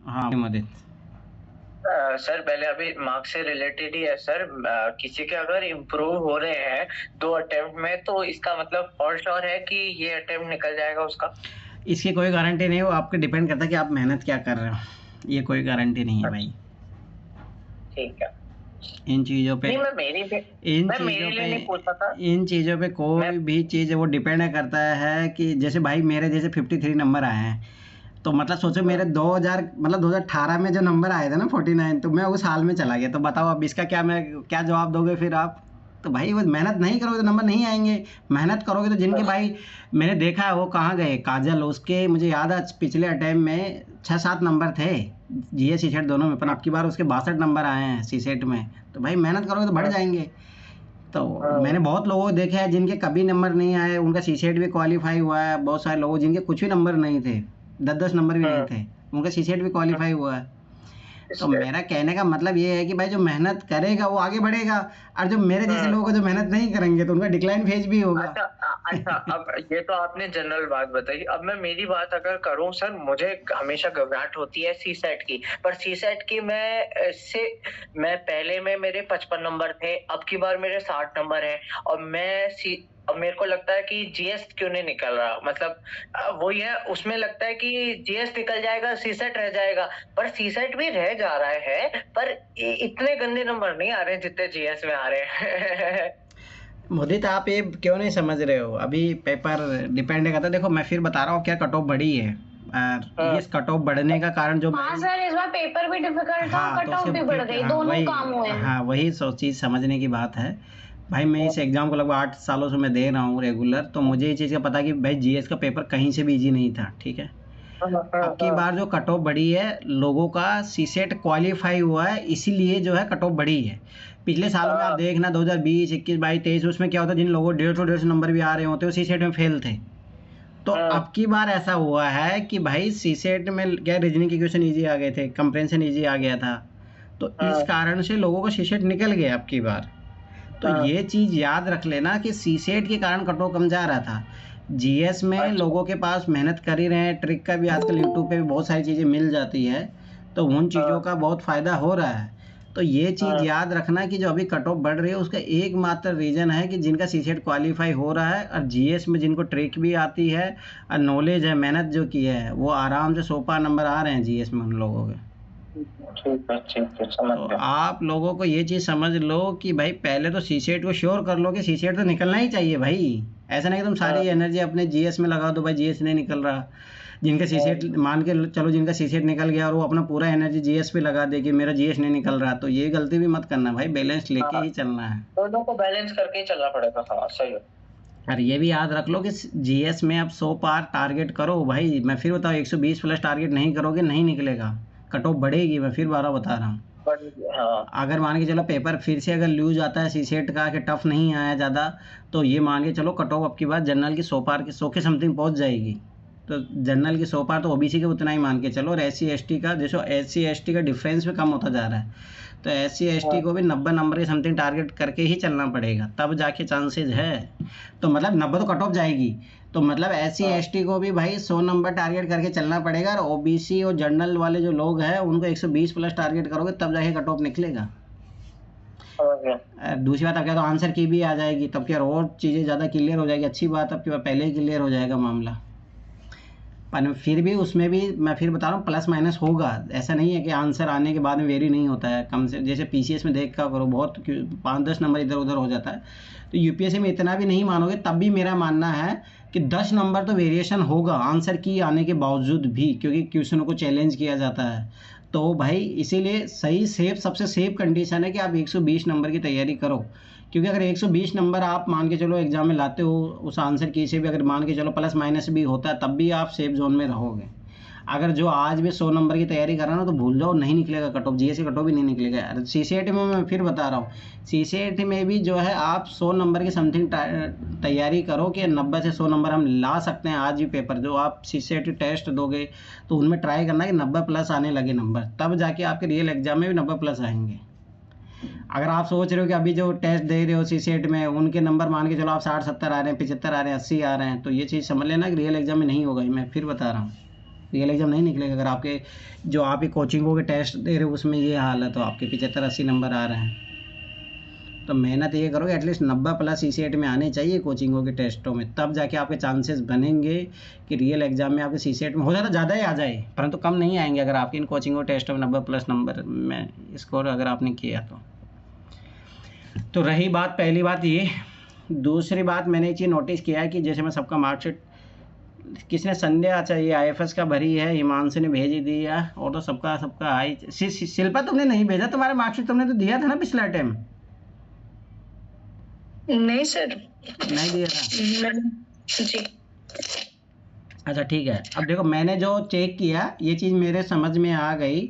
हाँ मदद। सर पहले अभी मार्क्स से रिलेटेड ही है सर। किसी के अगर इम्प्रूव हो रहे हैं 2 अटेम्प्ट में, तो इसका मतलब फॉर श्योर है कि ये अटेम्प्ट निकल जाएगा उसका? इसकी कोई गारंटी नहीं है, वो आप पे डिपेंड करता है कि आप मेहनत क्या कर रहे हो, ये कोई गारंटी नहीं है भाई। ठीक है। इन चीज़ों पे नहीं, मैं मेरे लिए नहीं पूछा था। इन चीज़ों पे कोई भी चीज़ वो डिपेंड करता है कि जैसे भाई मेरे जैसे 53 नंबर आए हैं, तो मतलब सोचो मेरे 2000 मतलब 2018 में जो नंबर आए थे ना 49, तो मैं उस साल में चला गया। तो बताओ अब इसका क्या जवाब दोगे फिर आप? तो भाई वो मेहनत नहीं करोगे तो नंबर नहीं आएंगे। मेहनत करोगे तो जिनके भाई मैंने देखा है वो कहाँ गए, काजल, उसके मुझे याद है पिछले अटैम्प में 6-7 नंबर थे जीएस सी सेट दोनों में, पर अब की बार उसके 62 नंबर आए हैं सी सेट में। तो भाई मेहनत करोगे तो बढ़ जाएंगे। तो मैंने बहुत लोगों को देखा है जिनके कभी नंबर नहीं आए, उनका सी सेट भी क्वालिफाई हुआ है। बहुत सारे लोगों जिनके कुछ भी नंबर नहीं थे, 10-10 नंबर भी नहीं थे, उनका सी सेट भी क्वालिफाई हुआ है। तो मेरा कहने का मतलब ये है कि भाई जो मेहनत करेगा वो आगे बढ़ेगा, और जो मेरे जैसे लोग जो मेहनत नहीं करेंगे तो उनका डिक्लाइन फेज भी होगा। अच्छा, अब ये तो आपने जनरल बात बताई। अब मैं मेरी बात अगर करूं सर, मुझे हमेशा घबराहट होती है सी सेट की। पर सी सेट की मैं पहले में मेरे 55 नंबर थे, अब की बार मेरे 60 नंबर हैं। और अब मेरे को लगता है कि जीएस क्यों नहीं निकल रहा, मतलब वही है, उसमें लगता है कि जीएस निकल जाएगा, सीसेट रह जाएगा। पर सीसेट भी रह जा रहा है, पर इतने गंदे नंबर नहीं आ रहे जितने जीएस में आ रहे हैं। मुदित आप ये क्यों नहीं समझ रहे हो? अभी पेपर डिपेंड करता है। देखो मैं फिर बता रहा हूँ क्या कट ऑफ बढ़ी है, और इस कट ऑफ बढ़ने का कारण जो हाँ सर, इस बार पेपर भी डिफिकल्ट था, हाँ, कट ऑफ भी बढ़ गई, दोनों काम हुए हैं। हाँ वही चीज़ समझने की बात है भाई। मैं इस एग्ज़ाम को लगभग 8 सालों से मैं दे रहा हूँ रेगुलर, तो मुझे ये चीज़ का पता कि भाई जीएस का पेपर कहीं से भी इजी नहीं था, ठीक है। अब की बार जो कट ऑफ बढ़ी है, लोगों का सी सेट क्वालिफाई हुआ है, इसीलिए जो है कट ऑफ बढ़ी है। पिछले सालों में आप देखना 2020, 21, 22, 23, उसमें क्या होता है, जिन लोगों को 150 नंबर भी आ रहे होते हैं वो सी सेट में फेल थे। तो अब की बार ऐसा हुआ है कि भाई सी सेट में क्या रीजनिंग के क्वेश्चन ईजी आ गए थे, कंप्रेंशन ईजी आ गया था, तो इस कारण से लोगों का सी सेट निकल गया अब की बार। तो ये चीज़ याद रख लेना कि सी सेट के कारण कट ऑफ कम जा रहा था। जीएस में लोगों के पास मेहनत कर ही रहे हैं, ट्रिक का भी आजकल यूट्यूब पे भी बहुत सारी चीज़ें मिल जाती है, तो उन चीज़ों का बहुत फ़ायदा हो रहा है। तो ये चीज़ याद रखना कि जो अभी कट ऑफ बढ़ रही है उसका एकमात्र रीज़न है कि जिनका सी सेट क्वालिफाई हो रहा है, और जीएस में जिनको ट्रिक भी आती है और नॉलेज है, मेहनत जो की है, वो आराम से 100 नंबर आ रहे हैं जीएस में उन लोगों के। ठीक है, समझ तो गया। आप लोगों को ये चीज़ समझ लो कि भाई पहले तो सी सेट को श्योर कर लो कि सी सेट तो निकलना ही चाहिए भाई। ऐसा नहीं कि तुम सारी एनर्जी अपने जीएस में लगा दो, भाई जीएस नहीं निकल रहा। जिनका सी सेट मान के चलो, जिनका सी सेट निकल गया और वो अपना पूरा एनर्जी जीएस पे लगा दे कि मेरा जीएस नहीं निकल रहा, तो ये गलती भी मत करना भाई, बैलेंस लेके ही चलना है। दोनों को बैलेंस करके ही चलना पड़ेगा। हाँ सही है। और ये भी याद रख लो कि जीएस में आप 100 पार टारगेट करो भाई। मैं फिर बताऊँ, 120 प्लस टारगेट नहीं करोगे नहीं निकलेगा, कट ऑफ बढ़ेगी। मैं फिर 12 बता रहा हूँ। हाँ। अगर मान के चलो पेपर फिर से अगर लूज आता है सी सेट का कि टफ नहीं आया ज़्यादा, तो ये मान के चलो कट ऑफ अब की बात जनरल की 100 पार की 100 के समथिंग पहुंच जाएगी। तो जनरल की 100 पार तो ओबीसी के उतना ही मान के चलो। और एससी एसटी का जैसे एससी एसटी का डिफरेंस भी कम होता जा रहा है, तो एससी एसटी को भी 90 नंबर के समथिंग टारगेट करके ही चलना पड़ेगा, तब जाके चांसेज है। तो मतलब 90 तो कट ऑफ जाएगी, तो मतलब एससी एसटी को भी भाई 100 नंबर टारगेट करके चलना पड़ेगा। और ओबीसी और जनरल वाले जो लोग हैं उनको 120 प्लस टारगेट करोगे तब जाके कट ऑफ निकलेगा। दूसरी बात, अब क्या तो आंसर की भी आ जाएगी, तब क्या और चीज़ें ज़्यादा क्लियर हो जाएगी। अच्छी बात, अब क्या पहले ही क्लियर हो जाएगा मामला। पर फिर भी उसमें भी मैं फिर बता रहा हूँ प्लस माइनस होगा। ऐसा नहीं है कि आंसर आने के बाद में वेरी नहीं होता है, कम से जैसे पीसीएस में देख का करो, बहुत 5-10 नंबर इधर उधर हो जाता है। तो यूपीएससी में इतना भी नहीं मानोगे, तब भी मेरा मानना है कि 10 नंबर तो वेरिएशन होगा आंसर की आने के बावजूद भी, क्योंकि क्वेश्चनों को चैलेंज किया जाता है। तो भाई इसीलिए सही सबसे सेफ कंडीशन है कि आप 120 नंबर की तैयारी करो। क्योंकि अगर 120 नंबर आप मान के चलो एग्जाम में लाते हो, उस आंसर की से भी अगर मान के चलो प्लस माइनस भी होता है, तब भी आप सेफ जोन में रहोगे। अगर जो आज भी 100 नंबर की तैयारी कर रहा ना, तो भूल जाओ, नहीं निकलेगा cut off, GS cut off भी नहीं निकलेगा। सीसीएटी में मैं फिर बता रहा हूँ, सीसीएटी में भी जो है आप 100 नंबर की समथिंग तैयारी करो कि 90 से 100 नंबर हम ला सकते हैं। आज भी पेपर जो आप सीसीएटी टेस्ट दोगे तो उनमें ट्राई करना कि 90 प्लस आने लगे नंबर, तब जाके आपके रियल एग्जाम में भी 90 प्लस आएंगे। अगर आप सोच रहे हो कि अभी जो टेस्ट दे रहे हो सीसेट में उनके नंबर मान के चलो आप 60-70 आ रहे हैं, 75 आ रहे हैं, 80 आ रहे हैं, तो ये चीज़ समझ लेना कि रियल एग्जाम में नहीं होगा। मैं फिर बता रहा हूँ, रियल एग्ज़ाम नहीं निकलेगा। अगर आपके जो आप ये कोचिंगों के टेस्ट दे रहे हो उसमें ये हाल है तो आपके 75-80 नंबर आ रहे हैं। तो मेहनत ये करो कि एटलीस्ट 90+ CCET में आने चाहिए कोचिंगों के टेस्टों में, तब जाके आपके चांसेस बनेंगे कि रियल एग्ज़ाम में आपके CCET में हो जाता ज़्यादा ही आ जाए, परंतु कम नहीं आएंगे अगर आपके इन कोचिंगों टेस्टों में 90+ नंबर में स्कोर अगर आपने किया तो रही बात पहली बात ये। दूसरी बात मैंने ये चीज़ नोटिस किया है कि जैसे मैं सबका मार्कशीट किसने संडे अच्छा ये IFS का भरी है, हिमांशु ने भेज दिया और तो सबका आई। शिल्पा तुमने नहीं भेजा, तुम्हारे मार्कशीट तुमने तो दिया था ना पिछला टाइम? नहीं सर, नहीं दिया था जी। अच्छा ठीक है। अब देखो मैंने जो चेक किया ये चीज़ मेरे समझ में आ गई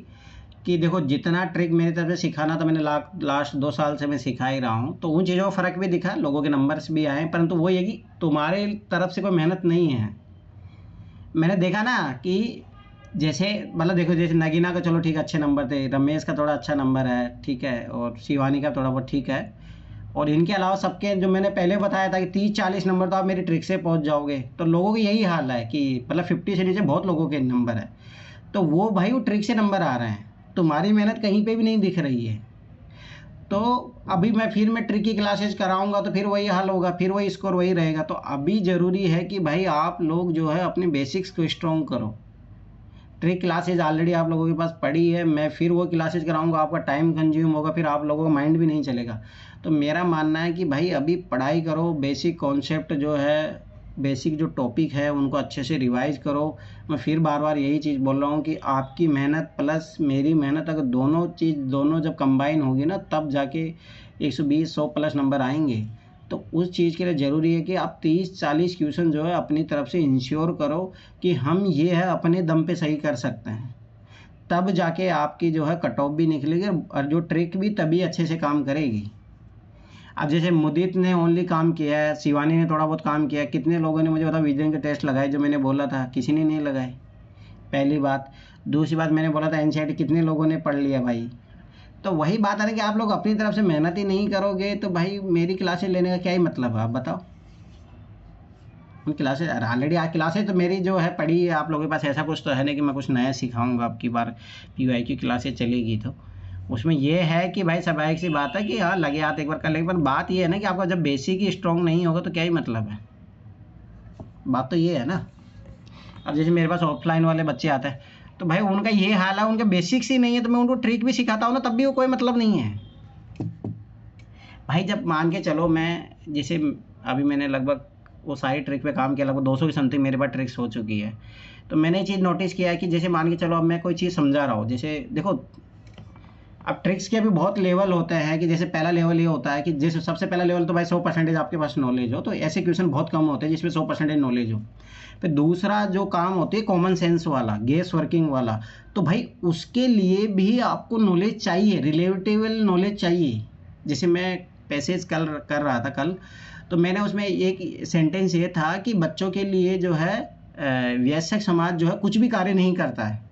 कि देखो जितना ट्रिक मेरी तरफ से सिखाना था मैंने लास्ट 2 साल से मैं सिखा ही रहा हूँ, तो उन चीज़ों का फ़र्क भी दिखा, लोगों के नंबर्स भी आए, परंतु वो ये कि तुम्हारे तरफ से कोई मेहनत नहीं है। मैंने देखा ना कि जैसे मतलब देखो जैसे नगीना का चलो ठीक है अच्छे नंबर थे, रमेश का थोड़ा अच्छा नंबर है ठीक है, और शिवानी का थोड़ा बहुत ठीक है, और इनके अलावा सबके जो मैंने पहले बताया था कि 30-40 नंबर तो आप मेरी ट्रिक से पहुंच जाओगे, तो लोगों की यही हाल है कि मतलब 50 से नीचे बहुत लोगों के नंबर है, तो वो भाई वो ट्रिक से नंबर आ रहे हैं, तुम्हारी मेहनत कहीं पे भी नहीं दिख रही है। तो अभी मैं ट्रिक की क्लासेज कराऊंगा तो फिर वही हाल होगा, फिर वही स्कोर वही रहेगा। तो अभी ज़रूरी है कि भाई आप लोग जो है अपने बेसिक्स को स्ट्रॉन्ग करो। ट्रिक क्लासेज ऑलरेडी आप लोगों के पास पड़ी है, मैं फिर वो क्लासेज कराऊंगा, आपका टाइम कंज्यूम होगा, फिर आप लोगों का माइंड भी नहीं चलेगा। तो मेरा मानना है कि भाई अभी पढ़ाई करो, बेसिक कॉन्सेप्ट जो है, बेसिक जो टॉपिक है उनको अच्छे से रिवाइज करो। मैं फिर बार बार यही चीज़ बोल रहा हूँ कि आपकी मेहनत प्लस मेरी मेहनत अगर दोनों जब कंबाइन होगी ना तब जाके 120-100+ नंबर आएंगे। तो उस चीज़ के लिए ज़रूरी है कि आप 30-40 क्वेश्चन जो है अपनी तरफ से इंश्योर करो कि हम ये है अपने दम पे सही कर सकते हैं, तब जाके आपकी जो है कट ऑफ भी निकलेगी और जो ट्रिक भी तभी अच्छे से काम करेगी। अब जैसे मुदित ने ओनली काम किया है, शिवानी ने थोड़ा बहुत काम किया है, कितने लोगों ने मुझे बताओ विजन के टेस्ट लगाए जो मैंने बोला था? किसी ने नहीं लगाए, पहली बात। दूसरी बात मैंने बोला था NCERT कितने लोगों ने पढ़ लिया भाई? तो वही बात है कि आप लोग अपनी तरफ से मेहनत ही नहीं करोगे तो भाई मेरी क्लासेज लेने का क्या ही मतलब है, आप बताओ। उन क्लासेज ऑलरेडी क्लासेज तो मेरी जो है पढ़ी है आप लोगों के पास, ऐसा कुछ तो है नहीं कि मैं कुछ नया सिखाऊंगा। अब की बार PY की क्लासेज चलेगी तो उसमें ये है कि भाई स्वाभाविक सी बात है कि हाँ लगे हाथ एक बार कर लेंगे, पर बात ये है ना कि आपका जब बेसिक ही स्ट्रॉन्ग नहीं होगा तो क्या ही मतलब है, बात तो ये है ना। अब जैसे मेरे पास ऑफलाइन वाले बच्चे आते हैं तो भाई उनका ये हाल है, उनके बेसिक्स ही नहीं है, तो मैं उनको ट्रिक भी सिखाता हूँ ना तब भी वो कोई मतलब नहीं है भाई। जब मान के चलो मैं जैसे अभी मैंने लगभग वो सारी ट्रिक पे काम किया, लगभग 200 की समथिंग मेरे पास ट्रिक्स हो चुकी है। तो मैंने ये चीज़ नोटिस किया है कि जैसे मान के चलो अब मैं कोई चीज़ समझा रहा हूँ, जैसे देखो अब ट्रिक्स के भी बहुत लेवल होते हैं कि जैसे पहला लेवल ये होता है कि जैसे सबसे पहला लेवल तो भाई 100% आपके पास नॉलेज हो, तो ऐसे क्वेश्चन बहुत कम होते हैं जिसमें 100% नॉलेज हो। फिर दूसरा जो काम होती है कॉमन सेंस वाला, गेस वर्किंग वाला, तो भाई उसके लिए भी आपको नॉलेज चाहिए, रिलेटिव नॉलेज चाहिए। जैसे मैं पैसेज कल कर रहा था कल, तो मैंने उसमें एक सेंटेंस ये था कि बच्चों के लिए जो है वयस्क समाज जो है कुछ भी कार्य नहीं करता है।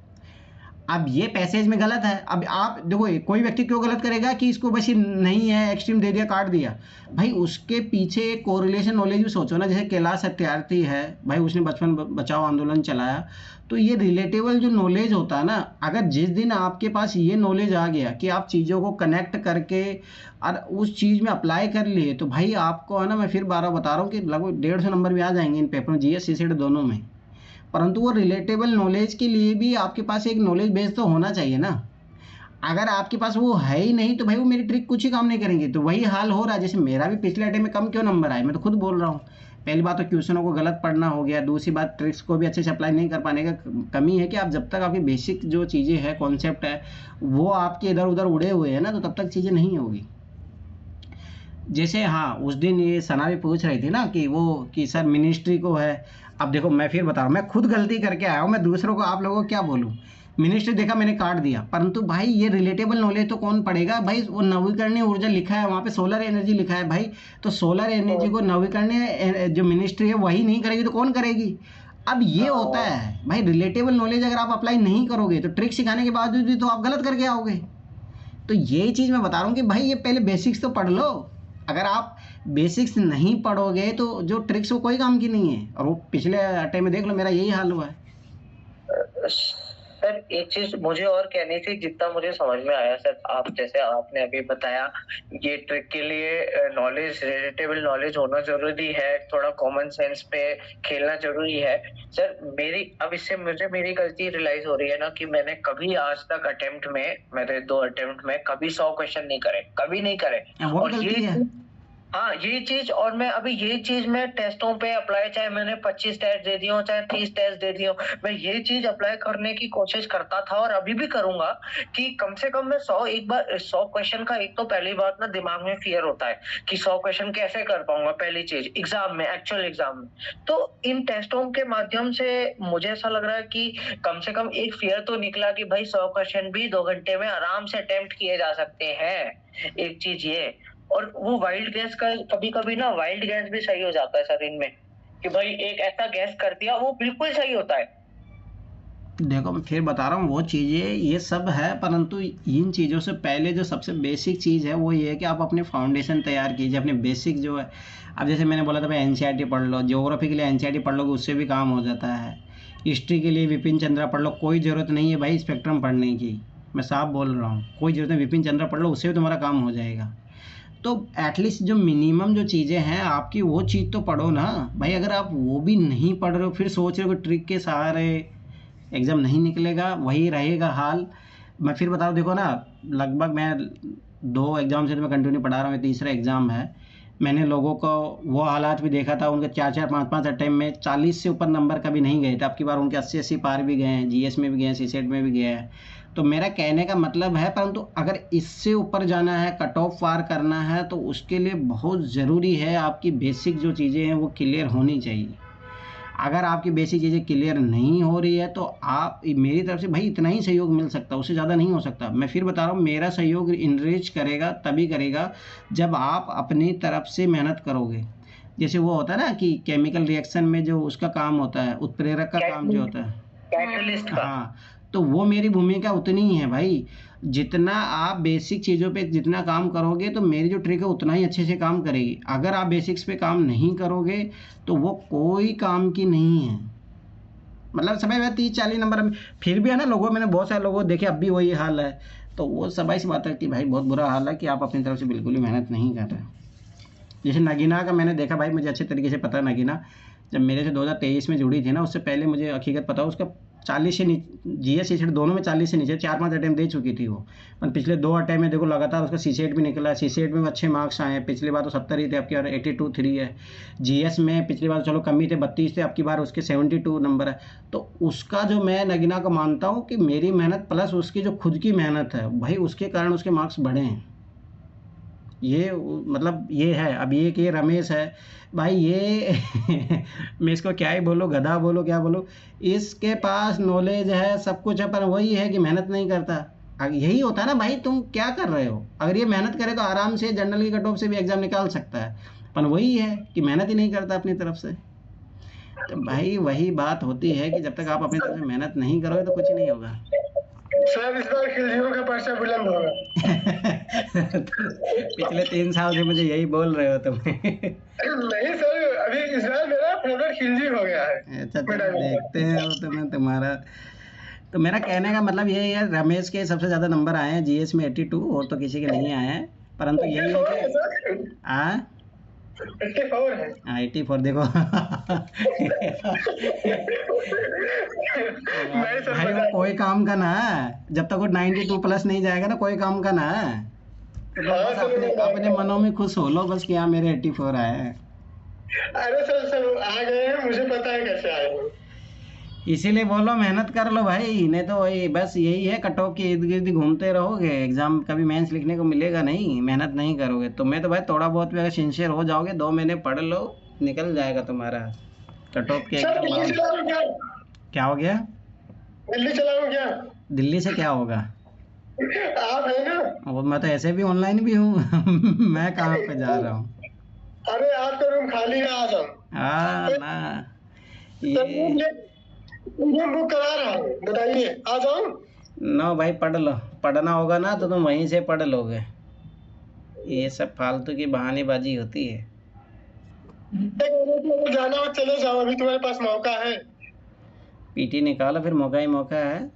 अब ये पैसेज में गलत है। अब आप देखो कोई व्यक्ति क्यों गलत करेगा कि इसको बस ये नहीं है एक्सट्रीम दे दिया काट दिया, भाई उसके पीछे कोरिलेशन नॉलेज भी सोचो ना। जैसे कैलाश सत्यार्थी है भाई, उसने बचपन बचाओ आंदोलन चलाया, तो ये रिलेटेबल जो नॉलेज होता है ना, अगर जिस दिन आपके पास ये नॉलेज आ गया कि आप चीज़ों को कनेक्ट करके और उस चीज़ में अप्लाई कर लिए, तो भाई आपको है ना, मैं फिर 12 बता रहा हूँ कि लगभग 150 नंबर भी आ जाएंगे इन पेपर में, GS CCET दोनों में। परंतु वो रिलेटेबल नॉलेज के लिए भी आपके पास एक नॉलेज बेस तो होना चाहिए ना। अगर आपके पास वो है ही नहीं तो भाई वो मेरी ट्रिक कुछ ही काम नहीं करेंगे। तो वही हाल हो रहा है, जैसे मेरा भी पिछले अटेम्प्ट में कम क्यों नंबर आए, मैं तो खुद बोल रहा हूँ। पहली बात तो क्वेश्चनों को गलत पढ़ना हो गया, दूसरी बात ट्रिक्स को भी अच्छे से अप्लाई नहीं कर पाने का कमी है कि आप जब तक आपकी बेसिक जो चीज़ें हैं कॉन्सेप्ट है वो आपके इधर उधर उड़े हुए हैं ना, तो तब तक चीज़ें नहीं होगी। जैसे हाँ उस दिन ये सना भी पूछ रही थी ना कि वो कि सर मिनिस्ट्री को है। अब देखो मैं फिर बता रहा हूँ, मैं खुद गलती करके आया हूँ, मैं दूसरों को आप लोगों को क्या बोलूँ। मिनिस्ट्री देखा मैंने काट दिया, परंतु भाई ये रिलेटेबल नॉलेज तो कौन पढ़ेगा भाई। वो नवीकरणीय ऊर्जा लिखा है वहाँ पे, सोलर एनर्जी लिखा है भाई, तो सोलर एनर्जी को नवीकरणीय जो मिनिस्ट्री है वही नहीं करेगी तो कौन करेगी। अब ये होता है भाई, रिलेटेबल नॉलेज अगर आप अप्लाई नहीं करोगे तो ट्रिक सिखाने के बावजूद भी तो आप गलत करके आओगे। तो ये चीज़ मैं बता रहा हूँ कि भाई ये पहले बेसिक्स तो पढ़ लो। अगर आप बेसिक्स नहीं पढ़ोगे तो जो ट्रिक्स वो कोई काम की नहीं है। और वो पिछले अटे में देख लो मेरा यही हाल हुआ है। सर एक चीज मुझे और कहनी थी, जितना मुझे समझ में आया सर, आप जैसे आपने अभी बताया, ये ट्रिक के लिए नॉलेज, रिलेटेबल नॉलेज होना जरूरी है, थोड़ा कॉमन सेंस पे खेलना जरूरी है। सर मेरी अब इससे मुझे मेरी गलती रियलाइज हो रही है ना, कि मैंने कभी आज तक अटेम्प्ट में, मेरे 2 अटेम्प्ट में कभी 100 क्वेश्चन नहीं करे, कभी नहीं करे। वो और गलती ये है। हाँ ये चीज, और मैं अभी ये चीज मैं टेस्टों पे अप्लाई, चाहे मैंने 25 टेस्ट दे दिए हो, चाहे 30 टेस्ट दे दिए हो, मैं ये चीज अप्लाई करने की कोशिश करता था और अभी भी करूंगा, कि कम से कम मैं 100 क्वेश्चन का, एक तो पहली बात ना दिमाग में फियर होता है कि 100 क्वेश्चन कैसे कर पाऊंगा, पहली चीज एग्जाम में, एक्चुअल एग्जाम में। तो इन टेस्टों के माध्यम से मुझे ऐसा लग रहा है कि कम से कम एक फियर तो निकला कि भाई 100 क्वेश्चन भी 2 घंटे में आराम से अटेम्प्ट किए जा सकते हैं। एक चीज ये, और वो वाइल्ड गैस का कभी कभी ना वाइल्ड गैस भी सही हो जाता है सर इनमें, कि भाई एक ऐसा गैस कर दिया वो बिल्कुल सही होता है। देखो मैं फिर बता रहा हूँ, वो चीज़ें ये सब है, परंतु इन चीज़ों से पहले जो सबसे बेसिक चीज़ है वो ये है कि आप अपने फाउंडेशन तैयार कीजिए, अपने बेसिक जो है। अब जैसे मैंने बोला था भाई एनसीईआरटी पढ़ लो, ज्योग्राफी के लिए एनसीईआरटी पढ़ लोगे उससे भी काम हो जाता है। हिस्ट्री के लिए विपिन चंद्रा पढ़ लो, कोई ज़रूरत नहीं है भाई स्पेक्ट्रम पढ़ने की, मैं साफ बोल रहा हूँ, कोई ज़रूरत नहीं, विपिन चंद्रा पढ़ लो उससे भी तुम्हारा काम हो जाएगा। तो एटलीस्ट जो मिनिमम जो चीज़ें हैं आपकी, वो चीज़ तो पढ़ो ना भाई। अगर आप वो भी नहीं पढ़ रहे हो, फिर सोच रहे हो कि ट्रिक के सहारे एग्ज़ाम नहीं निकलेगा, वही रहेगा हाल। मैं फिर बता दूँ, देखो ना, लगभग मैं 2 एग्ज़ाम से तो मैं कंटिन्यू पढ़ा रहा हूँ, तीसरा एग्ज़ाम है। मैंने लोगों को वो हालात भी देखा था, उनके 4-4 5-5 अटेम्प्ट में 40 से ऊपर नंबर कभी नहीं गए थे। अब की बार उनके 80-80 पार भी गए हैं, जीएस में भी गए हैं, सीसेट में भी गए हैं। तो मेरा कहने का मतलब है, परंतु अगर इससे ऊपर जाना है, कट ऑफ पार करना है, तो उसके लिए बहुत ज़रूरी है आपकी बेसिक जो चीज़ें हैं वो क्लियर होनी चाहिए। अगर आपकी बेसिक चीज़ें क्लियर नहीं हो रही है तो आप, मेरी तरफ से भाई इतना ही सहयोग मिल सकता है, उससे ज़्यादा नहीं हो सकता। मैं फिर बता रहा हूँ, मेरा सहयोग इनरिच करेगा तभी करेगा जब आप अपनी तरफ से मेहनत करोगे। जैसे वो होता है ना कि केमिकल रिएक्शन में जो उसका काम होता है, उत्प्रेरक का काम जो होता है, कैटलिस्ट का। हाँ, तो वो मेरी भूमिका उतनी ही है भाई। जितना आप बेसिक चीज़ों पे जितना काम करोगे तो मेरी जो ट्रिक है उतना ही अच्छे से काम करेगी। अगर आप बेसिक्स पे काम नहीं करोगे तो वो कोई काम की नहीं है। मतलब समय में 30-40 नंबर में फिर भी है ना, लोगों, मैंने बहुत सारे लोगों देखे अब भी वही हाल है। तो वो सबाई सी बात है कि भाई बहुत बुरा हाल है कि आप अपनी तरफ से बिल्कुल ही मेहनत नहीं कर रहे। जैसे नगीना का मैंने देखा भाई, मुझे अच्छे तरीके से पता है। नगीना जब मेरे से 2023 में जुड़ी थी ना, उससे पहले मुझे हकीकत पता, उसका 40 से नीचे जीएस सीसेट दोनों में 40 से नीचे 4-5 अटैम्प्ट दे चुकी थी वो। पर पिछले 2 अटैम्प्ट में देखो लगातार उसका सीसेट भी निकला, सीसेट में अच्छे मार्क्स आए हैं। पिछली बार तो 70 ही थे, अब की बार 82-3 है। जीएस में पिछली बार चलो कम ही थे, 32 थे, अब की बार उसके 72 नंबर है। तो उसका जो मैं नगीना को मानता हूँ कि मेरी मेहनत प्लस उसकी जो खुद की मेहनत है भाई, उसके कारण उसके मार्क्स बढ़े हैं। ये मतलब ये है। अब ये कि रमेश है भाई, ये मैं इसको क्या ही बोलूँ, गधा बोलो क्या बोलो, इसके पास नॉलेज है, सब कुछ है, पर वही है कि मेहनत नहीं करता। यही होता है ना भाई, तुम क्या कर रहे हो? अगर ये मेहनत करे तो आराम से जनरल की कट ऑफ से भी एग्ज़ाम निकाल सकता है, पर वही है कि मेहनत ही नहीं करता अपनी तरफ से। तो भाई वही बात होती है कि जब तक आप अपनी तरफ से मेहनत नहीं करोगे तो कुछ नहीं होगा। सर इस बार खिलजियों का पर्चा बुलंद होगा। पिछले 3 साल से मुझे यही बोल रहे हो तुम। नहीं सर, अभी इस बार मेरा फेवरेट खिलजी हो गया है। अच्छा चलो देखते हैं वो तो, मैं तुम्हारा, तो मेरा कहने का मतलब यही है, रमेश के सबसे ज़्यादा नंबर आए हैं जीएस में 82, और तो किसी के नहीं आए हैं, परंतु यही है कि हाँ 84 है। 84 देखो। भाई वो कोई काम का ना है, जब तक वो 92 प्लस नहीं जाएगा ना, कोई काम का ना है। तो बस अपने मनों में खुश हो लो बस कि हाँ मेरे 84 आए हैं। अरे सर आ गए हैं, मुझे पता है कैसे आए हैं। इसीलिए बोलो मेहनत कर लो भाई, नहीं तो वही बस यही है, कट ऑफ के इर्द गिर्द घूमते रहोगे, एग्जाम कभी मेंस लिखने को मिलेगा नहीं, मेहनत नहीं करोगे। तुम्हें तो भाई थोड़ा बहुत भी अगर सिंसियर हो जाओगे, 2 महीने पढ़ लो, निकल जाएगा तुम्हारा कट ऑफ के एकदम। क्या हो गया? दिल्ली चलाऊं क्या? दिल्ली से क्या होगा? आप है ना? वो मैं तो ऐसे भी ऑनलाइन भी हूँ। मैं कहाँ पे जा रहा हूँ? अरे आपका रूम खाली है, आ जाओ। हाँ ना, ये रूम बुक करा रहा हूँ, बताइए आ जाऊं? नो भाई पढ़ लो, पढ़ना होगा ना तो तुम वहीं से पढ़ लोगे, ये सब फालतू की बहानेबाजी होती है। जाना हो चले जाओ, अभी तुम्हारे पास मौका है। पीटी निकालो, फिर मौका ही मौका है।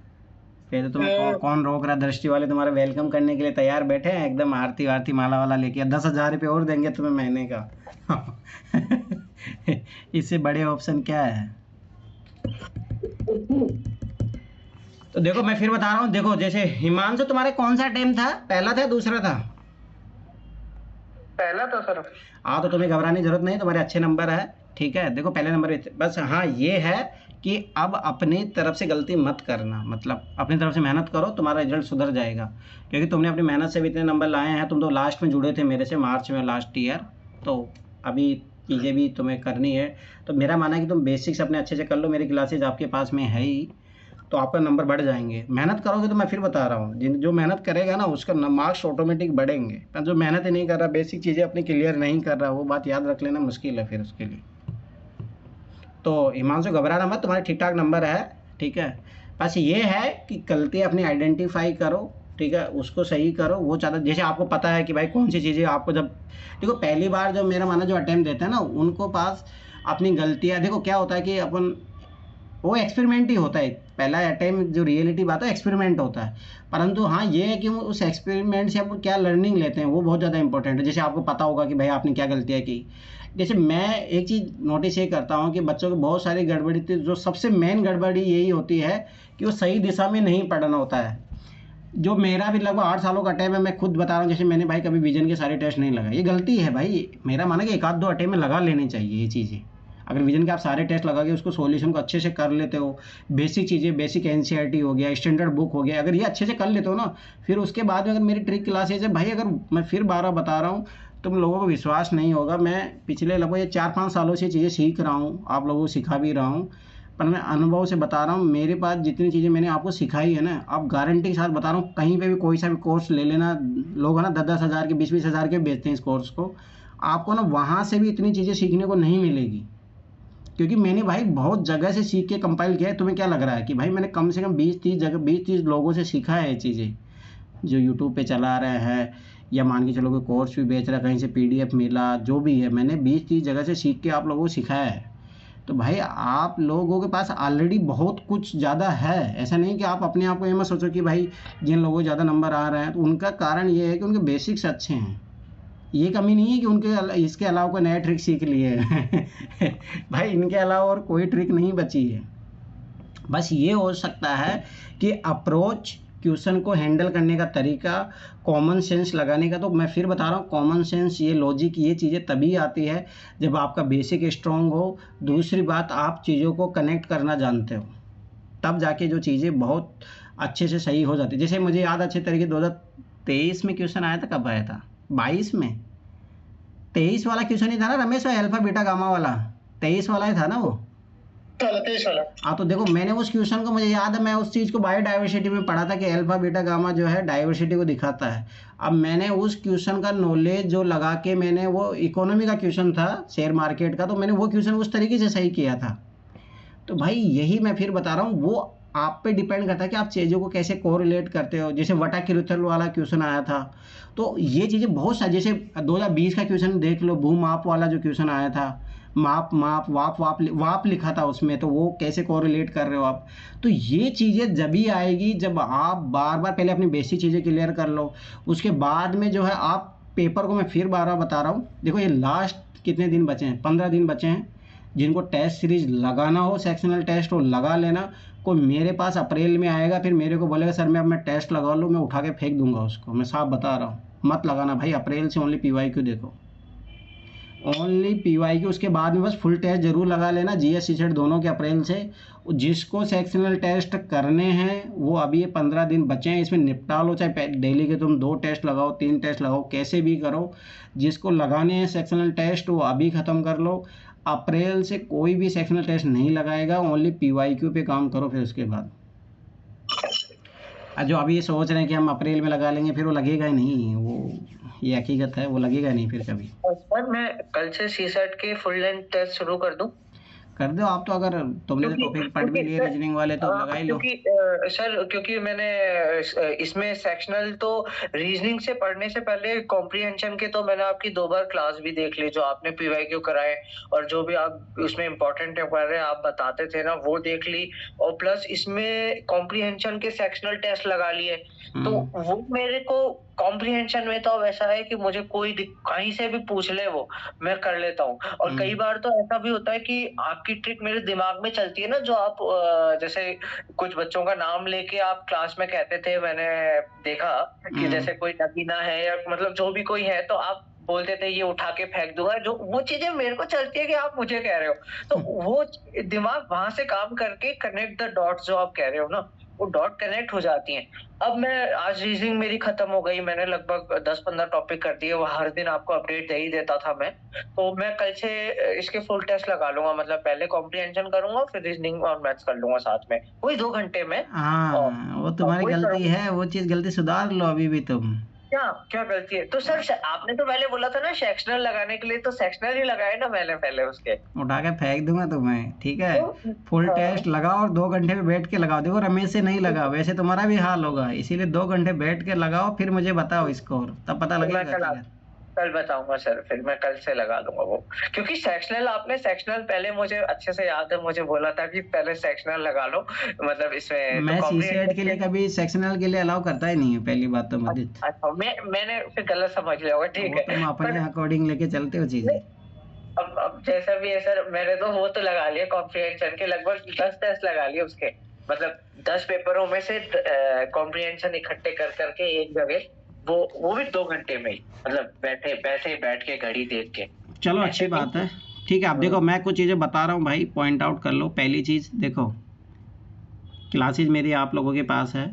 फिर तो तुम्हें कौन रोक रहा? दृष्टि वाले तुम्हारा वेलकम करने के लिए तैयार बैठे हैं, एकदम आरती वारती माला वाला लेके। 10,000 रुपये और देंगे तुम्हें महीने का। इससे बड़े ऑप्शन क्या है? तो देखो मैं फिर बता रहा हूँ, देखो जैसे हिमांशु तुम्हारे कौन सा टाइम था, पहला था दूसरा था? पहला था सर। हाँ तो तुम्हें घबराने की जरूरत नहीं, तुम्हारे अच्छे नंबर है, ठीक है। देखो पहले नंबर पे बस, हाँ ये है कि अब अपनी तरफ से गलती मत करना, मतलब अपनी तरफ से मेहनत करो, तुम्हारा रिजल्ट सुधर जाएगा। क्योंकि तुमने अपनी मेहनत से भी इतने नंबर लाए हैं, तुम तो लास्ट में जुड़े थे मेरे से, मार्च में लास्ट ईयर, तो अभी चीज़ें भी तुम्हें करनी है। तो मेरा मानना है कि तुम बेसिक्स अपने अच्छे से कर लो, मेरी क्लासेज आपके पास में है ही, तो आपका नंबर बढ़ जाएंगे। मेहनत करोगे तो मैं फिर बता रहा हूँ, जो मेहनत करेगा ना उसका मार्क्स ऑटोमेटिक बढ़ेंगे, पर जो मेहनत ही नहीं कर रहा, बेसिक चीज़ें अपनी क्लियर नहीं कर रहा, वो बात याद रख लेना, मुश्किल है फिर उसके लिए। तो हिमांशु घबराना मत, तुम्हारे ठीक ठाक नंबर है, ठीक है। बस ये है कि गलती अपनी आइडेंटिफाई करो, ठीक है, उसको सही करो। वो ज़्यादा जैसे आपको पता है कि भाई कौन सी चीज़ें आपको, जब देखो पहली बार जो मेरा माना जो अटेम्प्ट देते हैं ना, उनको पास अपनी गलतियाँ, देखो क्या होता है कि अपन, वो एक्सपेरिमेंट ही होता है, पहला अटेम्प्ट जो रियलिटी बात है एक्सपेरिमेंट होता है। परंतु हाँ ये है कि उस एक्सपेरिमेंट से आप क्या लर्निंग लेते हैं, वो बहुत ज़्यादा इंपॉर्टेंट है। जैसे आपको पता होगा कि भाई आपने क्या गलतियाँ की। जैसे मैं एक चीज़ नोटिस ये करता हूँ कि बच्चों को बहुत सारी गड़बड़ी थी, जो सबसे मेन गड़बड़ी यही होती है कि वो सही दिशा में नहीं पढ़ना होता है। जो मेरा भी लगभग 8 सालों का अटेम्प्ट है, मैं खुद बता रहा हूँ, जैसे मैंने भाई कभी विजन के सारे टेस्ट नहीं लगाए, ये गलती है भाई। मेरा माना कि 1 आध 2 अटेम्प्ट में लगा लेने चाहिए ये चीज़ें। अगर विजन के आप सारे टेस्ट लगा के उसको सॉल्यूशन को अच्छे से कर लेते हो, बेसिक चीज़ें, बेसिक एनसीईआरटी हो गया, स्टैंडर्ड बुक हो गया, अगर ये अच्छे से कर लेते हो ना, फिर उसके बाद में अगर मेरी ट्रिक क्लासेज है भाई, अगर मैं फिर 12 बता रहा हूँ, तुम लोगों को विश्वास नहीं होगा, मैं पिछले लगभग ये 4-5 सालों से चीज़ें सीख रहा हूँ, आप लोगों को सिखा भी रहा हूँ, पर मैं अनुभव से बता रहा हूँ। मेरे पास जितनी चीज़ें मैंने आपको सिखाई है ना, आप गारंटी के साथ बता रहा हूँ, कहीं पे भी कोई सा भी कोर्स ले लेना, लोग है ना 10-10 हज़ार के, 20-20 हज़ार के बेचते हैं इस कोर्स को, आपको ना वहाँ से भी इतनी चीज़ें सीखने को नहीं मिलेगी। क्योंकि मैंने भाई बहुत जगह से सीख के कंपाइल किया है। तुम्हें क्या लग रहा है कि भाई मैंने कम से कम 20-30 लोगों से सीखा है ये चीज़ें, जो यूट्यूब पे चला रहे हैं, या मान के चलो कि कोर्स भी बेच रहा है, कहीं से PDF मिला, जो भी है, मैंने 20-30 जगह से सीख के आप लोगों को सिखाया है। तो भाई आप लोगों के पास ऑलरेडी बहुत कुछ ज़्यादा है। ऐसा नहीं कि आप अपने आप को ये मत सोचो कि भाई जिन लोगों को ज़्यादा नंबर आ रहे हैं, तो उनका कारण ये है कि उनके बेसिक्स अच्छे हैं। ये कमी नहीं है कि उनके इसके अलावा कोई नया ट्रिक सीख लिए है। भाई इनके अलावा और कोई ट्रिक नहीं बची है। बस ये हो सकता है कि अप्रोच, क्वेश्चन को हैंडल करने का तरीका, कॉमन सेंस लगाने का। तो मैं फिर बता रहा हूँ, कॉमन सेंस, ये लॉजिक, ये चीज़ें तभी आती है जब आपका बेसिक स्ट्रॉन्ग हो। दूसरी बात, आप चीज़ों को कनेक्ट करना जानते हो, तब जाके जो चीज़ें बहुत अच्छे से सही हो जाती है। जैसे मुझे याद अच्छे तरीके 2023 में क्वेश्चन आया था, कब आया था, 22 में, 23 वाला क्वेश्चन ही था ना रमेश, अल्फा बीटा गामा वाला, 23 वाला ही था ना वो। 23 वाला। हाँ तो देखो मैंने उस क्वेश्चन को, मुझे याद है, मैं उस चीज़ को बायोडाइवर्सिटी में पढ़ा था कि अल्फा बीटा गामा जो है डाइवर्सिटी को दिखाता है। अब मैंने उस क्वेश्चन का नॉलेज जो लगा के, मैंने वो इकोनॉमी का क्वेश्चन था, शेयर मार्केट का, तो मैंने वो क्वेश्चन उस तरीके से सही किया था। तो भाई यही मैं फिर बता रहा हूँ, वो आप पे डिपेंड करता है कि आप चीज़ों को कैसे कोरिलेट करते हो। जैसे वटा किरुथल वाला क्वेश्चन आया था, तो ये चीज़ें बहुत सारी, जैसे 2020 का क्वेश्चन देख लो, भूमाप वाला जो क्वेश्चन आया था, माप वाप लिखा था उसमें, तो वो कैसे कोरिलेट कर रहे हो आप। तो ये चीज़ें जब ही आएगी जब आप बार बार पहले अपनी बेसिक चीज़ें क्लियर कर लो, उसके बाद में जो है आप पेपर को, मैं फिर 12 बता रहा हूँ, देखो ये लास्ट कितने दिन बचे हैं, 15 दिन बचे हैं। जिनको टेस्ट सीरीज लगाना हो, सेक्शनल टेस्ट हो, लगा लेना। कोई मेरे पास अप्रैल में आएगा, फिर मेरे को बोलेगा सर मैं टेस्ट लगा लूँ, मैं उठा के फेंक दूंगा उसको। मैं साफ बता रहा हूँ, मत लगाना भाई। अप्रैल से ओनली PYQ देखो, ओनली PYQ। उसके बाद में बस फुल टेस्ट जरूर लगा लेना, GS CSET दोनों के अप्रैल से। जिसको सेक्शनल टेस्ट करने हैं वो अभी ये 15 दिन बचे हैं, इसमें निपटा लो। चाहे डेली के तुम 2 टेस्ट लगाओ, 3 टेस्ट लगाओ, कैसे भी करो। जिसको लगाने हैं सेक्शनल टेस्ट वो अभी ख़त्म कर लो। अप्रैल से कोई भी सेक्शनल टेस्ट नहीं लगाएगा, ओनली PYQ पे काम करो। फिर उसके बाद जो अभी ये सोच रहे हैं कि हम अप्रैल में लगा लेंगे, फिर वो लगेगा ही नहीं, वो ये हकीकत है, वो लगेगा नहीं फिर कभी। सर मैं कल से CSET के फुल लेंथ टेस्ट शुरू कर दूं? कर दो आप तो, अगर तुमने क्योंकि टॉपिक पढ़ भी क्योंकि लिए सर रीजनिंग वाले तो लगा ही लो। क्योंकि सर क्योंकि मैंने इसमें सेक्शनल तो रीजनिंग से पढ़ने से पहले कॉम्प्रिहेंशन के तो मैंने आपकी 2 बार क्लास भी देख ली, जो आपने पीवाईक्यू कराए और जो भी आप उसमें इम्पोर्टेंट है आप बताते थे ना, वो देख ली। और प्लस इसमें कॉम्प्रिहेंशन के सेक्शनल टेस्ट लगा लिए, तो वो मेरे को कॉम्प्रिहेंशन में तो अब ऐसा है कि मुझे कोई कहीं से भी पूछ ले वो मैं कर लेता हूँ। और कई बार तो ऐसा भी होता है कि आपकी ट्रिक मेरे दिमाग में चलती है ना, जो आप जैसे कुछ बच्चों का नाम लेके आप क्लास में कहते थे, मैंने देखा कि जैसे कोई नगीना है या मतलब जो भी कोई है, तो आप बोलते थे ये उठा के फेंक दूंगा, जो वो चीजें मेरे को चलती है कि आप मुझे कह रहे हो, तो वो दिमाग वहां से काम करके कनेक्ट द डॉट्स जो आप कह रहे हो ना, वो डॉट कनेक्ट हो जाती हैं। अब मैं आज रीजनिंग मेरी खत्म हो गई, मैंने लगभग 10-15 टॉपिक कर दिए, वो हर दिन आपको अपडेट दे ही देता था मैं, तो मैं कल से इसके फुल टेस्ट लगा लूंगा, मतलब पहले कॉम्प्रिहेंशन करूंगा फिर रीजनिंग और मैथ्स कर लूंगा साथ में, वही 2 घंटे में। और वो तुम्हारी वही गलती करूंगा। है, वो चीज गलती सुधार लो अभी भी तुम। क्या क्या गलती है? तो सर आपने तो पहले बोला था ना सेक्शनल लगाने के लिए, तो सेक्शनल ही लगाए ना मैंने पहले उसके। उठा के फेंक दूंगा तुम्हें, ठीक है। तो फुल टेस्ट लगाओ और 2 घंटे में बैठ के लगाओ। देखो रमेश से नहीं लगा, वैसे तुम्हारा भी हाल होगा, इसीलिए 2 घंटे बैठ के लगाओ, फिर मुझे बताओ स्कोर, तब पता मैं लगेगा। कल बताऊंगा सर, फिर मैं कल से लगा लूंगा वो, क्योंकि सेक्शनल आपने सेक्शनल पहले मुझे अच्छे से याद है, मुझे बोला था कि पहले सेक्शनल लगा लो, मतलब इसमें मैं तो सीसेट के लिए कभी सेक्शनल के लिए अलाउ करता ही नहीं है, पहली बात तो मुझे। अच्छा मैंने फिर गलत समझ लिया होगा, ठीक वो है। तुम अपने अकॉर्डिंग लेके चलते हो चीजें। अब जैसा भी है सर, मैंने तो वो तो लगा लिया कॉम्प्रिहेंशन के, लगभग 10 टेस्ट लगा लिए उसके, मतलब 10 पेपरों में से कॉम्प्रिहेंशन इकट्ठे कर करके एक जगह, वो भी 2 घंटे में ही, मतलब वैसे ही बैठ के घड़ी देख के। चलो अच्छी बात है, ठीक है। आप देखो मैं कुछ चीज़ें बता रहा हूँ भाई, पॉइंट आउट कर लो। पहली चीज़ देखो, क्लासेज मेरी आप लोगों के पास है,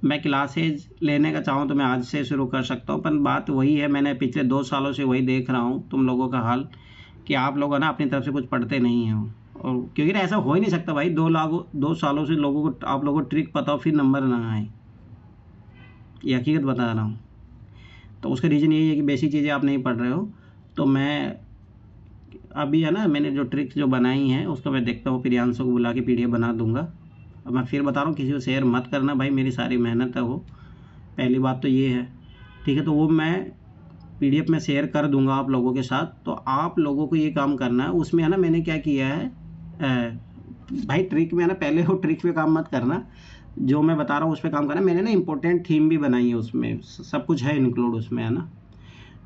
मैं क्लासेज लेने का चाहूँ तो मैं आज से शुरू कर सकता हूँ, पर बात वही है, मैंने पिछले 2 सालों से वही देख रहा हूँ तुम लोगों का हाल, कि आप लोग है ना अपनी तरफ से कुछ पढ़ते नहीं हैं। और क्योंकि ना ऐसा हो ही नहीं सकता भाई, 2 सालों से लोगों को, आप लोगों को ट्रिक पता हो फिर नंबर ना आए, ये हकीकत बता रहा हूँ। तो उसका रीज़न यही है कि बेसिक चीज़ें आप नहीं पढ़ रहे हो। तो मैं अभी है ना, मैंने जो ट्रिक्स जो बनाई हैं उसको मैं देखता हूँ, प्रियांशु को बुला के पीडीएफ बना दूंगा। अब मैं फिर बता रहा हूँ, किसी को शेयर मत करना भाई, मेरी सारी मेहनत है वो, पहली बात तो ये है, ठीक है। तो वो मैं पीडीएफ में शेयर कर दूंगा आप लोगों के साथ। तो आप लोगों को ये काम करना है, उसमें है ना मैंने क्या किया है भाई, ट्रिक में है ना, पहले वो ट्रिक पे काम मत करना, जो मैं बता रहा हूँ उस पर काम करना। मैंने ना इंपॉर्टेंट थीम भी बनाई है, उसमें सब कुछ है इंक्लूड उसमें, है ना।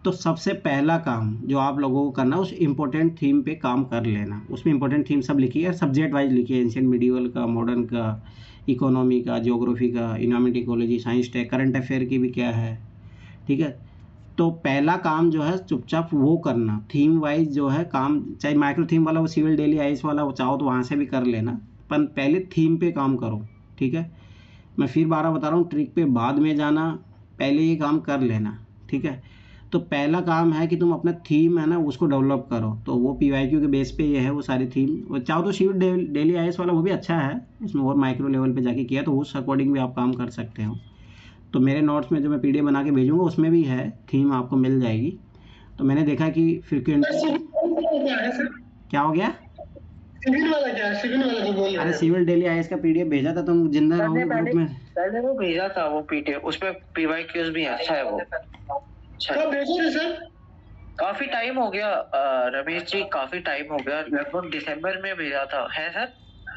तो सबसे पहला काम जो आप लोगों को करना है, उस इम्पोर्टेंट थीम पे काम कर लेना। उसमें इम्पोर्टेंट थीम सब लिखी है, सब्जेक्ट वाइज लिखी है, एंशिएंट मिडिवल का, मॉडर्न का, इकोनॉमी का, ज्योग्राफी का, environment ecology, science tech, current affair की भी क्या है, ठीक है। तो पहला काम जो है चुपचाप वो करना, थीम वाइज जो है काम, चाहे माइक्रो थीम वाला वो सिविल डेली आईएएस वाला वो चाहो तो वहाँ से भी कर लेना, पर पहले थीम पे काम करो, ठीक है। मैं फिर 12 बता रहा हूँ, ट्रिक पे बाद में जाना, पहले ये काम कर लेना, ठीक है। तो पहला काम है कि तुम अपना थीम है ना उसको डेवलप करो। तो वो पीवाईक्यू के बेस पे ये है वो सारी थीम, वो चाहो तो सिविल डेली आईएएस वाला वो भी अच्छा है, उसमें और माइक्रो लेवल पे जाके किया, तो उस अकॉर्डिंग भी आप काम कर सकते हो। तो मेरे नोट्स में जो मैं पीडीएफ बना के भेजूँगा उसमें भी है थीम, आपको मिल जाएगी। तो मैंने देखा कि फ्रिक्वेंटली क्या हो गया, सिविल वाला क्या है, सिविल वाला जो बोल रहे अरे हैं। सिविल डेली आईएएस का पीडीएफ भेजा था, तुम जिंदा रहोगे ग्रुप में। पहले वो भेजा था वो पीडीएफ, उसमें पीवाईक्यूज भी है, अच्छा है वो। कब भेजे थे सर? काफी टाइम हो गया रमेश जी, काफी टाइम हो गया, लगभग दिसंबर में भेजा था, है सर,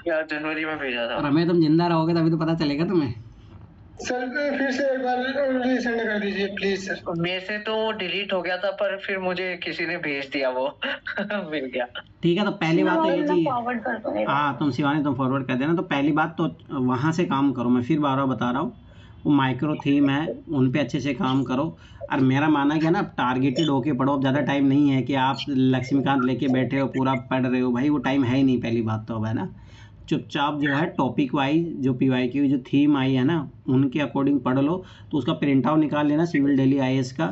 या जनवरी में भेजा था। रमेश तुम जिंदा रहोगे तभी तो पता चलेगा तुम्हें। सर फिर से एक बार सेंड कर दीजिए प्लीज सर। मेरे से तो डिलीट हो गया था, पर फिर मुझे किसी ने भेज दिया वो मिल गया। ठीक है, तो पहली बात तो ये चीज, फॉरवर्ड कर दूंगी। हाँ तुम शिवानी तुम फॉरवर्ड कर देना। तो पहली बात तो वहाँ से काम करो, मैं फिर बार बार बता रहा हूँ, वो माइक्रो थीम है उन पे अच्छे से काम करो। और मेरा मानना क्या ना, टारगेटेड होके पढ़ो। अब ज़्यादा टाइम नहीं है कि आप लक्ष्मीकांत लेके बैठे हो पूरा पढ़ रहे हो, भाई वो टाइम है ही नहीं पहली बात तो, अब है ना। चुपचाप जो है टॉपिक वाइज जो पीवाईक्यू जो थीम आई है ना उनके अकॉर्डिंग पढ़ लो। तो उसका प्रिंट आउट निकाल लेना सिविल डेली आईएएस का,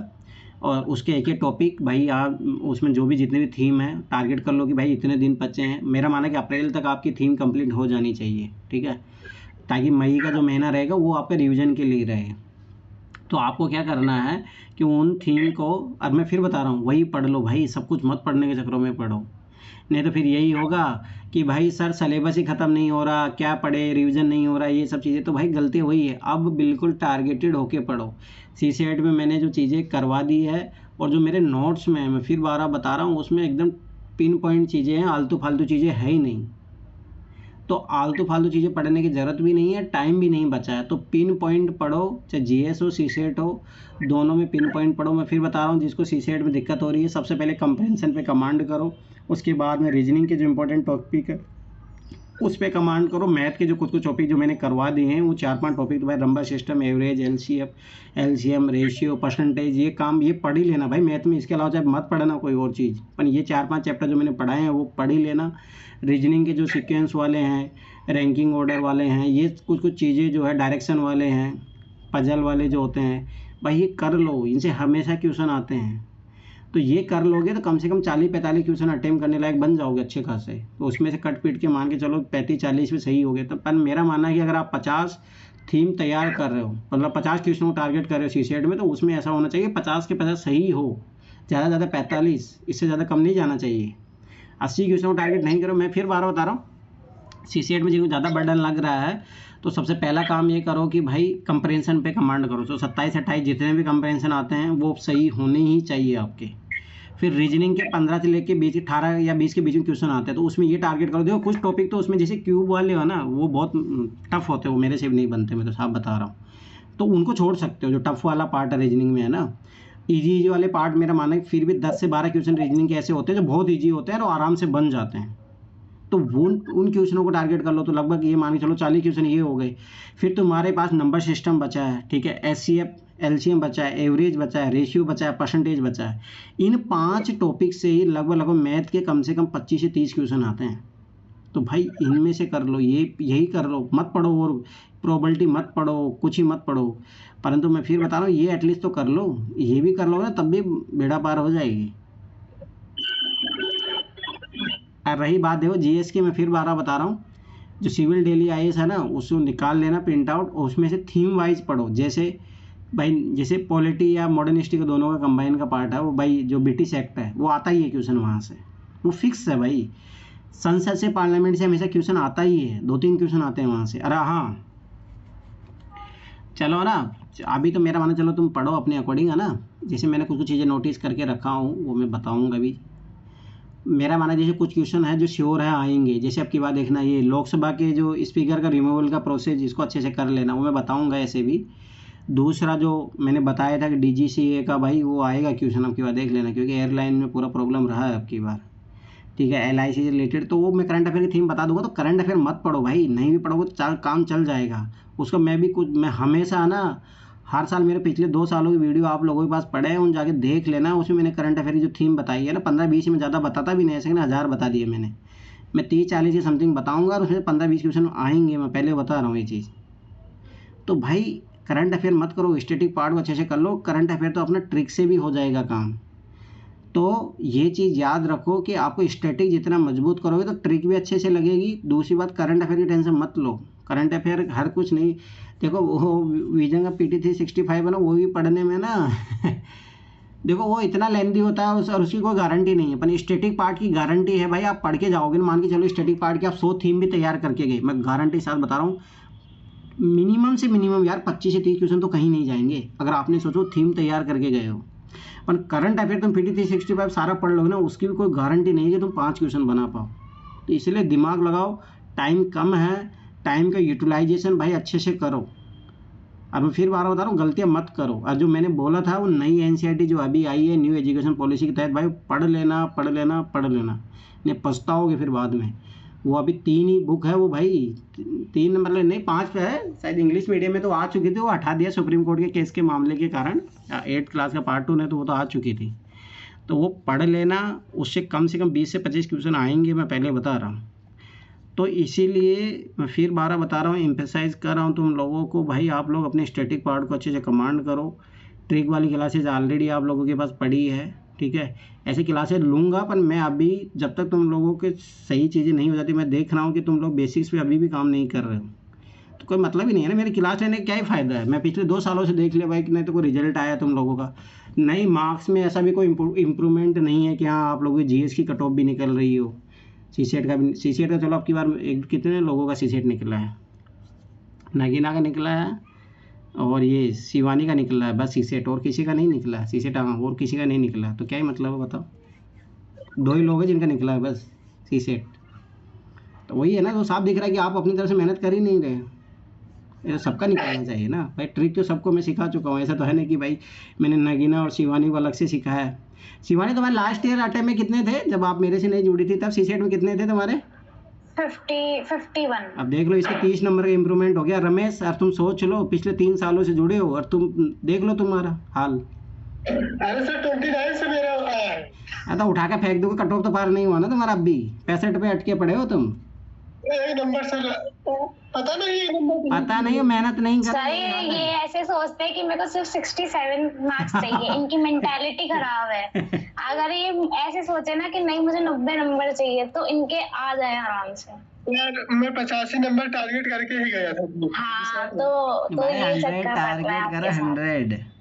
और उसके एक एक टॉपिक भाई आप उसमें जो भी जितने भी थीम है टारगेट कर लो कि भाई इतने दिन बचे हैं। मेरा मानना है कि अप्रैल तक आपकी थीम कंप्लीट हो जानी चाहिए, ठीक है, ताकि मई का जो महीना रहेगा वो आपका रिवीजन के लिए रहे। तो आपको क्या करना है कि उन थीम को, अब मैं फिर बता रहा हूँ, वही पढ़ लो भाई, सब कुछ मत पढ़ने के चक्करों में पढ़ो। नहीं तो फिर यही होगा कि भाई सर सिलेबस ही ख़त्म नहीं हो रहा, क्या पढ़े, रिवीजन नहीं हो रहा, ये सब चीज़ें। तो भाई गलती वही है, अब बिल्कुल टारगेटेड होके पढ़ो। CCET में मैंने जो चीज़ें करवा दी है और जो मेरे नोट्स में है, मैं फिर बार बता रहा हूँ, उसमें एकदम पिन पॉइंट चीज़ें हैं, आलतू फालतू चीज़ें है ही नहीं। तो आलतू फालतू चीज़ें पढ़ने की ज़रूरत भी नहीं है, टाइम भी नहीं बचा है। तो पिन पॉइंट पढ़ो, चाहे GS हो CCET हो, दोनों में पिन पॉइंट पढ़ो। मैं फिर बता रहा हूँ, जिसको CCET में दिक्कत हो रही है, सबसे पहले कंप्रेंशन पे कमांड करो, उसके बाद में रीजनिंग के जो इंपॉर्टेंट टॉपिक है उस पर कमांड करो। मैथ के जो कुछ कुछ टॉपिक जो मैंने करवा दिए हैं, वो 4-5 टॉपिक तो भाई number system, average, LCM, ratio, percentage, ये काम ये पढ़ ही लेना भाई मैथ में। इसके अलावा चाहे मत पढ़ना कोई और चीज़, पर ये 4-5 चैप्टर जो मैंने पढ़ाए हैं वो पढ़ ही लेना। रीजनिंग के जो सीक्वेंस वाले हैं, रैंकिंग ऑर्डर वाले हैं, ये कुछ कुछ चीज़ें जो है डायरेक्शन वाले हैं, पजल वाले जो होते हैं, भाई ये कर लो, इनसे हमेशा क्वेश्चन आते हैं। तो ये कर लोगे तो कम से कम 40-45 क्वेश्चन अटेम्प्ट करने लायक बन जाओगे अच्छे खासे। तो उसमें से कट पीट के मान के चलो 35-40 में सही हो गए। तो पर मेरा मानना है कि अगर आप 50 थीम तैयार कर रहे हो, मतलब 50 क्वेश्चनों को टारगेट कर रहे हो CCET में, तो उसमें ऐसा होना चाहिए 50 के 50 सही हो, ज़्यादा 45, इससे ज़्यादा कम नहीं जाना चाहिए। 80 क्वेश्चन को टारगेट नहीं करो। मैं फिर बार बता रहा हूँ, CCET में जिनको ज़्यादा बर्डन लग रहा है, तो सबसे पहला काम ये करो कि भाई कंप्रेंशन पे कमांड करो। तो 27-28 जितने भी कंप्रेंशन आते हैं वो सही होने ही चाहिए आपके। फिर रीजनिंग के 15 से लेके 20, 18 या 20 के बीच में क्वेश्चन आते हैं, तो उसमें ये टारगेट करो। देखो कुछ टॉपिक तो उसमें जैसे क्यूब वाले हो ना, वो बहुत टफ होते हैं, वो मेरे से भी नहीं बनते, मैं तो साफ बता रहा हूँ। तो उनको छोड़ सकते हो, जो टफ वाला पार्ट है रीजनिंग में है ना। ईजी वाले पार्ट मेरा मानना है फिर भी 10 से 12 क्वेश्चन रीजनिंग के ऐसे होते हैं जो बहुत ईजी होते हैं और आराम से बन जाते हैं। तो वो उन क्वेश्चनों को टारगेट कर लो, तो लगभग ये मान के चलो 40 क्वेश्चन ये हो गए। फिर तुम्हारे पास नंबर सिस्टम बचा है, ठीक है, SCF, LCM बचा है, एवरेज बचा है, रेशियो बचा है, परसेंटेज बचा है। इन 5 टॉपिक से ही लगभग मैथ के कम से कम 25 से 30 क्वेश्चन आते हैं। तो भाई इनमें से कर लो, यही कर लो, मत पढ़ो और प्रोबेबिलिटी मत पढ़ो, कुछ ही मत पढ़ो। परंतु मैं फिर बता रहा हूँ, ये एटलीस्ट तो कर लो। ये भी कर लो ना, तब भी बेड़ा पार हो जाएगी। और रही बात देखो GS की, मैं फिर बारह बता रहा हूँ, जो सिविल डेली IAS है ना, उसको निकाल लेना प्रिंट आउट, और उसमें से थीम वाइज पढ़ो। जैसे पॉलिटी या मॉडर्न हिस्ट्री का दोनों का कंबाइन का पार्ट है, वो भाई जो ब्रिटिश एक्ट है वो आता ही है क्वेश्चन वहाँ से, वो फिक्स है भाई। संसद से, पार्लियामेंट से हमेशा क्वेश्चन आता ही है, 2-3 क्वेश्चन आते हैं वहाँ से। अरे हाँ चलो ना, अभी तो मेरा माना चलो तुम पढ़ो अपने अकॉर्डिंग है ना। जैसे मैंने कुछ कुछ चीज़ें नोटिस करके रखा हूँ, वो मैं बताऊँगा अभी। मेरा माना जैसे कुछ क्वेश्चन है जो श्योर है आएंगे, जैसे अब की बात देखना, ये लोकसभा के जो स्पीकर का रिमूवल का प्रोसेस, इसको अच्छे से कर लेना, वो मैं बताऊंगा ऐसे भी। दूसरा जो मैंने बताया था कि DGCA का, भाई वो आएगा क्वेश्चन अब की बार, देख लेना, क्योंकि एयरलाइन में पूरा प्रॉब्लम रहा है अब की बार, ठीक है। LIC से रिलेटेड तो वो मैं करंट अफेयर की थीम बता दूंगा। तो करंट अफेयर मत पढ़ो भाई, नहीं भी पढ़ोगे तो काम चल जाएगा उसका। मैं हमेशा ना, हर साल मेरे पिछले 2 सालों की वीडियो आप लोगों के पास पड़े हैं, उन जाके देख लेना। उसमें मैंने करंट अफेयर की जो थीम बताई है ना, 15-20 में ज़्यादा बताता भी नहीं, ऐसे ना 1000 बता दिए मैंने। मैं 30-40 की समथिंग बताऊंगा, और उसमें 15-20 क्वेश्चन आएंगे, मैं पहले बता रहा हूँ ये चीज़। तो भाई करंट अफेयर मत करो, स्टैटिक पार्ट को अच्छे से कर लो। करंट अफेयर तो अपना ट्रिक से भी हो जाएगा काम। तो ये चीज़ याद रखो कि आपको स्टैटिक जितना मजबूत करोगे तो ट्रिक भी अच्छे से लगेगी। दूसरी बात, करंट अफेयर की टेंशन मत लो। करंट अफेयर हर कुछ नहीं, देखो वो विजन का PT 365 है ना, वो भी पढ़ने में ना देखो वो इतना लेंथी होता है और उसकी कोई गारंटी नहीं है। पर स्टैटिक पार्ट की गारंटी है भाई, आप पढ़ के जाओगे ना, मान के चलो स्टैटिक पार्ट की आप 100 थीम भी तैयार करके गए, मैं गारंटी के साथ बता रहा हूँ, मिनिमम से मिनिमम यार 25 से 30 क्वेश्चन तो कहीं नहीं जाएंगे, अगर आपने सोचो थीम तैयार करके गए हो। पर करंट अफेयर तुम PT 365 सारा पढ़ लोगे ना, उसकी भी कोई गारंटी नहीं है कि तुम 5 क्वेश्चन बना पाओ। तो इसलिए दिमाग लगाओ, टाइम कम है, टाइम का यूटिलाइजेशन भाई अच्छे से करो। अब मैं फिर बार बता रहा हूँ, गलतियाँ मत करो। और जो मैंने बोला था वो नई NCERT जो अभी आई है, न्यू एजुकेशन पॉलिसी के तहत, भाई पढ़ लेना, नहीं पछताओगे फिर बाद में। वो अभी 3 ही बुक है वो भाई, 3 मतलब नहीं 5 पे है शायद, इंग्लिश मीडियम में तो आ चुकी थी, वो हटा दिया सुप्रीम कोर्ट के केस के मामले के कारण, 8th क्लास का पार्ट 2 ने, तो वो तो आ चुकी थी। तो वो पढ़ लेना, उससे कम 20 से 25 क्वेश्चन आएंगे, मैं पहले बता रहा हूँ। तो इसीलिए मैं फिर 12 बता रहा हूँ, एम्फेसाइज कर रहा हूँ तुम लोगों को, भाई आप लोग अपने स्टैटिक पार्ट को अच्छे से कमांड करो। ट्रिक वाली क्लासेज ऑलरेडी आप लोगों के पास पड़ी है, ठीक है। ऐसी क्लासेज लूँगा, पर मैं अभी जब तक तुम लोगों के सही चीज़ें नहीं हो जाती, मैं देख रहा हूँ कि तुम लोग बेसिक्स पे अभी भी काम नहीं कर रहे हो, तो कोई मतलब ही नहीं है ना, मेरी क्लास लेने का क्या ही फ़ायदा है। मैं पिछले 2 सालों से देख लिया भाई कि नहीं तो कोई रिजल्ट आया तुम लोगों का, नहीं मार्क्स में ऐसा भी कोई इम्प्रूवमेंट नहीं है कि हाँ आप लोगों की जीएस की कट ऑफ भी निकल रही हो। सीसेट का भी, सीसेट का चलो अब की बार कितने लोगों का सीसेट निकला है, नगीना का निकला है और ये शिवानी का निकला है बस सीसेट, और किसी का नहीं निकला सीसेट। हाँ, और किसी का नहीं निकला, तो क्या ही मतलब है बताओ। 2 ही लोग हैं जिनका निकला है बस सीसेट। तो वही है ना, तो साफ दिख रहा है कि आप अपनी तरफ से मेहनत कर ही नहीं रहे। ये सबका निकलना चाहिए ना भाई। ट्रिक तो सबको मैं सिखा चुका हूँ, ऐसा तो है नहीं कि भाई मैंने नगीना और शिवानी को अलग से सिखाया है। शिवानी तुम्हारे लास्ट ईयर अटेम्प्ट में कितने थे जब आप मेरे से नहीं जुड़ी थी, तब सीसेट में कितने थे तुम्हारे? 51। अब देख लो इसके 30 नंबर का इम्प्रूवमेंट हो गया। रमेश, और तुम सोच लो पिछले 3 सालों से जुड़े हो और तुम देख लो तुम्हारा हाल। अरे सर 29 से मेरा आया है। तो उठा के फेंक दो, कट ऑफ तो पार नहीं हुआ ना तुम्हारा, अब भी 65 पे अटके पड़े हो तुम। एक नंबर सर पता नहीं, एक नंबर पता नहीं हो, मेहनत नहीं कर सर ये ऐसे सोचते हैं कि मेरे को सिर्फ 67 मार्क्स चाहिए। इनकी मेंटालिटी खराब है। अगर ये ऐसे सोचे ना कि नहीं मुझे 90 नंबर चाहिए तो इनके आ जाए आराम से। यार मैं 85 नंबर टारगेट करके ही गया था। हाँ तो ये चक्कर टारगेट पड़ रहा करा है 100।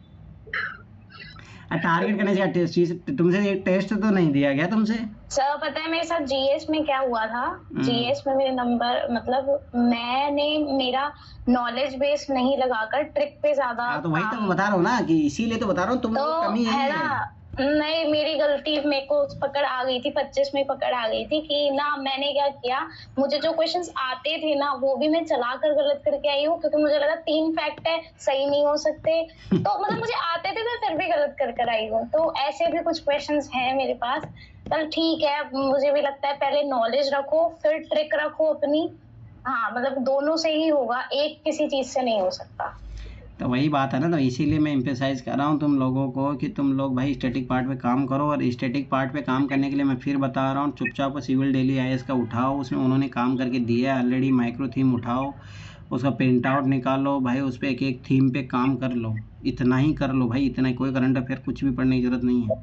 टारगेट करने से टेस्ट, तुमसे एक टेस्ट तो नहीं दिया गया तुमसे? सर पता है मेरे साथ जीएस में क्या हुआ था? जीएस में मेरे नंबर, मतलब मैंने मेरा नॉलेज बेस नहीं लगाकर ट्रिक पे ज्यादा। तो वही तो मैं बता रहा हूँ ना कि इसीलिए तो बता रहा हूँ तुम तो कमी है है ना, नहीं मेरी गलती, मेरे को पकड़ आ गई थी 25 में पकड़ आ गई थी कि ना मैंने क्या किया, मुझे जो क्वेश्चंस आते थे ना वो भी मैं चला कर गलत करके आई हूँ, क्योंकि मुझे लगा 3 फैक्ट है सही नहीं हो सकते। तो मतलब मुझे आते थे मैं फिर भी गलत कर आई हूँ। तो ऐसे भी कुछ क्वेश्चंस हैं मेरे पास। चल ठीक है, मुझे भी लगता है पहले नॉलेज रखो फिर ट्रिक रखो अपनी। हाँ मतलब दोनों से ही होगा, एक किसी चीज से नहीं हो सकता। तो वही बात है ना, तो इसीलिए मैं एम्फेसाइज कर रहा हूँ तुम लोगों को कि तुम लोग भाई स्टैटिक पार्ट पे काम करो। और स्टैटिक पार्ट पे काम करने के लिए मैं फिर बता रहा हूँ, चुपचाप सिविल डेली आईएएस का उठाओ, उसमें उन्होंने काम करके दिया है ऑलरेडी। माइक्रो थीम उठाओ, उसका प्रिंट आउट निकालो भाई, उस पर एक एक थीम पे काम कर लो। इतना ही कर लो भाई, इतना ही। कोई करंट अफेयर कुछ भी पढ़ने की जरूरत नहीं है।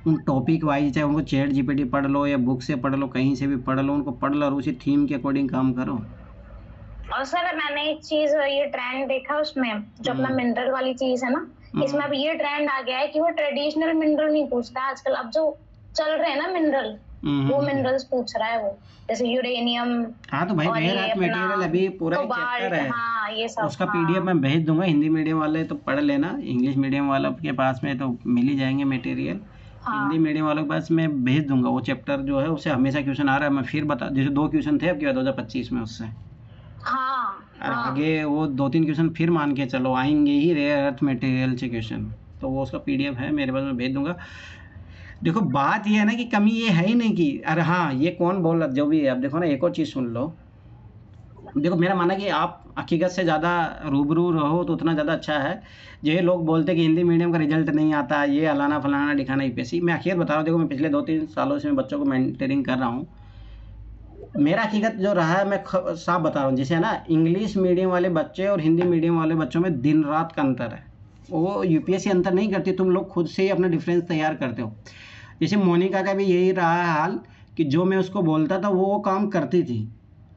उन टॉपिक वाइज चाहे उनको चैट जीपीटी पढ़ लो या बुक से पढ़ लो, कहीं से भी पढ़ लो, उनको पढ़ लो और उसी थीम के अकॉर्डिंग काम करो। और सर मैंने एक चीज ये ट्रेंड देखा उसमें, जो अपना मिनरल वाली चीज है ना, इसमें अब ये ट्रेंड आ गया है कि वो ट्रेडिशनल मिनरल नहीं पूछता आजकल। अब जो चल रहे हैं ना मिनरल, वो मिनरल्स पूछ रहा है वो, जैसे यूरेनियम। हाँ तो भाई रेयर अर्थ मटेरियल अभी पूरा चैप्टर है। हाँ ये सब, उसका पीडीएफ मैं भेज दूंगा। हिंदी मीडियम वाले तो पढ़ लेना, इंग्लिश मीडियम वालों के पास में तो मिल ही जाएंगे मटेरियल। हिंदी मीडियम वालों के पास मैं भेज दूंगा वो चैप्टर जो है, उससे हमेशा क्वेश्चन आ रहा है। मैं फिर बता, जैसे 2 क्वेश्चन थे अब क्या 2025 में, उससे और आगे वो 2-3 क्वेश्चन फिर मान के चलो आएंगे ही रेयर अर्थ मटेरियल से क्वेश्चन। तो वो उसका पीडीएफ है मेरे पास, मैं भेज दूंगा। देखो बात ये है ना कि कमी ये है ही नहीं कि अरे हाँ ये कौन बोल रहा, जो भी है। अब देखो ना, एक और चीज़ सुन लो। देखो मेरा मानना कि आप हकीकत से ज़्यादा रूबरू रहो तो उतना ज़्यादा अच्छा है। ये लोग बोलते कि हिंदी मीडियम का रिजल्ट नहीं आता, ये अलाना फलाना दिखाना यूपीएससी। मैं हकीकत बता रहा हूँ, देखो मैं पिछले 2-3 सालों से मैं बच्चों को मेंटरिंग कर रहा हूँ। मेरा हकीकत जो रहा है मैं साफ बता रहा हूँ। जैसे है ना, इंग्लिश मीडियम वाले बच्चे और हिंदी मीडियम वाले बच्चों में दिन रात का अंतर है। वो यूपीएससी अंतर नहीं करती, तुम लोग खुद से ही अपना डिफरेंस तैयार करते हो। जैसे मोनिका का भी यही रहा है हाल कि जो मैं उसको बोलता था वो काम करती थी,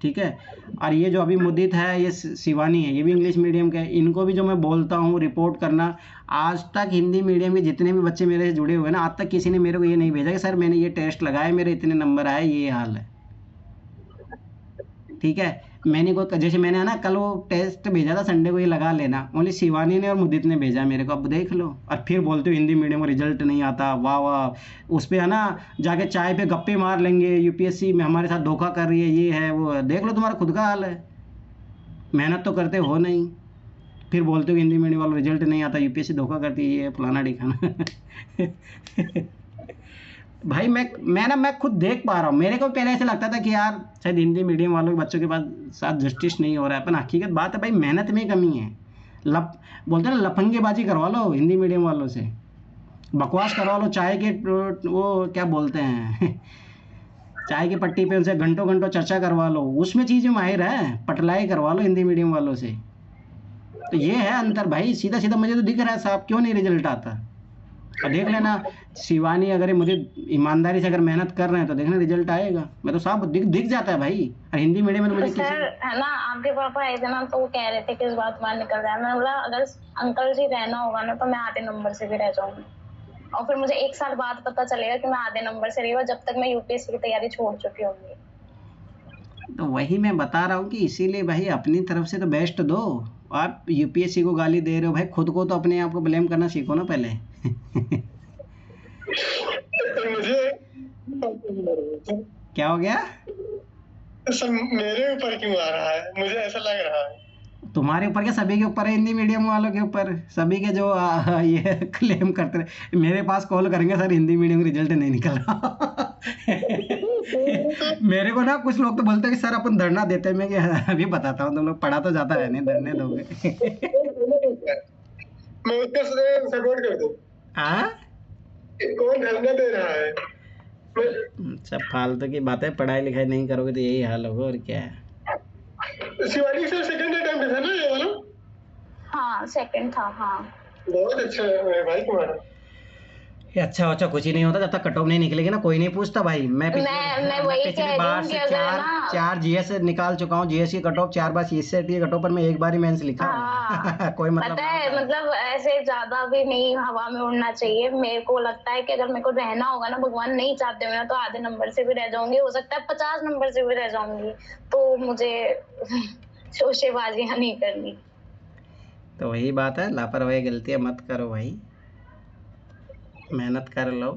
ठीक है। और ये जो अभी मुदित है, ये शिवानी है, ये भी इंग्लिश मीडियम के। इनको भी जो मैं बोलता हूँ रिपोर्ट करना, आज तक हिंदी मीडियम के जितने भी बच्चे मेरे से जुड़े हुए हैं ना, आज तक किसी ने मेरे को ये नहीं भेजा कि सर मैंने ये टेस्ट लगाया मेरे इतने नंबर आए, ये हाल है, ठीक है। मैंने को जैसे मैंने है ना कल वो टेस्ट भेजा था संडे को, ये लगा लेना, ओनली शिवानी ने और मुदित ने भेजा मेरे को। अब देख लो, और फिर बोलते हो हिंदी मीडियम का रिजल्ट नहीं आता, वाह वाह। उस पर है ना जाके चाय पे गप्पे मार लेंगे, यूपीएससी में हमारे साथ धोखा कर रही है, ये है वो। देख लो तुम्हारा खुद का हाल है, मेहनत तो करते हो नहीं, फिर बोलते हो हिंदी मीडियम वाला रिजल्ट नहीं आता, यूपीएससी धोखा करती है, ये फलाना दिखाना। भाई मैं खुद देख पा रहा हूँ। मेरे को पहले ऐसे लगता था कि यार शायद हिंदी मीडियम वालों के बच्चों के पास साथ जस्टिस नहीं हो रहा है, पर हकीकत बात है भाई मेहनत में कमी है। बोलते हैं ना लफंगेबाजी करवा लो हिंदी मीडियम वालों से, बकवास करवा लो, चाय के वो क्या बोलते हैं चाय की पट्टी पे उनसे घंटों घंटों चर्चा करवा लो, उसमें चीज़ें माहिर है, पटलाई करवा लो हिंदी मीडियम वालों से। तो ये है अंतर भाई, सीधा सीधा मुझे तो दिख रहा है साहब, क्यों नहीं रिजल्ट आता। और देख लेना शिवानी अगर मुझे ईमानदारी से अगर मेहनत कर रहे हैं तो देखना रिजल्ट आएगा। मैं तो साफ दिख जाता है भाई। और हिंदी मीडियम में तो तो मुझे सर है ना, आपके पापा आए थे ना तो वो कह रहे थे कि इस बात बाहर निकल रहा है। मैं बोला अगर अंकल जी रहना होगा ना तो मैं आधे नंबर से भी रह जाऊंगी, और फिर मुझे 1 साल बाद पता चलेगा कि मैं आधे नंबर से रही हूँ, जब तक मैं यूपीएससी की तैयारी छोड़ चुकी होंगी। तो वही मैं बता रहा हूँ कि इसीलिए भाई अपनी तरफ से तो बेस्ट दो। आप यूपीएससी को गाली दे रहे हो भाई, खुद को तो अपने आप को ब्लेम करना सीखो ना पहले। मुझे क्या हो गया? सब मेरे ऊपर क्यों आ रहा है, मुझे ऐसा लग रहा है। तुम्हारे ऊपर क्या, सभी के ऊपर है, हिंदी मीडियम वालों के ऊपर, सभी के जो ये क्लेम करते रहे। मेरे पास कॉल करेंगे सर हिंदी मीडियम रिजल्ट नहीं निकल रहा। मेरे को ना कुछ लोग तो बोलते हैं कि सर अपन धरना देते हैं। मैं कि अभी बताता हूँ, तुम लोग पढ़ा तो जाता है नहीं, धरने दोगे। मैं उसका सपोर्ट कर दूं। हाँ, कौन धरना दे रहा है? सब फालतू की बातें, पढ़ाई लिखाई नहीं करोगे तो यही हाल होगा और क्या है। शिवानी सर सेकंड अटेम्प्ट था ना ये वाला? हाँ सेकंड था। हाँ बहुत अच्छा है भाई तुम्हारा। ये अच्छा कुछ ही नहीं होता जब तक कट ऑफ नहीं निकलेगी ना, कोई नहीं पूछता भाई। मैं मैं वही पिछली कह रही बार हूँ से कि अगर ना चार जीएस निकाल चुका हूँ। जीएस की कट ऑफ 4 बार, सीसेट की कट ऑफ पर मैं एक बार ही मेंस लिखा हूँ। हाँ कोई मतलब पता ना है, होता। मतलब ऐसे ज्यादा भी नहीं हवा में उड़ना चाहिए। मेरे को लगता है कि अगर मेरे को रहना होगा ना, भगवान नहीं चाहते हुए ना, तो आधे नंबर से भी रह जाऊंगी, हो सकता है 50 नंबर से भी रह जाऊंगी। तो मुझे शोशेबाजियां नहीं करनी। तो वही बात है, लापरवाही गलतियाँ मत करो भाई, मेहनत कर लो।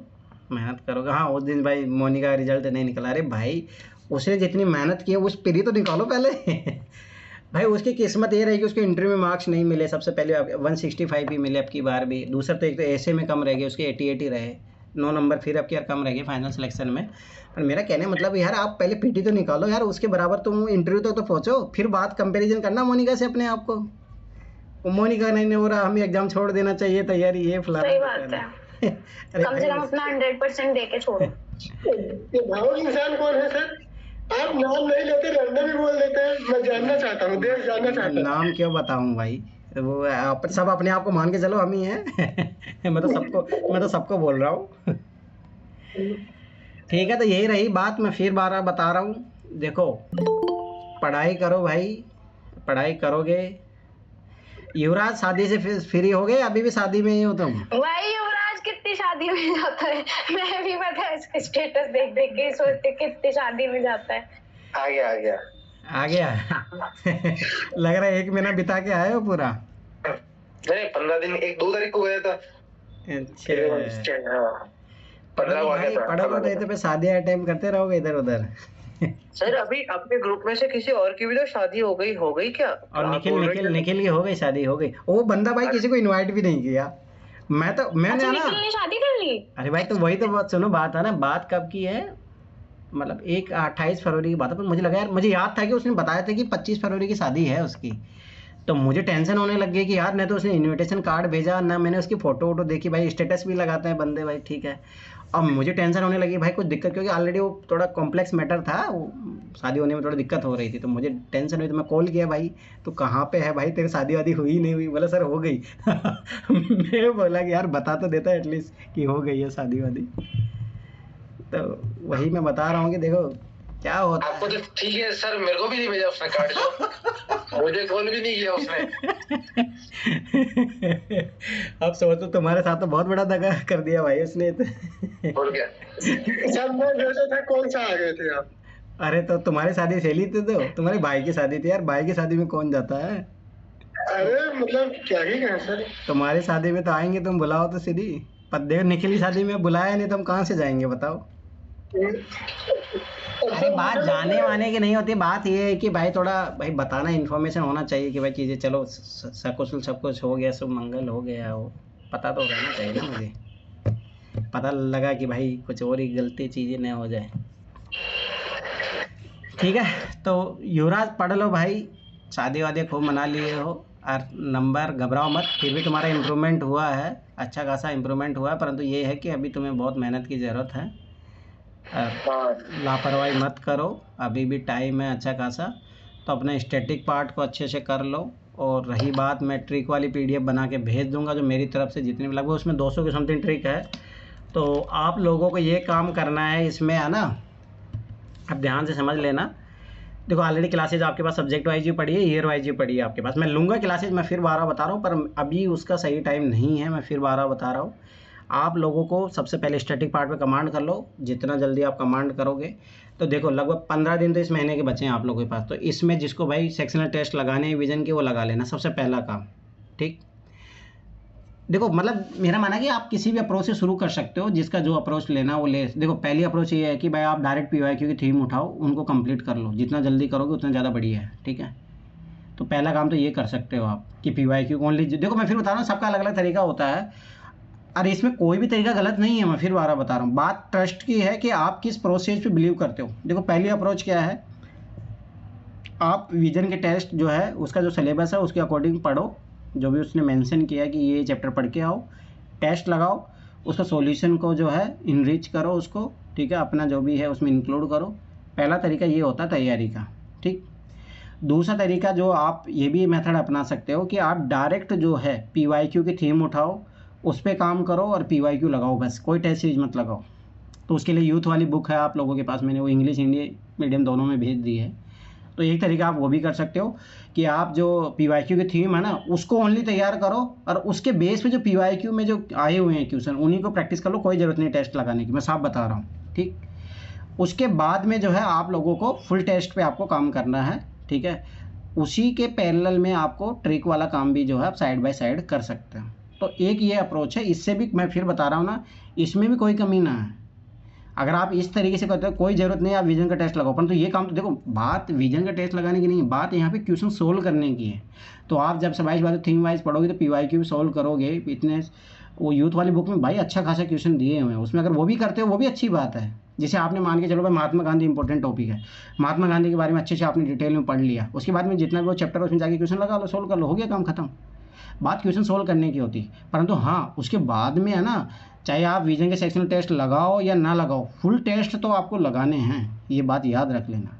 मेहनत करोगे। हाँ उस दिन भाई मोनिका का रिजल्ट नहीं निकला। अरे भाई उसने जितनी मेहनत की है उस पर ही तो निकालो पहले। भाई उसकी किस्मत ये रही कि उसके इंटरव्यू में मार्क्स नहीं मिले। सबसे पहले 165 ही मिले अब की बार भी। दूसरा तो एक तो ऐसे में कम रह गए उसके, 88 रहे, 9 नंबर फिर अब की यार कम रह गए फाइनल सिलेक्शन में। पर मेरा कहने मतलब यार आप पहले पीटी तो निकालो यार, उसके बराबर तुम इंटरव्यू तक तो पहुँचो, फिर बात कंपेरिजन करना मोनिका से अपने आप को। मोनिका नहीं हो रहा, हमें एग्जाम छोड़ देना चाहिए तैयारी, ये फलाना। सही बात है, कम से कम अपना 100% दे के छोड़ो। ये भावुक इंसान कौन है सर? आप नाम नहीं लेते, रैंडम ही बोल देते हैं। मैं जानना चाहता हूँ, देश जानना चाहता हूँ। नाम क्यों बताऊं भाई, वो आप सब अपने आप को मान के चलो हम ही हैं। मैं तो सबको बोल रहा हूँ। ठीक है, तो यही रही बात। मैं फिर बार बता रहा हूँ, देखो पढ़ाई करो भाई, पढ़ाई करोगे। युवराज शादी से फ्री हो गए, अभी भी शादी में ही हो तुम? भाई युवराज कितनी शादी में जाता है, मैं भी पता है इसके स्टेटस देख देख के सोचती कितनी शादी में जाता है। आ गया आ गया। लग रहा है 1 महीना बिता के आए हो पूरा। नहीं 15 दिन, 1-2 तारीख को गया था। अच्छा पढ़ो भाई, पढ़ो नहीं तो फिर शादी अटेम्प्ट करते रहोगे इधर उधर। सर अभी अपने ग्रुप में से किसी और की भी तो शादी हो गई क्या? और निखिल की हो गई, शादी हो गई। वो बंदा भाई किसी को इनवाइट भी नहीं किया। मैंने अच्छा, ना, निखिल ने शादी कर ली? अरे भाई तो वही तो बात सुनो, बात है ना, बात कब की है, मतलब 28 फरवरी की बात है। पर मुझे लगा यार, मुझे याद था कि उसने बताया था कि 25 फरवरी की शादी है उसकी। तो मुझे टेंशन होने लग गई कि यार न तो उसने इनविटेशन कार्ड भेजा, ना मैंने उसकी फोटो वोटो देखी। भाई स्टेटस भी लगाते हैं बंदे भाई, ठीक है। अब मुझे टेंशन होने लगी भाई कुछ दिक्कत, क्योंकि ऑलरेडी वो थोड़ा कॉम्प्लेक्स मैटर था, वो शादी होने में थोड़ी दिक्कत हो रही थी। तो मुझे टेंशन हुई, तो मैं कॉल किया, भाई तो कहाँ पे है भाई, तेरी शादी वादी हुई नहीं हुई? बोला सर हो गई। मैं बोला कि यार बता तो देता एटलीस्ट कि हो गई है शादी वादी। तो वही मैं बता रहा हूँ कि देखो क्या होता आपको तो ठीक है सर, मेरे को भी नहीं भेजा उसने कार्ड, जो मुझे कॉल भी नहीं किया उसने। अब सोचो तुम्हारे साथ तो बहुत बड़ा दगा कर दिया भाई उसने। और क्या सर मैं जैसे था, कौन सा आ गए थे आप? अरे तो तुम्हारी शादी सहेली थी, तो तुम्हारे भाई की शादी थी यार, भाई की शादी में कौन जाता है? अरे मतलब क्या ही कहें सर। तुम्हारी शादी में तो आएंगे, तुम बुलाओ तो सीधी। पर देख निखिल की शादी में बुलाया नहीं तो हम कहाँ से जाएंगे बताओ। अरे बात जाने वाने की नहीं होती, बात ये है कि भाई थोड़ा भाई बताना, इन्फॉर्मेशन होना चाहिए कि भाई चीज़ें चलो सकुशल सब कुछ हो गया, सब मंगल हो गया हो, पता तो रहना चाहिए ना। मुझे पता लगा कि भाई कुछ और ही गलती चीज़ें न हो जाए। ठीक है, तो युवराज पढ़ लो भाई, शादी वादी खूब मना लिए हो, और नंबर घबराओ मत। फिर भी तुम्हारा इम्प्रूवमेंट हुआ है, अच्छा खासा इम्प्रूवमेंट हुआ है, परंतु ये है कि अभी तुम्हें बहुत मेहनत की ज़रूरत है। लापरवाही मत करो, अभी भी टाइम है अच्छा खासा। तो अपने स्टैटिक पार्ट को अच्छे से कर लो। और रही बात, मैं ट्रिक वाली PDF बना के भेज दूंगा, जो मेरी तरफ से जितनी भी लगभग उसमें 200 की समथिंग ट्रिक है, तो आप लोगों को ये काम करना है इसमें, है ना, अब ध्यान से समझ लेना। देखो ऑलरेडी क्लासेज आपके पास सब्जेक्ट वाइज भी पढ़ी है, ईयर वाइज भी पढ़ी है आपके पास। मैं लूँगा क्लासेज, मैं फिर 12 बता रहा हूँ, पर अभी उसका सही टाइम नहीं है, मैं फिर 12 बता रहा हूँ। आप लोगों को सबसे पहले स्टैटिक पार्ट पे कमांड कर लो। जितना जल्दी आप कमांड करोगे तो देखो लगभग 15 दिन तो इस महीने के बचे हैं आप लोगों के पास। तो इसमें जिसको भाई सेक्शनल टेस्ट लगाने हैं विजन के, वो लगा लेना सबसे पहला काम, ठीक। देखो मतलब मेरा मानना है कि आप किसी भी अप्रोच से शुरू कर सकते हो, जिसका जो अप्रोच लेना वो ले। देखो पहली अप्रोच ये है कि भाई आप डायरेक्ट पीवाईक्यू की थीम उठाओ, उनको कंप्लीट कर लो। जितना जल्दी करोगे उतना ज़्यादा बढ़िया है, ठीक है। तो पहला काम तो ये कर सकते हो आप कि पीवाईक्यू को ओनली, देखो मैं फिर बता रहा हूँ सबका अलग अलग तरीका होता है, और इसमें कोई भी तरीका गलत नहीं है। मैं फिर 12 बता रहा हूँ, बात ट्रस्ट की है कि आप किस प्रोसेस पे बिलीव करते हो। देखो पहली अप्रोच क्या है, आप विजन के टेस्ट जो है उसका जो सिलेबस है उसके अकॉर्डिंग पढ़ो, जो भी उसने मेंशन किया कि ये चैप्टर पढ़ के आओ, टेस्ट लगाओ, उसका सॉल्यूशन को जो है इनरिच करो उसको, ठीक है, अपना जो भी है उसमें इंक्लूड करो। पहला तरीका ये होता है तैयारी का, ठीक। दूसरा तरीका जो आप ये भी मेथड अपना सकते हो कि आप डायरेक्ट जो है पीवाईक्यू की थीम उठाओ, उस पर काम करो और पीवाईक्यू लगाओ, बस कोई टेस्ट सीरीज मत लगाओ। तो उसके लिए यूथ वाली बुक है आप लोगों के पास, मैंने वो इंग्लिश हिंदी मीडियम दोनों में भेज दी है। तो एक तरीका आप वो भी कर सकते हो कि आप जो पीवाईक्यू की थीम है ना उसको ओनली तैयार करो, और उसके बेस पे जो पीवाईक्यू में जो आए हुए हैं क्वेश्चन उन्हीं को प्रैक्टिस कर लो। कोई ज़रूरत नहीं टेस्ट लगाने की, मैं साफ बता रहा हूँ, ठीक। उसके बाद में जो है आप लोगों को फुल टेस्ट पे आपको काम करना है, ठीक है। उसी के पैरेलल में आपको ट्रिक वाला काम भी जो है आप साइड बाय साइड कर सकते हैं। तो एक ये अप्रोच है, इससे भी मैं फिर बता रहा हूँ ना, इसमें भी कोई कमी ना है। अगर आप इस तरीके से करते हो कोई ज़रूरत नहीं आप विजन का टेस्ट लगाओ, परंतु ये काम तो देखो बात विजन का टेस्ट लगाने की नहीं है, बात यहाँ पे क्वेश्चन सोल्व करने की है। तो आप जब वाइज बात थीम वाइज पढ़ोगे तो पीवाईक्यू भी सोल्व करोगे। इतने वो यूथ वाली बुक में भाई अच्छा खासा क्वेश्चन दिए हुए हैं, उसमें अगर वो भी करते हो वो भी अच्छी बात है। जैसे आपने मान के चलो भाई महात्मा गांधी इंपॉर्टेंट टॉपिक है, महात्मा गांधी के बारे में अच्छे से आपने डिटेल में पढ़ लिया, उसके बाद में जितना भी वो चैप्टर उसमें जाके क्वेश्चन लगा लो, सोल्व कर लो, हो गया काम खत्म। बात क्वेश्चन सोल्व करने की होती, परंतु हाँ उसके बाद में है ना, चाहे आप विजन के सेक्शनल टेस्ट लगाओ या ना लगाओ, फुल टेस्ट तो आपको लगाने हैं, ये बात याद रख लेना।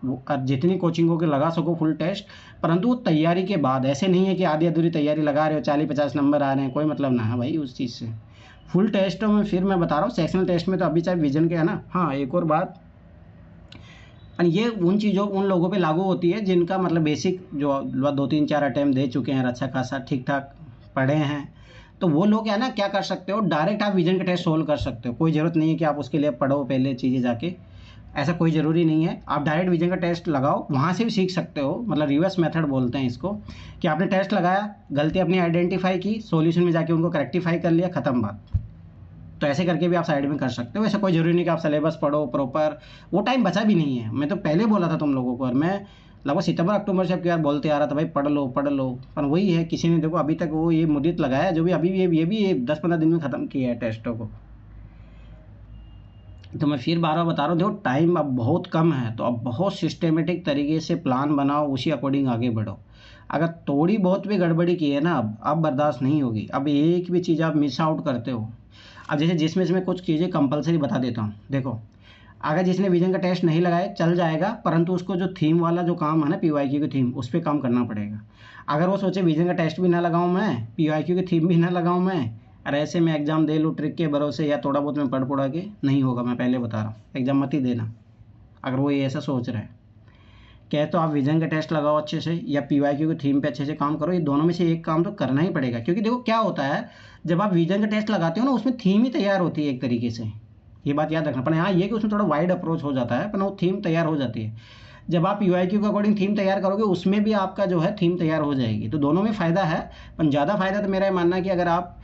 वो जितनी कोचिंगों के लगा सको फुल टेस्ट, परंतु वो तैयारी के बाद, ऐसे नहीं है कि आधी अधूरी तैयारी लगा रहे हो 40-50 नंबर आ रहे हैं, कोई मतलब ना है भाई उस चीज़ से। फुल टेस्टों में फिर मैं बता रहा हूँ सेक्शनल टेस्ट में तो अभी चाहे विजन के है ना। हाँ एक और बात, ये उन चीज़ों उन लोगों पे लागू होती है जिनका मतलब बेसिक जो 2-3-4 अटैम्प्ट दे चुके हैं, अच्छा खासा ठीक ठाक पढ़े हैं, तो वो लोग है ना क्या कर सकते हो, डायरेक्ट आप विजन का टेस्ट सोल्व कर सकते हो। कोई ज़रूरत नहीं है कि आप उसके लिए पढ़ो पहले चीज़ें जाके, ऐसा कोई ज़रूरी नहीं है। आप डायरेक्ट विजन का टेस्ट लगाओ, वहाँ से भी सीख सकते हो, मतलब रिवर्स मेथड बोलते हैं इसको, कि आपने टेस्ट लगाया, गलती अपनी आइडेंटिफाई की, सॉल्यूशन में जाके उनको करेक्टिफाई कर लिया, ख़त्म बात। तो ऐसे करके भी आप साइड में कर सकते हो। ऐसा कोई ज़रूरी नहीं कि आप सिलेबस पढ़ो प्रॉपर, वो टाइम बचा भी नहीं है। मैं तो पहले बोला था तुम लोगों को, और मैं लगभग सितंबर अक्टूबर से अब यार बोलते आ रहा था भाई पढ़ लो पढ़ लो, पर वही है किसी ने देखो अभी तक वो ये मुद्दत लगाया जो भी अभी ये भी 10-15 दिन में ख़त्म किया है टेस्टों को। तो मैं फिर 12 बता रहा हूँ, देखो टाइम अब बहुत कम है, तो अब बहुत सिस्टमेटिक तरीके से प्लान बनाओ, उसी अकॉर्डिंग आगे बढ़ो। अगर थोड़ी बहुत भी गड़बड़ी की है ना अब बर्दाश्त नहीं होगी। अब एक भी चीज़ आप मिस आउट करते हो, अब जैसे जिसमें मैं कुछ चीज़ें कंपलसरी बता देता हूँ। देखो अगर जिसने विजन का टेस्ट नहीं लगाए चल जाएगा, परंतु उसको जो थीम वाला जो काम है ना पीवाईक्यू की थीम, उस पर काम करना पड़ेगा। अगर वो सोचे विजन का टेस्ट भी ना लगाऊं मैं, पीवाईक्यू की थीम भी ना लगाऊं मैं, और ऐसे में एग्जाम दे लूँ ट्रिक के भरोसे या थोड़ा बहुत मैं पढ़ पढ़ा के, नहीं होगा। मैं पहले बता रहा हूँ एग्जाम मत ही देना अगर वो ये ऐसा सोच रहा है। क्या तो आप विजन का टेस्ट लगाओ अच्छे से, या पीवाईक्यू की थीम पे अच्छे से काम करो। ये दोनों में से एक काम तो करना ही पड़ेगा, क्योंकि देखो क्या होता है जब आप विजन का टेस्ट लगाते हो ना उसमें थीम ही तैयार होती है एक तरीके से, ये बात याद रखना। पर हाँ ये कि उसमें थोड़ा वाइड अप्रोच हो जाता है, पर वो थीम तैयार हो जाती है। जब आप पीवाईक्यू के अकॉर्डिंग थीम तैयार करोगे उसमें भी आपका जो है थीम तैयार हो जाएगी। तो दोनों में फ़ायदा है, पर ज़्यादा फ़ायदा तो मेरा मानना है कि अगर आप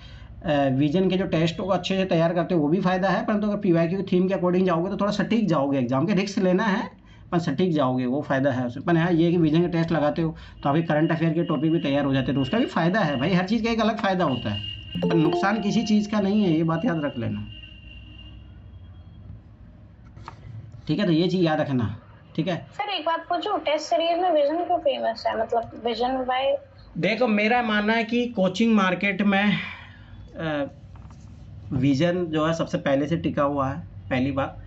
विजन के जो टेस्ट को अच्छे से तैयार करते हो वो भी फ़ायदा है, परंतु अगर पीवाईक्यू की थीम के अकॉर्डिंग जाओगे तो थोड़ा सटीक जाओगे। एग्जाम के रिस्क लेना है पर सटीक जाओगे, वो फ़ायदा है उसमें। पर हाँ ये कि विजन का टेस्ट लगाते हो तो आपके करंट अफेयर के टॉपिक भी तैयार हो जाते हैं, तो उसका भी फ़ायदा है भाई। हर चीज़ का एक अलग फ़ायदा होता है, पर नुकसान किसी चीज़ का नहीं है, ये बात याद रख लेना, ठीक है। तो ये चीज़ याद रखना, ठीक है। सर एक बात पूछूं, टेस्ट सीरीज में विजन क्यों फेमस है, मतलब विजन बाय? देखो मेरा मानना है कि कोचिंग मार्केट में विजन जो है सबसे पहले से टिका हुआ है, पहली बात।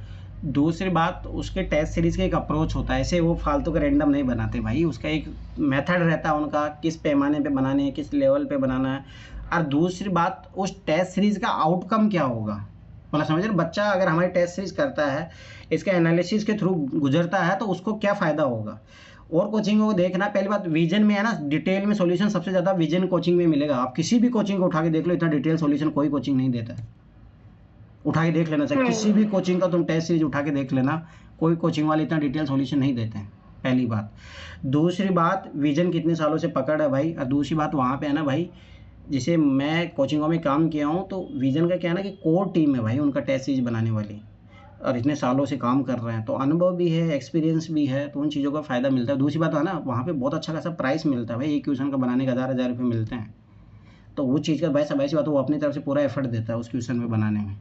दूसरी बात उसके टेस्ट सीरीज़ का एक अप्रोच होता है, ऐसे वो फालतू का रैंडम नहीं बनाते भाई, उसका एक मेथड रहता है उनका, किस पैमाने पे बनाने हैं, किस लेवल पे बनाना है। और दूसरी बात उस टेस्ट सीरीज़ का आउटकम क्या होगा, मतलब समझ रहे हो, बच्चा अगर हमारी टेस्ट सीरीज करता है, इसका एनालिसिस के थ्रू गुजरता है, तो उसको क्या फ़ायदा होगा। और कोचिंगों को देखना, पहली बात विजन में है ना, डिटेल में सॉल्यूशन सबसे ज़्यादा विजन कोचिंग में मिलेगा। आप किसी भी कोचिंग को उठा के देख लो, इतना डिटेल सॉल्यूशन कोई कोचिंग नहीं देता है। उठा के देख लेना चाहिए, किसी भी कोचिंग का तुम टेस्ट सीरीज उठा के देख लेना, कोई कोचिंग वाले इतना डिटेल सॉल्यूशन नहीं देते हैं, पहली बात। दूसरी बात, विजन कितने सालों से पकड़ है भाई। और दूसरी बात वहाँ पे है ना भाई, जैसे मैं कोचिंगों में काम किया हूँ, तो विजन का क्या है ना कि कोर टीम है भाई उनका टेस्ट सीरीज बनाने वाली, और इतने सालों से काम कर रहे हैं, तो अनुभव भी है, एक्सपीरियंस भी है, तो उन चीज़ों का फ़ायदा मिलता है। दूसरी बात है ना, वहाँ पे बहुत अच्छा खासा प्राइस मिलता है भाई, एक क्वेश्चन का बनाने का 1000 रुपये मिलते हैं, तो वो चीज़ का भाई सब ऐसी बात, वो अपनी तरफ से पूरा एफर्ट देता है उस क्वेश्चन में बनाने में,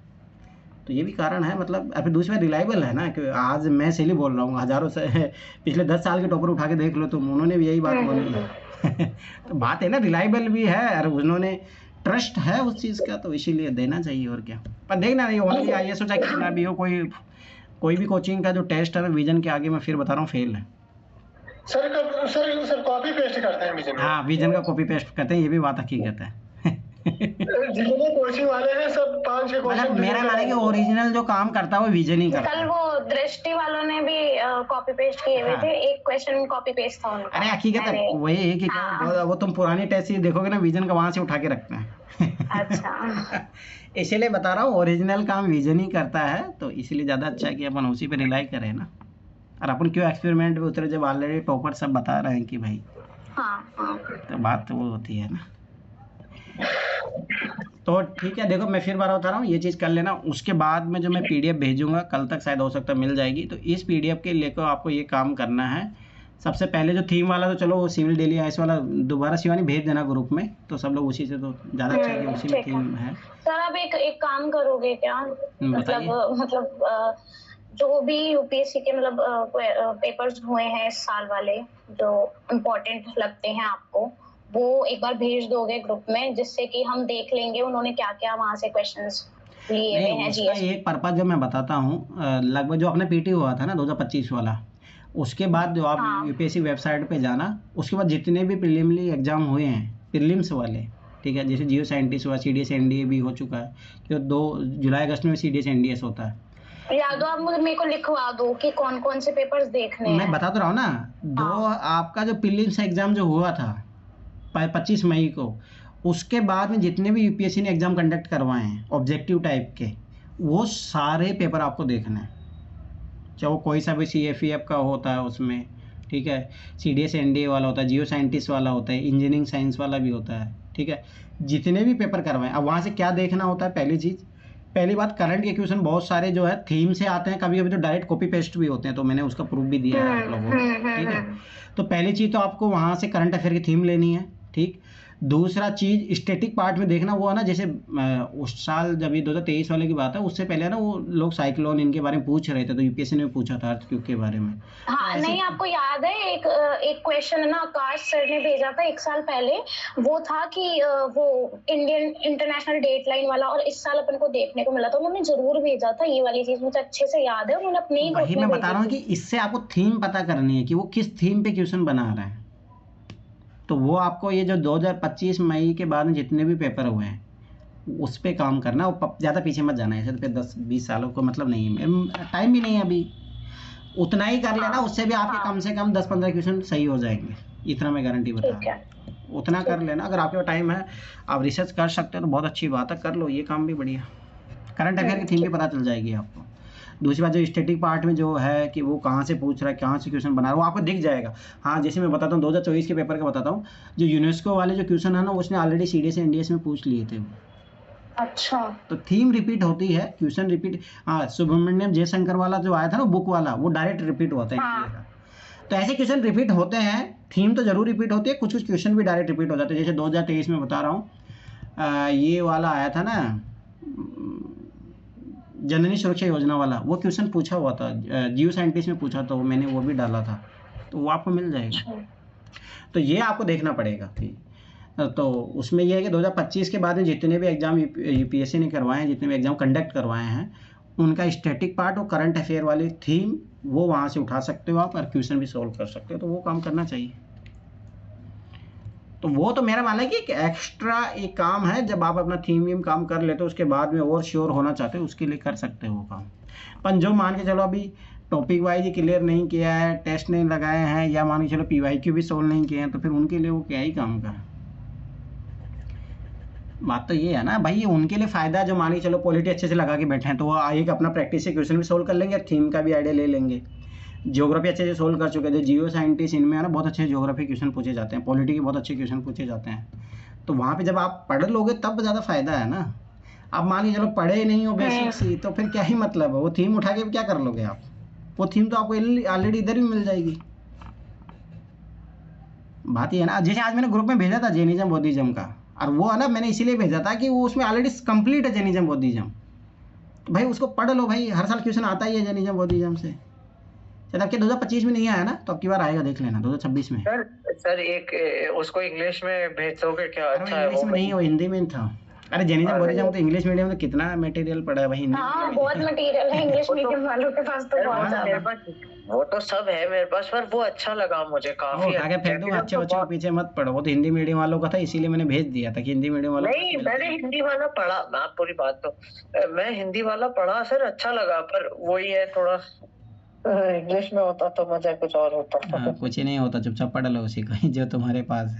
तो ये भी कारण है। मतलब फिर दूसरी बात रिलायबल है ना, कि आज मैं सही बोल रहा हूँ, हज़ारों से पिछले 10 साल के टॉपर उठा के देख लो तुम, उन्होंने भी यही बात बोली है। तो बात है ना, रिलायबल भी है, और उन्होंने ट्रस्ट है उस चीज़ का, तो इसीलिए देना चाहिए, और क्या। पर देखना नहीं, ओनली IAS चाहे कितना भी हो, कोई भी कोचिंग का जो टेस्ट है विजन के आगे, मैं फिर बता रहा हूँ, फेल है। सर कॉपी पेस्ट करते हैं विजन। हाँ, विजन का कॉपी पेस्ट करते हैं, ये भी बात हकीकत है। जितने कोचिंग वाले हैं सब 5-6 मतलब क्वेश्चन, मेरा मानना है कि ओरिजिनल जो काम करता है वो विजन ही करता कल है। वो दृष्टि वालों ने भी कॉपी पेस्ट किए हुए हाँ। थे, एक क्वेश्चन कॉपी पेस्ट था उनका। अरे हकीकत है वही है कि हाँ। वो तुम पुरानी टेस्ट सीरीज देखोगे ना, विजन का वहां से उठा के रखते हैं। अच्छा। इसीलिए बता रहा हूँ, ओरिजिनल काम विजन ही करता है, तो इसलिए ज़्यादा अच्छा है कि अपन उसी पे रिलाई करें ना। और अपन क्यों एक्सपेरिमेंट पे उतरे, जब ऑलरेडी टॉपर सब बता रहे हैं कि भाई, हाँ। तो बात तो वो होती है ना। तो ठीक है, देखो मैं फिर बार बता रहा हूँ, ये चीज़ कर लेना। उसके बाद में जो मैं PDF भेजूंगा, कल तक शायद हो सकता है मिल जाएगी, तो इस PDF के लेकर आपको ये काम करना है। सबसे पहले जो थीम वाला, तो चलो वो सिविल डेली आइस वाला दोबारा शिवानी भेज देना ग्रुप में, तो सब लोग उसी से, तो ज़्यादा अच्छा है कि उसी में ठीक है। थीम है। सर आप एक काम करोगे क्या, बताइए। मतलब जो भी UPSC के मतलब पेपर्स हुए हैं इस साल वाले, जो इम्पोर्टेंट लगते हैं आपको, वो एक बार भेज दोगे ग्रुप में, जिससे कि हम देख लेंगे उन्होंने क्या क्या वहां से क्वेश्चंस लिए हुए हैं। उसका एक पर्पज जो मैं बताता हूँ, लगभग जो अपने PT हुआ था ना 2025 वाला, उसके बाद जो आप UPSC वेबसाइट पे जाना, उसके बाद जितने भी प्रीलिमिनरी एग्जाम हुए हैं, प्रीलिम्स वाले, ठीक है, जैसे जियो साइंटिस्ट हुआ, CDS NDA भी हो चुका है, जो 2 जुलाई अगस्त में CDS NDS होता है। याद हो आप मेरे को लिखवा दो कि कौन कौन से पेपर्स देखने हैं। मैं बता तो रहा हूँ ना, आपका जो प्रीलिम्स एग्जाम जो हुआ था 25 मई को, उसके बाद में जितने भी UPSC ने एग्जाम कंडक्ट करवाए हैं ऑब्जेक्टिव टाइप के, वो सारे पेपर आपको देखना है, चाहे वो कोई सा भी CFEF का होता है उसमें, ठीक है, CDS NDA वाला होता है, जियो साइंटिस्ट वाला होता है, इंजीनियरिंग साइंस वाला भी होता है, ठीक है, जितने भी पेपर करवाएं। अब वहाँ से क्या देखना होता है, पहली बात करंट के क्वेश्चन बहुत सारे जो है थीम से आते हैं, कभी कभी तो डायरेक्ट कॉपी पेस्ट भी होते हैं, तो मैंने उसका प्रूफ भी दिया है आप लोगों को, ठीक है। तो पहली चीज़ तो आपको वहाँ से करंट अफेयर की थीम लेनी है, ठीक। दूसरा चीज़ स्टैटिक पार्ट में देखना, वो है ना, जैसे उस साल जब ये 2023 वाले की बात है, उससे पहले ना वो लोग साइक्लोन इनके बारे में पूछ रहे थे, तो UPSC ने पूछा था अर्थक्वेक के बारे में। हाँ, नहीं आपको याद है एक क्वेश्चन है ना, आकाश सर ने भेजा था 1 साल पहले, वो था कि वो इंडियन इंटरनेशनल डेट लाइन वाला, और इस साल अपन को देखने को मिला था, उन्होंने जरूर भेजा था ये वाली चीज, मुझे अच्छे से याद है, उन्होंने अपने ही वही मैं बता रहा हूँ कि इससे आपको थीम पता करनी है कि वो किस थीम पे क्वेश्चन बना रहे हैं, तो वो आपको ये जो 2025 मई के बाद में जितने भी पेपर हुए हैं उस पे काम करना, और ज़्यादा पीछे मत जाना है, ऐसे तो फिर 10-20 सालों को मतलब नहीं है, टाइम भी नहीं है अभी, उतना ही कर लेना, उससे भी आपके कम से कम 10-15 क्वेश्चन सही हो जाएंगे, इतना मैं गारंटी बता रहा हूँ। उतना कर लेना, अगर आपके पास टाइम है, आप रिसर्च कर सकते हो तो बहुत अच्छी बात है, कर लो, ये काम भी बढ़िया। करंट अफेयर की थीम भी पता चल जाएगी आपको। दूसरी बात, जो स्टैटिक पार्ट में जो है कि वो कहाँ से पूछ रहा है, कहाँ से क्वेश्चन बना रहा है, वो आपको दिख जाएगा। हाँ, जैसे मैं बताता हूँ 2024 के पेपर का बताता हूँ, जो यूनेस्को वाले जो क्वेश्चन है ना, उसने ऑलरेडी CDS NDS में पूछ लिए थे। अच्छा, तो थीम रिपीट होती है, क्वेश्चन रिपीट। हाँ, सुब्रमण्यम जयशंकर वाला जो आया था ना बुक वाला, वो डायरेक्ट रिपीट होता है। तो ऐसे क्वेश्चन रिपीट होते हैं, थीम तो जरूर रिपीट होती है, कुछ कुछ क्वेश्चन भी डायरेक्ट रिपीट हो जाते हैं। जैसे 2023 में बता रहा हूँ, ये वाला आया था ना, जननी सुरक्षा योजना वाला, वो क्वेश्चन पूछा हुआ था, जियो साइंटिस्ट में पूछा था, मैंने वो भी डाला था, तो वो आपको मिल जाएगा। तो ये आपको देखना पड़ेगा। तो उसमें यह है कि 2025 के बाद में जितने भी एग्जाम UPSC ने करवाए हैं, जितने भी एग्जाम कंडक्ट करवाए हैं, उनका स्टैटिक पार्ट और करंट अफेयर वाली थीम वो वहाँ से उठा सकते हो आप, और क्वेश्चन भी सॉल्व कर सकते हो, तो वो काम करना चाहिए। तो वो तो मेरा मानना है कि एक एक्स्ट्रा एक काम है, जब आप अपना थीम वीम काम कर लेते हो उसके बाद में और श्योर होना चाहते हो उसके लिए कर सकते हो वो काम। पर जो मान के चलो अभी टॉपिक वाइज क्लियर नहीं किया है, टेस्ट नहीं लगाए हैं, या मान के चलो PYQ भी सोल्व नहीं किए हैं, तो फिर उनके लिए वो क्या ही काम का। बात तो ये है ना भाई, ये उनके लिए फ़ायदा है जो मान के चलो पॉलिटी अच्छे से लगा के बैठे हैं, तो वो एक अपना प्रैक्टिस से क्वेश्चन भी सोल्व कर लेंगे और थीम का भी आइडिया ले लेंगे। ज्योग्राफी अच्छे से सोल्व कर चुके थे, जियो साइंटिस्ट इनमें है ना बहुत अच्छे ज्योग्राफी क्वेश्चन पूछे जाते हैं, पॉलिटी के बहुत अच्छे क्वेश्चन पूछे जाते हैं। तो वहाँ पे जब आप पढ़ लोगे तब ज़्यादा फ़ायदा है ना। आप मान के चलो पढ़े ही नहीं हो बेसिक सी, तो फिर क्या ही मतलब है, वो थीम उठा के क्या कर लोगे आप, वो थीम तो आपको ऑलरेडी इधर भी मिल जाएगी। बात ये है ना, जैसे आज मैंने ग्रुप में भेजा था जैनिज्म बौद्धिज्म का, और वो है ना मैंने इसीलिए भेजा था कि वो उसमें ऑलरेडी कंप्लीट है जैनिज्म बौद्धिज्म, तो भाई उसको पढ़ लो भाई, हर साल क्वेश्चन आता ही है जैनिज्म बौद्धिज्म से। शायद आपके 2025 में नहीं आया ना, तो अब की बार आएगा, देख लेना 2026 में। सर एक उसको इंग्लिश में भेज दोगे क्या? अच्छा है, इंग्लिश में नहीं, वो हिंदी में था। अरे जैनिज्म बौद्धिज्म तो इंग्लिश मीडियम में कितना मटेरियल पड़ा है भाई, हिंदी हाँ बहुत मटेरियल है इंग्लिश मीडियम वालों के पास तो बहुत ज्यादा। वो तो सब है मेरे पास, पर वो अच्छा लगा मुझे काफी। आगे फेंक दूंगा, अच्छे बच्चों के पीछे मत पढ़ो, वो तो हिंदी मीडियम वालों का था, इसीलिए मैंने भेज दिया था कि हिंदी मीडियम वालों। नहीं मैंने हिंदी वाला पढ़ा, मैं पूरी बात तो मैं हिंदी वाला पढ़ा सर, अच्छा लगा, पर वही है थोड़ा इंग्लिश में होता तो मजा कुछ और होता। कुछ ही नहीं होता, चुपचाप पढ़ लो उसी को जो तुम्हारे पास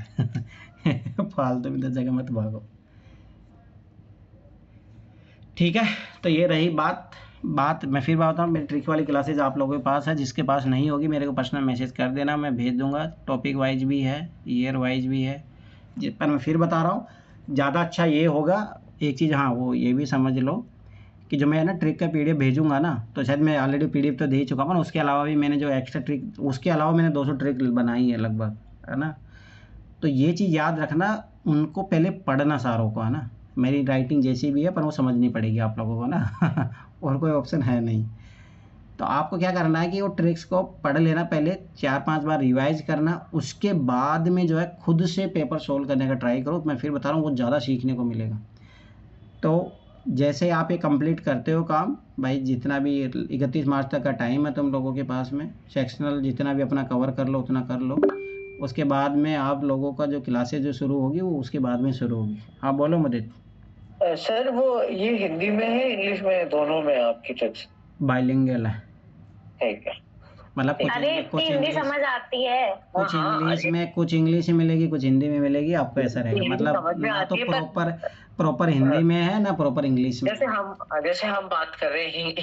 है। फालतू में 10 जगह मत भागो। ठीक है, तो ये रही बात मैं फिर बताता हूँ, मेरी ट्रिक वाली क्लासेज आप लोगों के पास है, जिसके पास नहीं होगी मेरे को पर्सनल मैसेज कर देना, मैं भेज दूंगा। टॉपिक वाइज भी है, ईयर वाइज भी है, पर मैं फिर बता रहा हूँ ज़्यादा अच्छा ये होगा एक चीज़, हाँ वो ये भी समझ लो कि जो मैं ना ट्रिक का PDF भेजूंगा ना, तो शायद मैं ऑलरेडी PDF तो दे ही चुका हूँ, उसके अलावा भी मैंने जो एक्स्ट्रा ट्रिक, उसके अलावा मैंने 200 ट्रिक बनाई है लगभग, है ना। तो ये चीज़ याद रखना, उनको पहले पढ़ना सारों को, है ना। मेरी राइटिंग जैसी भी है पर वो समझनी पड़ेगी आप लोगों को ना। और कोई ऑप्शन है नहीं। तो आपको क्या करना है कि वो ट्रिक्स को पढ़ लेना, पहले 4-5 बार रिवाइज करना, उसके बाद में जो है खुद से पेपर सोल्व करने का ट्राई करो। मैं फिर बता रहा हूँ वो ज़्यादा सीखने को मिलेगा। तो जैसे आप ये कंप्लीट करते हो काम भाई, जितना भी 31 मार्च तक का टाइम है तुम लोगों के पास में, सेक्शनल जितना भी अपना कवर कर लो उतना कर लो। उसके बाद में आप लोगों का जो क्लासेज जो शुरू होगी वो उसके बाद में शुरू होगी। हाँ बोलो मुदित। सर वो ये हिंदी में है इंग्लिश में है, दोनों में आपकी ट्रिक्स? बाइलिंगुअल है, ठीक है। मतलब कुछ हिंदी समझ आती है, कुछ इंग्लिश में, कुछ इंग्लिश में मिलेगी, कुछ हिंदी में मिलेगी, आपको ऐसा रहेगा। मतलब ना तो प्रॉपर हिंदी में है ना प्रॉपर इंग्लिश में। जैसे हम बात कर रहे हैं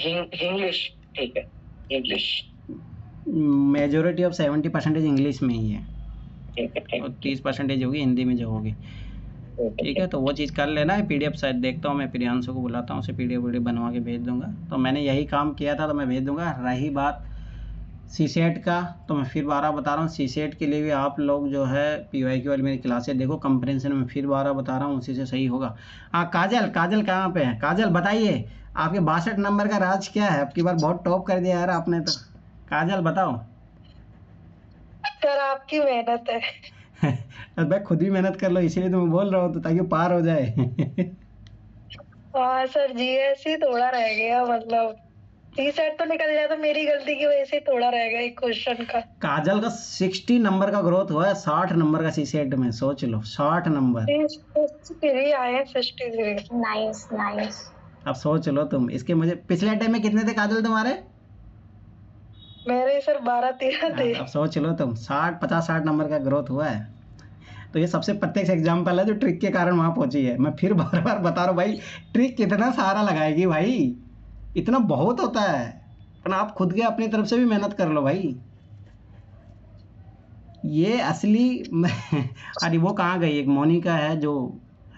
इंग्लिश, ठीक है, इंग्लिश मेजोरिटी ऑफ 70% इंग्लिश में ही है, ठीक है, और 30% होगी हिंदी में जो होगी। ठीक है, तो वो चीज़ कर लेना है। PDF शायद देखता हूँ, मैं प्रियांशु को बुलाता हूँ, उसे PDF बनवा के भेज दूंगा। तो मैंने यही काम किया था तो मैं भेज दूंगा। रही बात CSET का, तो मैं फिर 12 बता रहा हूँ, CSET के लिए भी आप लोग जो है PYQ वाली मेरी क्लासेज देखो, कंप्रेंशन में फिर 12 बता रहा हूँ, उसी से सही होगा। हाँ काजल कहाँ पे है? काजल बताइए आपके 62 नंबर का राज क्या है? अब की बार बहुत टॉप कर दिया यार आपने तो। काजल बताओ। सर आपकी मेहनत है। भाई खुद भी मेहनत कर लो, इसीलिए तो मैं बोल रहा हूँ, तो ताकि पार हो जाए। हाँ सर GS ही थोड़ा रह गया, मतलब CSET तो निकल जाए, तो मेरी गलती की वजह से थोड़ा रह गया एक क्वेश्चन का। काजल का 60 नंबर का ग्रोथ हुआ है 60 नंबर का CSET में, सोच लो 60 नंबर। 63 आए, 63। नाइस। अब सोच लो तुम इसके, मुझे पिछले टाइम में कितने थे काजल तुम्हारे? मेरे सर 12-13 थे। अब सोच लो तुम 50-60 नंबर का ग्रोथ हुआ है। तो ये सबसे प्रत्यक्ष एग्जाम्पल है जो ट्रिक के कारण वहाँ पहुंची है। मैं फिर बार बार बता रहा हूँ भाई, ट्रिक कितना सारा लगाएगी भाई, इतना बहुत होता है, पर आप खुद के अपनी तरफ से भी मेहनत कर लो भाई। ये असली अरे वो कहाँ गई, एक मोनिका है जो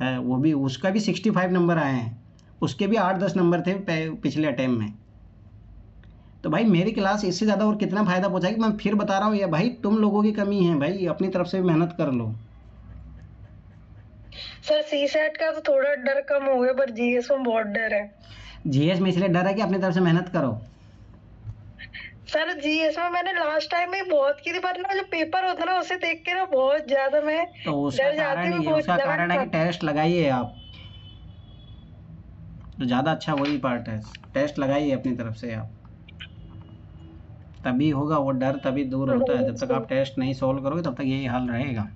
है, वो भी, उसका भी 65 नंबर आए हैं, उसके भी 8-10 नंबर थे पिछले अटेम्प्ट में। तो भाई मेरी क्लास इससे ज़्यादा और कितना फ़ायदा पहुँचाएगी। मैं फिर बता रहा हूँ, ये भाई तुम लोगों की कमी है भाई, अपनी तरफ से भी मेहनत कर लो। सर CSET का तो थोड़ा डर कम हो गया, पर GS में बहुत डर है। GS में इसलिए डर है कि अपनी तरफ से मेहनत करो। सर GS में मैंने लास्ट टाइम में बहुत की थी, पर ना जो पेपर होता है ना उसे देख के ना बहुत ज्यादा मैं तो उसका कारण है कि टेस्ट लगाइए आप, तो ज़्यादा अच्छा वही पार्ट है, टेस्ट लगाइए अपनी तरफ से आप, तभी होगा वो डर, तभी दूर होता है। जब तक आप टेस्ट नहीं सोल्व करोगे तब तक यही हाल रहेगा।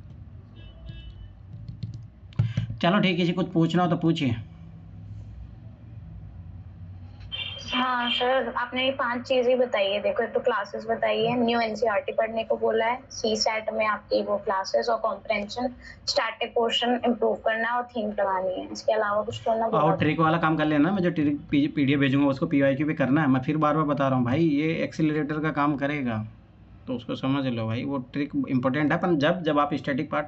चलो ठीक है, किसी कुछ पूछना हो तो पूछिए। हाँ सर, आपने ये 5 चीजें बताई है। देखो, एक तो क्लासेस बताई है, न्यू एनसीईआरटी पढ़ने को बोला है, सीसैट में आपकी वो क्लासेस और कॉम्प्रिहेंशन, स्टैटिक पोर्शन इंप्रूव करना और थीम लगानी है। इसके अलावा कुछ करना बोला और था? ट्रिक वाला काम कर लेना, मैं जो ट्रिक पीडीएफ भेजूंगा उसको पीवाईक्यू पे करना है। मैं फिर बार बार बता रहा हूँ भाई, ये एक्सीलरेटर का काम करेगा तो उसको समझ लो भाई, वो ट्रिक इंपॉर्टेंट है। पर जब आप स्टैटिक पार्ट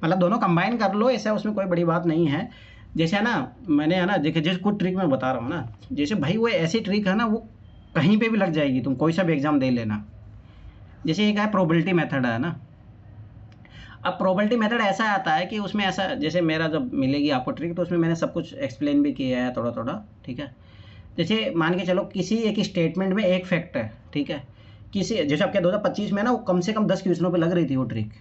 मतलब दोनों कंबाइन कर लो, ऐसा उसमें कोई बड़ी बात नहीं है। जैसे है ना, मैंने है ना देखिए, जैसे कुछ ट्रिक मैं बता रहा हूँ ना, जैसे भाई वो ऐसी ट्रिक है ना, वो कहीं पे भी लग जाएगी, तुम कोई सा भी एग्जाम दे लेना। जैसे एक है प्रोबेबिलिटी मेथड है ना। अब प्रोबेबिलिटी मेथड ऐसा आता है कि उसमें ऐसा, जैसे मेरा जब मिलेगी आपको ट्रिक तो उसमें मैंने सब कुछ एक्सप्लेन भी किया है थोड़ा थोड़ा, ठीक है। जैसे मान के चलो किसी एक स्टेटमेंट में एक फैक्ट है, ठीक है, किसी जैसे आपके 2025 में ना वो कम से कम 10 क्वेश्चनों पे लग रही थी वो ट्रिक।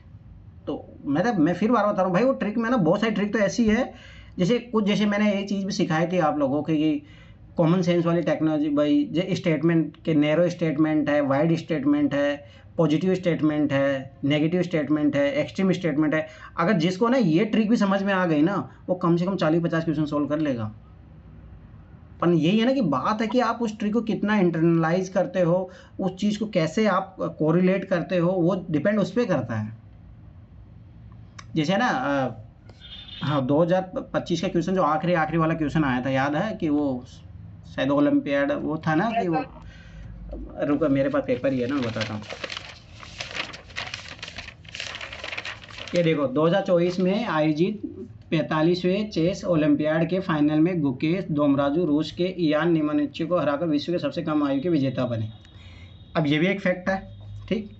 तो मैं फिर बार बता रहा हूँ भाई, वो ट्रिक में ना बहुत सारी ट्रिक तो ऐसी है, जैसे कुछ जैसे मैंने एक चीज़ भी सिखाई थी आप लोगों की कि कॉमन सेंस वाली टेक्नोलॉजी भाई, जो स्टेटमेंट के नैरो स्टेटमेंट है, वाइड स्टेटमेंट है, पॉजिटिव स्टेटमेंट है, नेगेटिव स्टेटमेंट है, एक्सट्रीम स्टेटमेंट है। अगर जिसको ना ये ट्रिक भी समझ में आ गई ना, वो कम से कम 40-50 क्वेश्चन सोल्व कर लेगा। पर यही है ना कि बात है कि आप उस ट्रिक को कितना इंटरनलाइज करते हो, उस चीज़ को कैसे आप कोरिलेट करते हो, वो डिपेंड उस पर करता है। जैसे ना हाँ, 2025 का क्वेश्चन जो आखिरी वाला क्वेश्चन आया था, याद है कि वो शायद ओलंपियाड वो था ना कि वो, रुको मेरे पास पेपर ही है ना, मैं बताता हूँ। ये देखो 2024 में आयोजित 45वें चेस ओलंपियाड के फाइनल में गुकेश दोमराजू रूस के इयान निमोनिच को हराकर विश्व के सबसे कम आयु के विजेता बने। अब ये भी एक फैक्ट है, ठीक।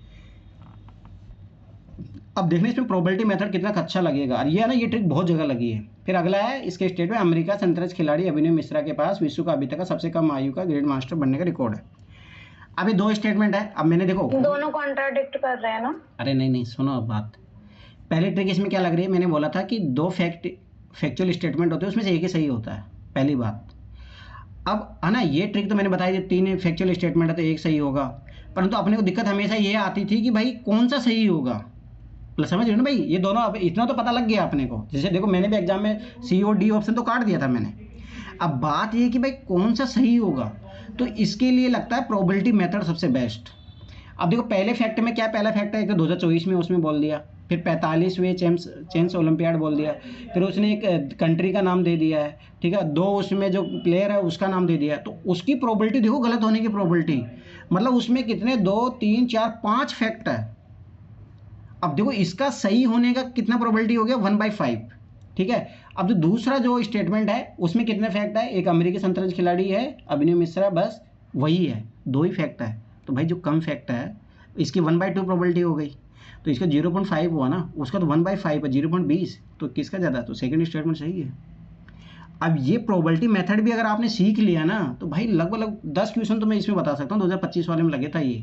अब देखने इसमें प्रोबेबिलिटी मेथड कितना अच्छा लगेगा, और ये है ना, ये ट्रिक बहुत जगह लगी है। फिर अगला है, इसके स्टेट में अमेरिका संतरज खिलाड़ी अभिनव मिश्रा के पास विश्व का अभी तक का सबसे कम आयु का ग्रेड मास्टर बनने का रिकॉर्ड है। अभी 2 स्टेटमेंट है। अब मैंने देखो दोनों कॉन्ट्राडिक्ट कर रहे हैं ना। अरे नहीं सुनो बात। पहली ट्रिक इसमें क्या लग रही है, मैंने बोला था कि 2 फैक्चुअल स्टेटमेंट होते हैं, उसमें से एक ही सही होता है, पहली बात। अब है ना, ये ट्रिक तो मैंने बताई, 3 फैक्चुअल स्टेटमेंट है तो एक सही होगा। परंतु अपने को दिक्कत हमेशा ये आती थी कि भाई कौन सा सही होगा। मतलब समझ रहे हो ना भाई, ये दोनों अब इतना तो पता लग गया अपने को। जैसे देखो मैंने भी एग्जाम में COD ऑप्शन तो काट दिया था मैंने। अब बात ये कि भाई कौन सा सही होगा, तो इसके लिए लगता है प्रोबेबिलिटी मेथड सबसे बेस्ट। अब देखो पहले फैक्ट में क्या, पहला फैक्ट है एक 2024 में उसमें बोल दिया, फिर 45वें चेस ओलंपियाड बोल दिया, फिर उसने एक कंट्री का नाम दे दिया है, ठीक है, 2 उसमें जो प्लेयर है उसका नाम दे दिया। तो उसकी प्रोबेबिलिटी देखो, गलत होने की प्रोबेबिलिटी, मतलब उसमें कितने 2, 3, 4, 5 फैक्ट है। अब देखो इसका सही होने का कितना प्रोबेबिलिटी हो गया, 1/5, ठीक है। अब जो दूसरा जो स्टेटमेंट है उसमें कितने फैक्ट है, एक अमेरिकी शतरंज खिलाड़ी है अभिनव मिश्रा, बस वही है, 2 ही फैक्ट है। तो भाई जो कम फैक्ट है इसकी 1/2 प्रोबेबिलिटी हो गई, तो इसका 0.5 हुआ ना, उसका तो 1/5 है, 0.20, तो किसका ज़्यादा, तो सेकंड स्टेटमेंट सही है। अब ये प्रोबेबिलिटी मेथड भी अगर आपने सीख लिया ना, तो भाई लगभग 10 क्वेश्चन तो मैं इसमें बता सकता हूँ, 2025 वाले में लगे था ये,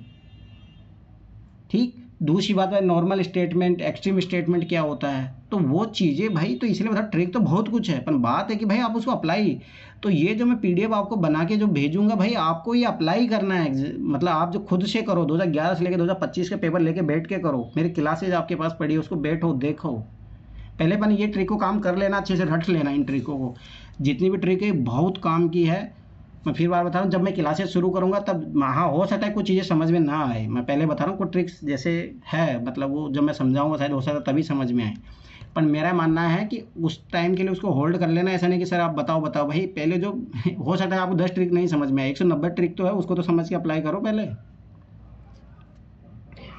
ठीक। दूसरी बात है नॉर्मल स्टेटमेंट, एक्सट्रीम स्टेटमेंट क्या होता है, तो वो चीज़ें भाई, तो इसलिए बता, ट्रिक तो बहुत कुछ है, पर बात है कि भाई आप उसको अप्लाई, तो ये जो मैं PDF आपको बना के जो भेजूंगा भाई, आपको ये अप्लाई करना है। मतलब आप जो खुद से करो, 2011 से लेकर 2025 के पेपर लेके बैठ के करो, मेरी क्लासेज आपके पास पड़ी है, उसको बैठो देखो, पहले अपन ये ट्रिक को काम कर लेना, अच्छे से रट लेना इन ट्रिकों को। जितनी भी ट्रिक है बहुत काम की है। मैं फिर बार बता रहा हूँ, जब मैं क्लासेस शुरू करूँगा तब हाँ हो सकता है कुछ चीज़ें समझ में ना आए, मैं पहले बता रहा हूँ कुछ ट्रिक्स जैसे है, मतलब वो जब मैं समझाऊंगा शायद हो सकता है तभी समझ में आए। पर मेरा मानना है कि उस टाइम के लिए उसको होल्ड कर लेना, ऐसा नहीं कि सर आप बताओ भाई, पहले जो हो सकता है आपको 10 ट्रिक नहीं समझ में आए, 190 ट्रिक तो है, उसको तो समझ के अप्लाई करो पहले।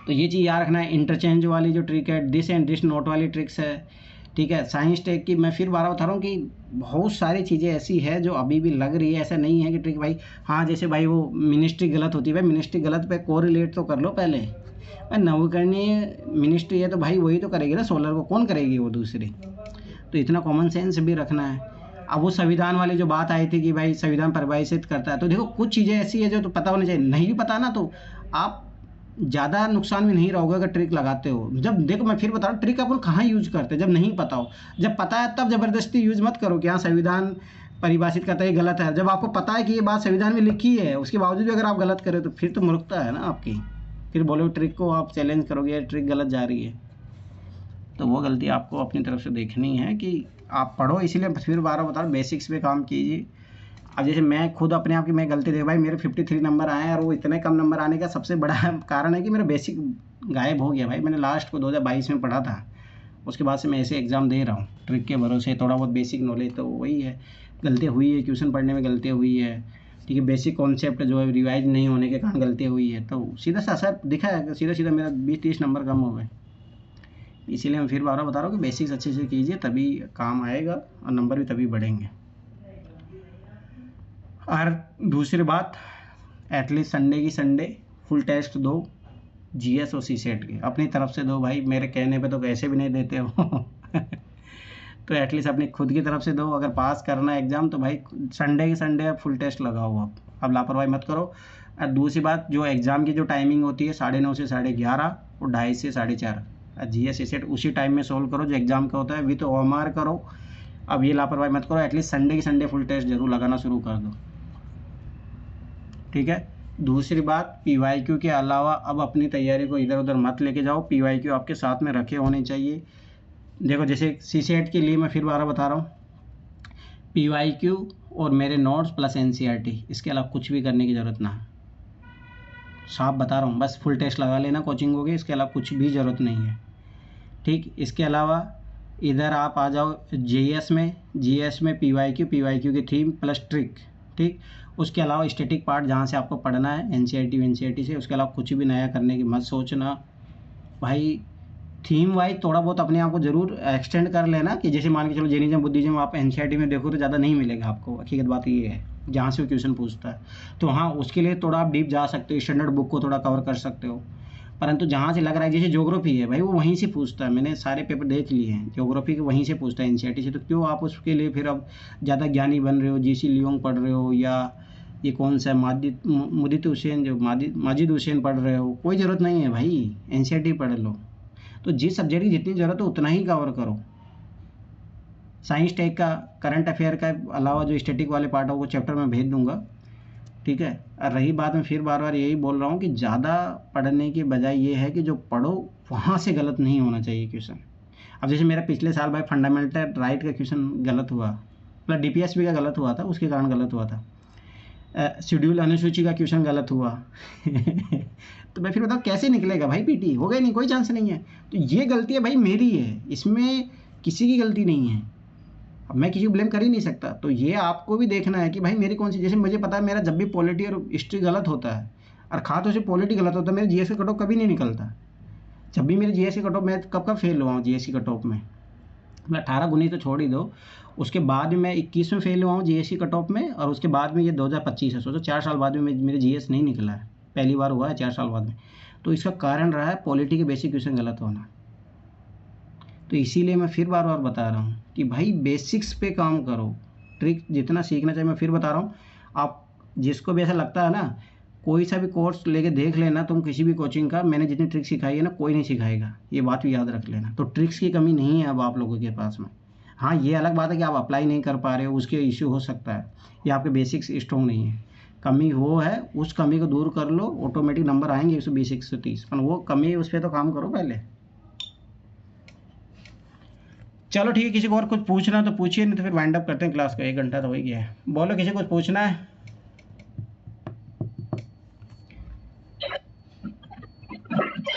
तो ये चीज़ याद रखना है। इंटरचेंज वाली जो ट्रिक है, दिस एंड दिस नोट वाली ट्रिक्स है, ठीक है। साइंस टेक की मैं फिर बार बता रहा हूँ कि बहुत सारी चीज़ें ऐसी है जो अभी भी लग रही है, ऐसा नहीं है कि ट्रिक भाई हाँ, जैसे भाई वो मिनिस्ट्री गलत होती है, भाई मिनिस्ट्री गलत पे कोरिलेट तो कर लो पहले। भाई नवकरणीय मिनिस्ट्री है तो भाई वही तो करेगी ना, सोलर को कौन करेगी वो दूसरी, तो इतना कॉमन सेंस भी रखना है। अब वो संविधान वाली जो बात आई थी कि भाई संविधान परिभाषित करता है, तो देखो कुछ चीज़ें ऐसी है जो तो पता होनी चाहिए, नहीं भी पता ना तो आप ज़्यादा नुकसान में नहीं रहोगे अगर ट्रिक लगाते हो। जब देखो मैं फिर बता रहा हूँ, ट्रिक अपन कहाँ यूज करते हैं, जब नहीं पता हो। जब पता है तब ज़बरदस्ती यूज मत करो कि हाँ संविधान परिभाषित करता है ये गलत है। जब आपको पता है कि ये बात संविधान में लिखी है, उसके बावजूद भी अगर आप गलत करें तो फिर तो मूर्खता है ना आपकी। फिर बोलो ट्रिक को आप चैलेंज करोगे, ट्रिक गलत जा रही है, तो वो गलती आपको अपनी तरफ से देखनी है कि आप पढ़ो, इसीलिए फिर बार बता रहा हूँ बेसिक्स पे काम कीजिए। अब जैसे मैं खुद अपने आप की मैं गलती देखो भाई, मेरे 53 नंबर आए हैं और वो इतने कम नंबर आने का सबसे बड़ा कारण है कि मेरा बेसिक गायब हो गया भाई। मैंने लास्ट को 2022 में पढ़ा था, उसके बाद से मैं ऐसे एग्ज़ाम दे रहा हूँ ट्रिक के भरोसे। थोड़ा बहुत बेसिक नॉलेज तो वही है, गलतियाँ हुई है, ट्यूशन पढ़ने में गलतियाँ हुई है, ठीक है, बेसिक कॉन्सेप्ट जो है रिवाइज नहीं होने के कारण गलतियाँ हुई है, तो सीधा सा असर दिखा है, सीधा सीधा मेरा 20-30 नंबर कम हो गए। इसीलिए मैं फिर बार बता रहा हूँ कि बेसिक्स अच्छे से कीजिए, तभी काम आएगा और नंबर भी तभी बढ़ेंगे। और दूसरी बात, एटलीस्ट संडे की संडे फुल टेस्ट दो, जीएस और सीसेट के अपनी तरफ से दो भाई, मेरे कहने पे तो कैसे भी नहीं देते हो तो एटलीस्ट अपनी खुद की तरफ से दो। अगर पास करना है एग्ज़ाम तो भाई संडे की संडे आप फुल टेस्ट लगाओ, आप अब लापरवाही मत करो। और दूसरी बात, जो एग्ज़ाम की जो टाइमिंग होती है 9:30 से 11:30 और 2:30 से 4:30, जीएस सीसेट उसी टाइम में सोल्व करो जो एग्ज़ाम का होता है, विथ ओएमआर करो। अब ये लापरवाही मत करो, एटलीस्ट संडे की संडे फुल टेस्ट जरूर लगाना शुरू कर दो, ठीक है। दूसरी बात, पीवाईक्यू के अलावा अब अपनी तैयारी को इधर उधर मत लेके जाओ, पीवाईक्यू आपके साथ में रखे होने चाहिए। देखो जैसे सीसेट के लिए मैं फिर बार बता रहा हूँ, पीवाईक्यू और मेरे नोट्स प्लस एनसीईआरटी, इसके अलावा कुछ भी करने की ज़रूरत ना है, साफ बता रहा हूँ। बस फुल टेस्ट लगा लेना कोचिंग होगी, इसके अलावा कुछ भी ज़रूरत नहीं है, ठीक। इसके अलावा इधर आप आ जाओ जीएस में, जीएस में पीवाईक्यू की थीम प्लस ट्रिक, ठीक। उसके अलावा स्टैटिक पार्ट जहाँ से आपको पढ़ना है एनसीईआरटी से, उसके अलावा कुछ भी नया करने की मत सोचना भाई। थीम वाइज थोड़ा बहुत अपने आप को जरूर एक्सटेंड कर लेना, कि जैसे मान के चलो जैनिज्म बुद्धिज्म आप एनसीईआरटी में देखो तो ज़्यादा नहीं मिलेगा आपको, हकीकत बात ये है जहाँ से वो क्वेश्चन पूछता है। तो हाँ, उसके लिए थोड़ा आप डीप जा सकते हो, स्टैंडर्ड बुक को थोड़ा कवर कर सकते हो। परंतु जहाँ से लग रहा है, जैसे ज्योग्राफी है भाई, वो वहीं से पूछता है, मैंने सारे पेपर देख लिए हैं ज्योग्राफी के, वहीं से पूछता है एनसीईआरटी से। तो क्यों आप उसके लिए फिर अब ज़्यादा ज्ञानी बन रहे हो, जीसी लियोंग पढ़ रहे हो, या ये कौन सा माजिद हुसैन पढ़ रहे हो? कोई ज़रूरत नहीं है भाई, एनसीईआरटी पढ़ लो। तो जिस सब्जेक्ट की जितनी ज़रूरत है उतना ही कवर करो। साइंस टेक का, करंट अफेयर का अलावा जो स्टैटिक वाले पार्ट है वो चैप्टर में भेज दूंगा, ठीक है। और रही बात, मैं फिर बार बार यही बोल रहा हूँ कि ज़्यादा पढ़ने की बजाय ये है कि जो पढ़ो वहाँ से गलत नहीं होना चाहिए क्वेश्चन। अब जैसे मेरा पिछले साल भाई फंडामेंटल राइट का क्वेश्चन गलत हुआ, मतलब डीपीएसपी का गलत हुआ था, उसके कारण गलत हुआ था। शेड्यूल अनुसूची का क्वेश्चन गलत हुआ तो मैं फिर बताऊँ कैसे निकलेगा भाई, पीटी हो गया नहीं, कोई चांस नहीं है। तो ये गलती है भाई मेरी है, इसमें किसी की गलती नहीं है। अब मैं किसी को ब्लेम कर ही नहीं सकता। तो ये आपको भी देखना है कि भाई मेरी कौन सी, जैसे मुझे पता है मेरा जब भी पॉलिटी और हिस्ट्री गलत होता है, और खासतौर से पॉलिटी गलत होता है, मेरे जीएस का कट ऑफ कभी नहीं निकलता। जब भी मेरे जीएस कट ऑफ, मैं कब फेल हुआ हूँ जीएस कट ऑफ में, मैं 18-19 तो छोड़ ही दो, उसके बाद मैं 21 में फेल हुआ हूँ जीएससी कट ऑफ में, और उसके बाद में ये 2025 है, सोचो 4 साल बाद में मेरे जीएस नहीं निकला है, पहली बार हुआ है 4 साल बाद में। तो इसका कारण रहा है पॉलिटी के बेसिक क्वेश्चन गलत होना। तो इसीलिए मैं फिर बार बार बता रहा हूँ कि भाई बेसिक्स पे काम करो, ट्रिक जितना सीखना चाहिए। मैं फिर बता रहा हूँ, आप जिसको भी ऐसा लगता है ना, कोई सा भी कोर्स लेके देख लेना तुम किसी भी कोचिंग का, मैंने जितनी ट्रिक सिखाई है ना, कोई नहीं सिखाएगा, ये बात भी याद रख लेना। तो ट्रिक्स की कमी नहीं है अब आप लोगों के पास में। हाँ, ये अलग बात है कि आप अप्लाई नहीं कर पा रहे हो, उसके इश्यू हो सकता है, या आपके बेसिक्स स्ट्रॉन्ग नहीं है, कमी हो है, उस कमी को दूर कर लो, ऑटोमेटिक नंबर आएंगे 120 130। पर वो कमी, उस पर तो काम करो पहले। चलो ठीक है, किसी को और कुछ पूछना तो पूछिए, नहीं तो फिर वाइंड अप करते हैं क्लास का, 1 घंटा तो हो ही गया है। बोलो, किसी को कुछ पूछना है?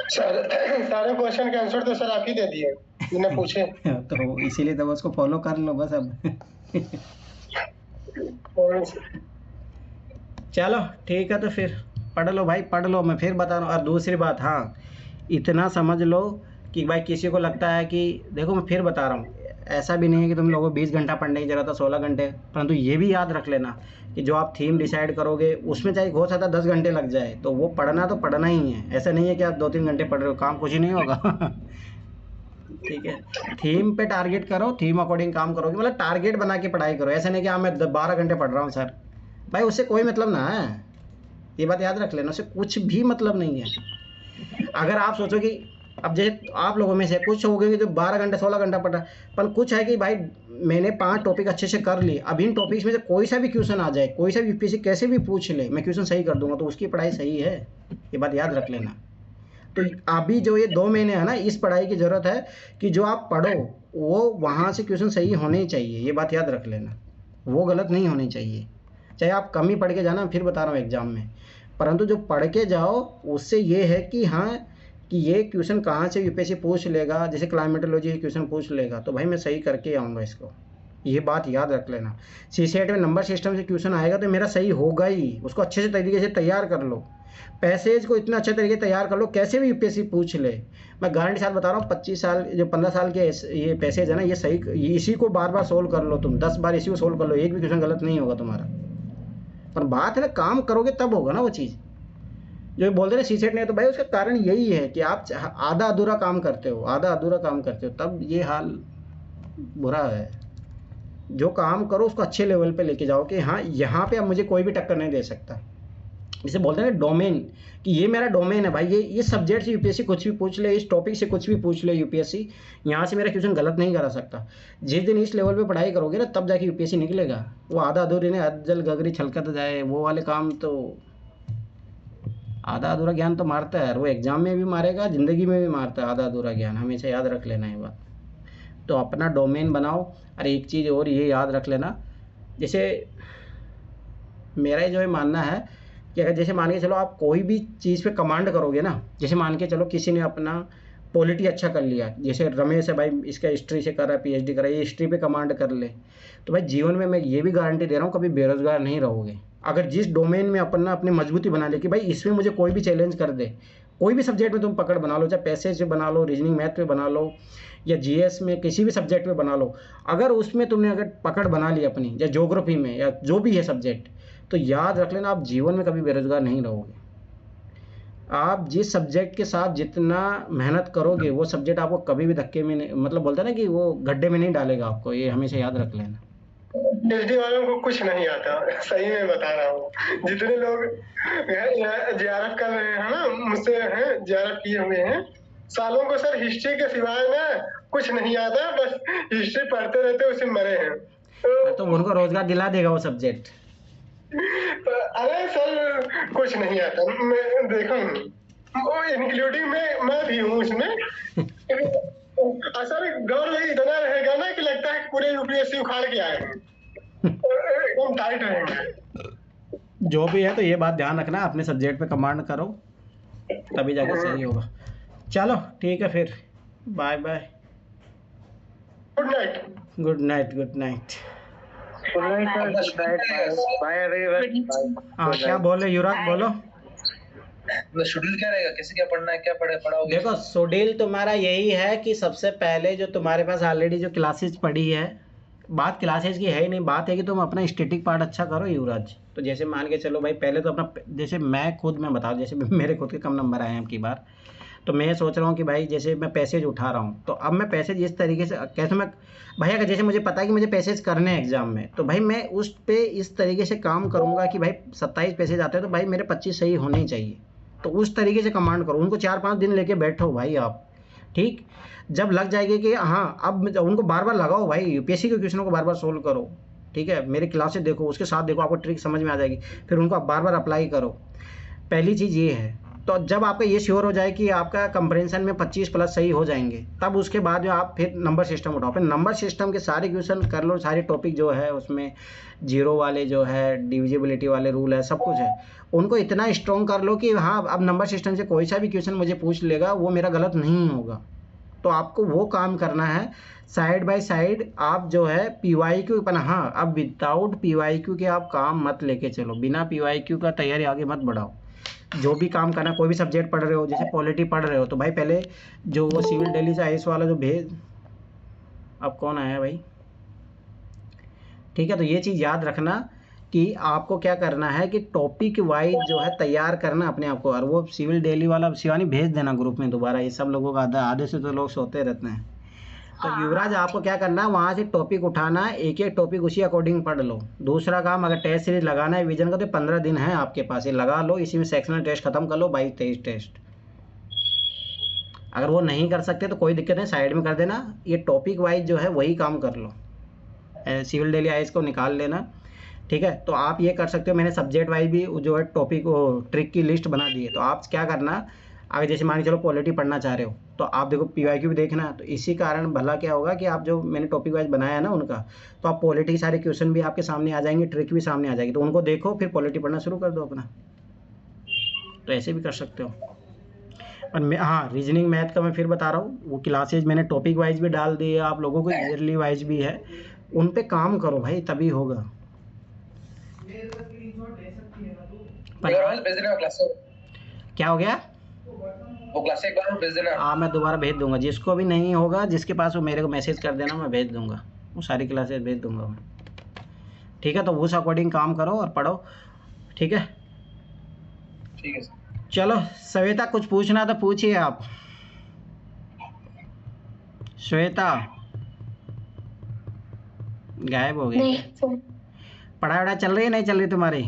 सर सारे क्वेश्चन के आंसर तो सर आप ही दे दिए, मैंने पूछे तो इसीलिए तो उसको फॉलो कर लो बस अब चलो ठीक है, तो फिर पढ़ लो भाई, पढ़ लो। मैं फिर बता रहा हूँ। और दूसरी बात, हाँ, इतना समझ लो कि भाई किसी को लगता है कि, देखो मैं फिर बता रहा हूँ, ऐसा भी नहीं है कि तुम लोगों को 20 घंटा पढ़ने की जरूरत है, 16 घंटे। परंतु ये भी याद रख लेना कि जो आप थीम डिसाइड करोगे उसमें चाहे हो सकता है 10 घंटे लग जाए, तो वो पढ़ना तो पढ़ना ही है। ऐसा नहीं है कि आप 2-3 घंटे पढ़ रहे हो, काम कुछ ही नहीं होगा ठीक है, थीम पे टारगेट करो, थीम अकॉर्डिंग काम करोगे, मतलब टारगेट बना के पढ़ाई करो। ऐसा नहीं कि हाँ मैं 12 घंटे पढ़ रहा हूँ सर, भाई उससे कोई मतलब ना है, ये बात याद रख लेना, उससे कुछ भी मतलब नहीं है। अगर आप सोचो कि अब जैसे आप लोगों में से कुछ हो गए जो 12 घंटे 16 घंटा पढ़ रहा है, पर कुछ है कि भाई मैंने 5 टॉपिक अच्छे से कर लिए, अब इन टॉपिक्स में से कोई सा भी क्वेश्चन आ जाए, कोई सा भी यूपीएससी कैसे भी पूछ ले, मैं क्वेश्चन सही कर दूंगा, तो उसकी पढ़ाई सही है, ये बात याद रख लेना। तो अभी जो ये 2 महीने है ना, इस पढ़ाई की ज़रूरत है कि जो आप पढ़ो वो वहाँ से क्वेश्चन सही होने ही चाहिए, ये बात याद रख लेना, वो गलत नहीं होनी चाहिए। चाहे आप कम ही पढ़ के जाना, फिर बता रहा हूँ एग्जाम में, परंतु जो पढ़ के जाओ उससे ये है कि हाँ कि ये क्वेश्चन कहाँ से यूपीएससी पूछ लेगा, जैसे क्लाइमेटोलॉजी क्वेश्चन पूछ लेगा तो भाई मैं सही करके आऊँगा इसको, ये बात याद रख लेना। सीसेट में नंबर सिस्टम से क्वेश्चन आएगा तो मेरा सही होगा ही, उसको अच्छे से तरीके से तैयार कर लो, पैसेज को इतना अच्छे तरीके से तैयार कर लो, कैसे भी यूपीएससी पूछ ले। मैं गारंटी साथ बता रहा हूँ 25 साल जो 15 साल के ये पैसेज है ना, ये सही, इसी को बार बार सोल्व कर लो तुम, 10 बार इसी को सोल्व कर लो, एक भी क्वेश्चन गलत नहीं होगा तुम्हारा। पर बात है ना, काम करोगे तब होगा ना वो चीज़। जो बोलते हैं सीसेट नहीं, तो भाई उसका कारण यही है कि आप आधा अधूरा काम करते हो, आधा अधूरा काम करते हो, तब ये हाल बुरा है। जो काम करो उसको अच्छे लेवल पे लेके जाओ कि हाँ यहाँ पे अब मुझे कोई भी टक्कर नहीं दे सकता। जिसे बोलते हैं ना डोमेन, कि ये मेरा डोमेन है भाई, ये सब्जेक्ट से यूपीएससी कुछ भी पूछ ले, इस टॉपिक से कुछ भी पूछ ले यूपीएससी, यहाँ से मेरा क्वेश्चन गलत नहीं करा सकता। जिस दिन इस लेवल पे पढ़ाई करोगे ना तब जाके यूपीएससी निकलेगा। वो आधा अधूरी ने अज्जल गगरी छलकत जाए, वो वाले काम तो आधा अधूरा ज्ञान तो मारता है, वो एग्जाम में भी मारेगा, ज़िंदगी में भी मारता है आधा अधूरा ज्ञान, हमेशा याद रख लेना ये बात। तो अपना डोमेन बनाओ। और एक चीज़ और ये याद रख लेना, जैसे मेरा जो है मानना है कि अगर जैसे मान के चलो आप कोई भी चीज़ पे कमांड करोगे ना, जैसे मान के चलो किसी ने अपना पॉलिटी अच्छा कर लिया, जैसे रमेश है भाई, इसका हिस्ट्री से कर रहा है, पीएचडी कर रहा है, ये हिस्ट्री पे कमांड कर ले, तो भाई जीवन में मैं ये भी गारंटी दे रहा हूँ कभी बेरोजगार नहीं रहोगे। अगर जिस डोमेन में अपनी मजबूती बना ले कि भाई इसमें मुझे कोई भी चैलेंज कर दे, कोई भी सब्जेक्ट में तुम पकड़ बना लो, चाहे पैसेज से बना लो, रीजनिंग मैथ पे बना लो, या जीएस में किसी भी सब्जेक्ट में बना लो, अगर उसमें तुमने अगर पकड़ बना ली अपनी, या ज्योग्राफी में, या जो भी है सब्जेक्ट, तो याद रख लेना आप जीवन में कभी बेरोजगार नहीं रहोगे। आप जिस सब्जेक्ट के साथ जितना मेहनत करोगे वो सब्जेक्ट आपको कभी भी धक्के में नहीं, मतलब बोलते हैं ना कि वो गड्ढे में नहीं डालेगा आपको, ये हमेशा याद रख लेना। पीएचडी वालों को कुछ नहीं आता, सही में बता रहा हूँ। जितने लोग जेआरएफ कर रहे हैं ना, मुझसे हैं जेआरएफ किए हुए हैं, सालों को सर हिस्ट्री के सिवाय ना कुछ नहीं आता, बस हिस्ट्री पढ़ते रहते उसी मरे हैं। तो उनको रोजगार दिला देगा वो सब्जेक्ट। अरे सर कुछ नहीं आता, मैं देखा हूँ, इंक्लूडिंग मैं भी हूँ उसमें। सर गौर इतना रहेगा ना कि लगता है पूरे यूपीएससी उखाड़ के आए हैं, एकदम टाइट रहेंगे। जो भी है तो ये बात ध्यान रखना, अपने सब्जेक्ट पे कमांड करो तभी जाके सही होगा। चलो ठीक है फिर, bye bye, good night. Good night, good night. हाँ क्या बोले युवराज, बोलो। शेड्यूल क्या रहेगा, कैसे क्या पढ़ना है, क्या पढ़ाओगे? देखो शेड्यूल तुम्हारा यही है कि सबसे पहले जो तुम्हारे पास ऑलरेडी जो क्लासेज पढ़ी है, बात क्लासेज की है ही नहीं, बात है कि तुम अपना स्टैटिक पार्ट अच्छा करो युवराज। तो जैसे मान के चलो भाई, पहले तो अपना, जैसे मैं बता, जैसे मेरे खुद के कम नंबर आए हैं अब की बार, तो मैं सोच रहा हूँ कि भाई जैसे मैं पैसेज उठा रहा हूँ, तो अब मैं पैसेज इस तरीके से कैसे मैं भाई, अगर जैसे मुझे पता है कि मुझे पैसेज करने हैं एग्जाम में, तो भाई मैं उस पे इस तरीके से काम करूँगा कि भाई 27 पैसेज आते हैं तो भाई मेरे 25 सही होने ही चाहिए। तो उस तरीके से कमांड करो, उनको 4-5 दिन लेके बैठो भाई आप, ठीक। जब लग जाएगी कि हाँ अब उनको बार बार लगाओ भाई, यूपीएससी के क्वेश्चनों को बार बार सोल्व करो, ठीक है। मेरी क्लासेस देखो, उसके साथ देखो, आपको ट्रिक समझ में आ जाएगी, फिर उनको आप बार बार अप्लाई करो। पहली चीज़ ये है। तो जब आपका ये श्योर हो जाए कि आपका कंप्रेंशन में 25 प्लस सही हो जाएंगे, तब उसके बाद जो आप फिर नंबर सिस्टम उठाओ, फिर नंबर सिस्टम के सारे क्वेश्चन कर लो, सारे टॉपिक जो है उसमें जीरो वाले जो है, डिविजिबिलिटी वाले रूल है, सब कुछ है, उनको इतना स्ट्रॉन्ग कर लो कि हाँ अब नंबर सिस्टम से कोई सा भी क्वेश्चन मुझे पूछ लेगा वो मेरा गलत नहीं होगा। तो आपको वो काम करना है। साइड बाय साइड आप जो है PYQ पर, हाँ अब विदाउट PYQ के आप काम मत लेके चलो, बिना PYQ का तैयारी आगे मत बढ़ाओ। जो भी काम करना, कोई भी सब्जेक्ट पढ़ रहे हो, जैसे पॉलिटी पढ़ रहे हो, तो भाई पहले जो वो सिविल दिल्ली से IAS वाला जो भेज, अब कौन आया भाई, ठीक है। तो ये चीज़ याद रखना कि आपको क्या करना है कि टॉपिक वाइज जो है तैयार करना अपने आप को। और वो सिविल दिल्ली वाला शिवानी भेज देना ग्रुप में दोबारा, ये सब लोगों का आधे से तो लोग सोते रहते हैं। तो युवराज आपको क्या करना है, वहाँ से टॉपिक उठाना है, एक एक टॉपिक उसी अकॉर्डिंग पढ़ लो। दूसरा काम, अगर टेस्ट सीरीज लगाना है विजन का, तो 15 दिन है आपके पास, ये लगा लो, इसी में सेक्शनल टेस्ट खत्म कर लो, 22-23 टेस्ट। अगर वो नहीं कर सकते तो कोई दिक्कत नहीं, साइड में कर देना, ये टॉपिक वाइज जो है वही काम कर लो। सिविल दिल्ली IAS को निकाल लेना, ठीक है। तो आप ये कर सकते हो। मैंने सब्जेक्ट वाइज भी जो है टॉपिक ट्रिक की लिस्ट बना दी है। तो आप क्या करना, अगर जैसे मान के चलो पॉलिटी पढ़ना चाह रहे हो तो आप देखो PYQ भी देखना, तो इसी कारण भला क्या होगा कि आप जो मैंने टॉपिक वाइज बनाया है ना उनका, तो आप पॉलिटी के सारे क्वेश्चन भी आपके सामने आ जाएंगे, ट्रिक भी सामने आ जाएगी, तो उनको देखो फिर पॉलिटी पढ़ना शुरू कर दो अपना। तो ऐसे भी कर सकते हो। और मैं हाँ रीजनिंग मैथ का मैं फिर बता रहा हूँ, वो क्लासेज मैंने टॉपिक वाइज भी डाल दिए, आप लोगों को ईयरली वाइज भी है, उन पे काम करो भाई तभी होगा। एक बार भेज देना क्लास से, क्या हो गया? वो क्लास से एक बार भेज देना। हाँ मैं दोबारा भेज दूंगा, जिसको भी नहीं होगा जिसके पास, वो मेरे को मैसेज कर देना, मैं भेज दूंगा, वो सारी क्लासेज भेज दूंगा मैं। ठीक है, तो उस अकॉर्डिंग काम करो और पढ़ो। ठीक है ठीक है सर। चलो श्वेता कुछ पूछना तो पूछिए आप। श्वेता गायब हो गई। नहीं सर। पढ़ाई वढ़ाई चल रही है नहीं चल रही तुम्हारी?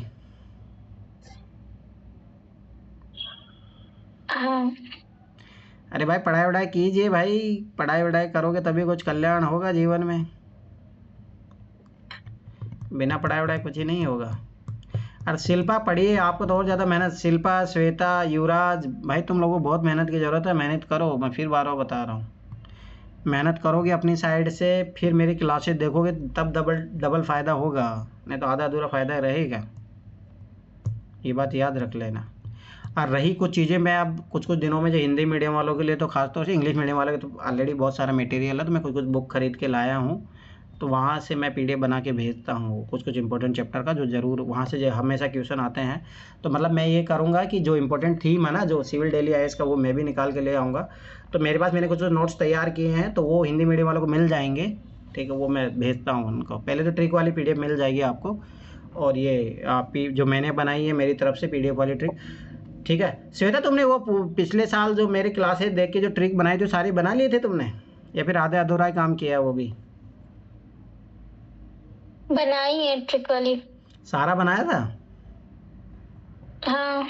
हाँ अरे भाई पढ़ाई वढ़ाई कीजिए भाई, पढ़ाई वढ़ाई करोगे तभी कुछ कल्याण होगा जीवन में, बिना पढ़ाई वढ़ाई कुछ ही नहीं होगा। और शिल्पा पढ़िए, आपको तो और ज़्यादा मेहनत, शिल्पा, श्वेता, युवराज भाई तुम लोगों को बहुत मेहनत की ज़रूरत है, मेहनत करो, मैं फिर बार बार बता रहा हूँ, मेहनत करोगे अपनी साइड से, फिर मेरी क्लासेस देखोगे तब डबल फ़ायदा होगा, नहीं तो आधा अधूरा फ़ायदा रहेगा, ये बात याद रख लेना। और रही कुछ चीज़ें, मैं अब कुछ दिनों में जो हिंदी मीडियम वालों के लिए तो खासतौर से, इंग्लिश मीडियम वालों के तो ऑलरेडी बहुत सारा मटेरियल है, तो मैं कुछ बुक खरीद के लाया हूँ, तो वहाँ से मैं PDF बना के भेजता हूँ कुछ इंपॉर्टेंट चैप्टर का, जो ज़रूर वहाँ से जो हमेशा क्वेश्चन आते हैं, तो मतलब मैं ये करूँगा कि जो इंपॉर्टेंट थीम है ना, जो सिविल डेली IAS का, वो मैं भी निकाल के ले आऊँगा। तो मेरे पास मैंने कुछ नोट्स तैयार किए हैं, तो वो हिंदी मीडियम वालों को मिल जाएंगे। ठीक है, वो मैं भेजता हूँ उनको। पहले तो ट्रिक वाली PDF मिल जाएगी आपको, और ये आप जो मैंने बनाई है मेरी तरफ से PDF वाली ट्रिक। ठीक है श्वेता, तुमने वो पिछले साल जो मेरी क्लासेस देख के जो ट्रिक बनाई थी सारी बना लिए थे तुमने, या फिर आधे अधूरा काम किया? वो भी बनाई है ट्रिक वाली। सारा बनाया था? हाँ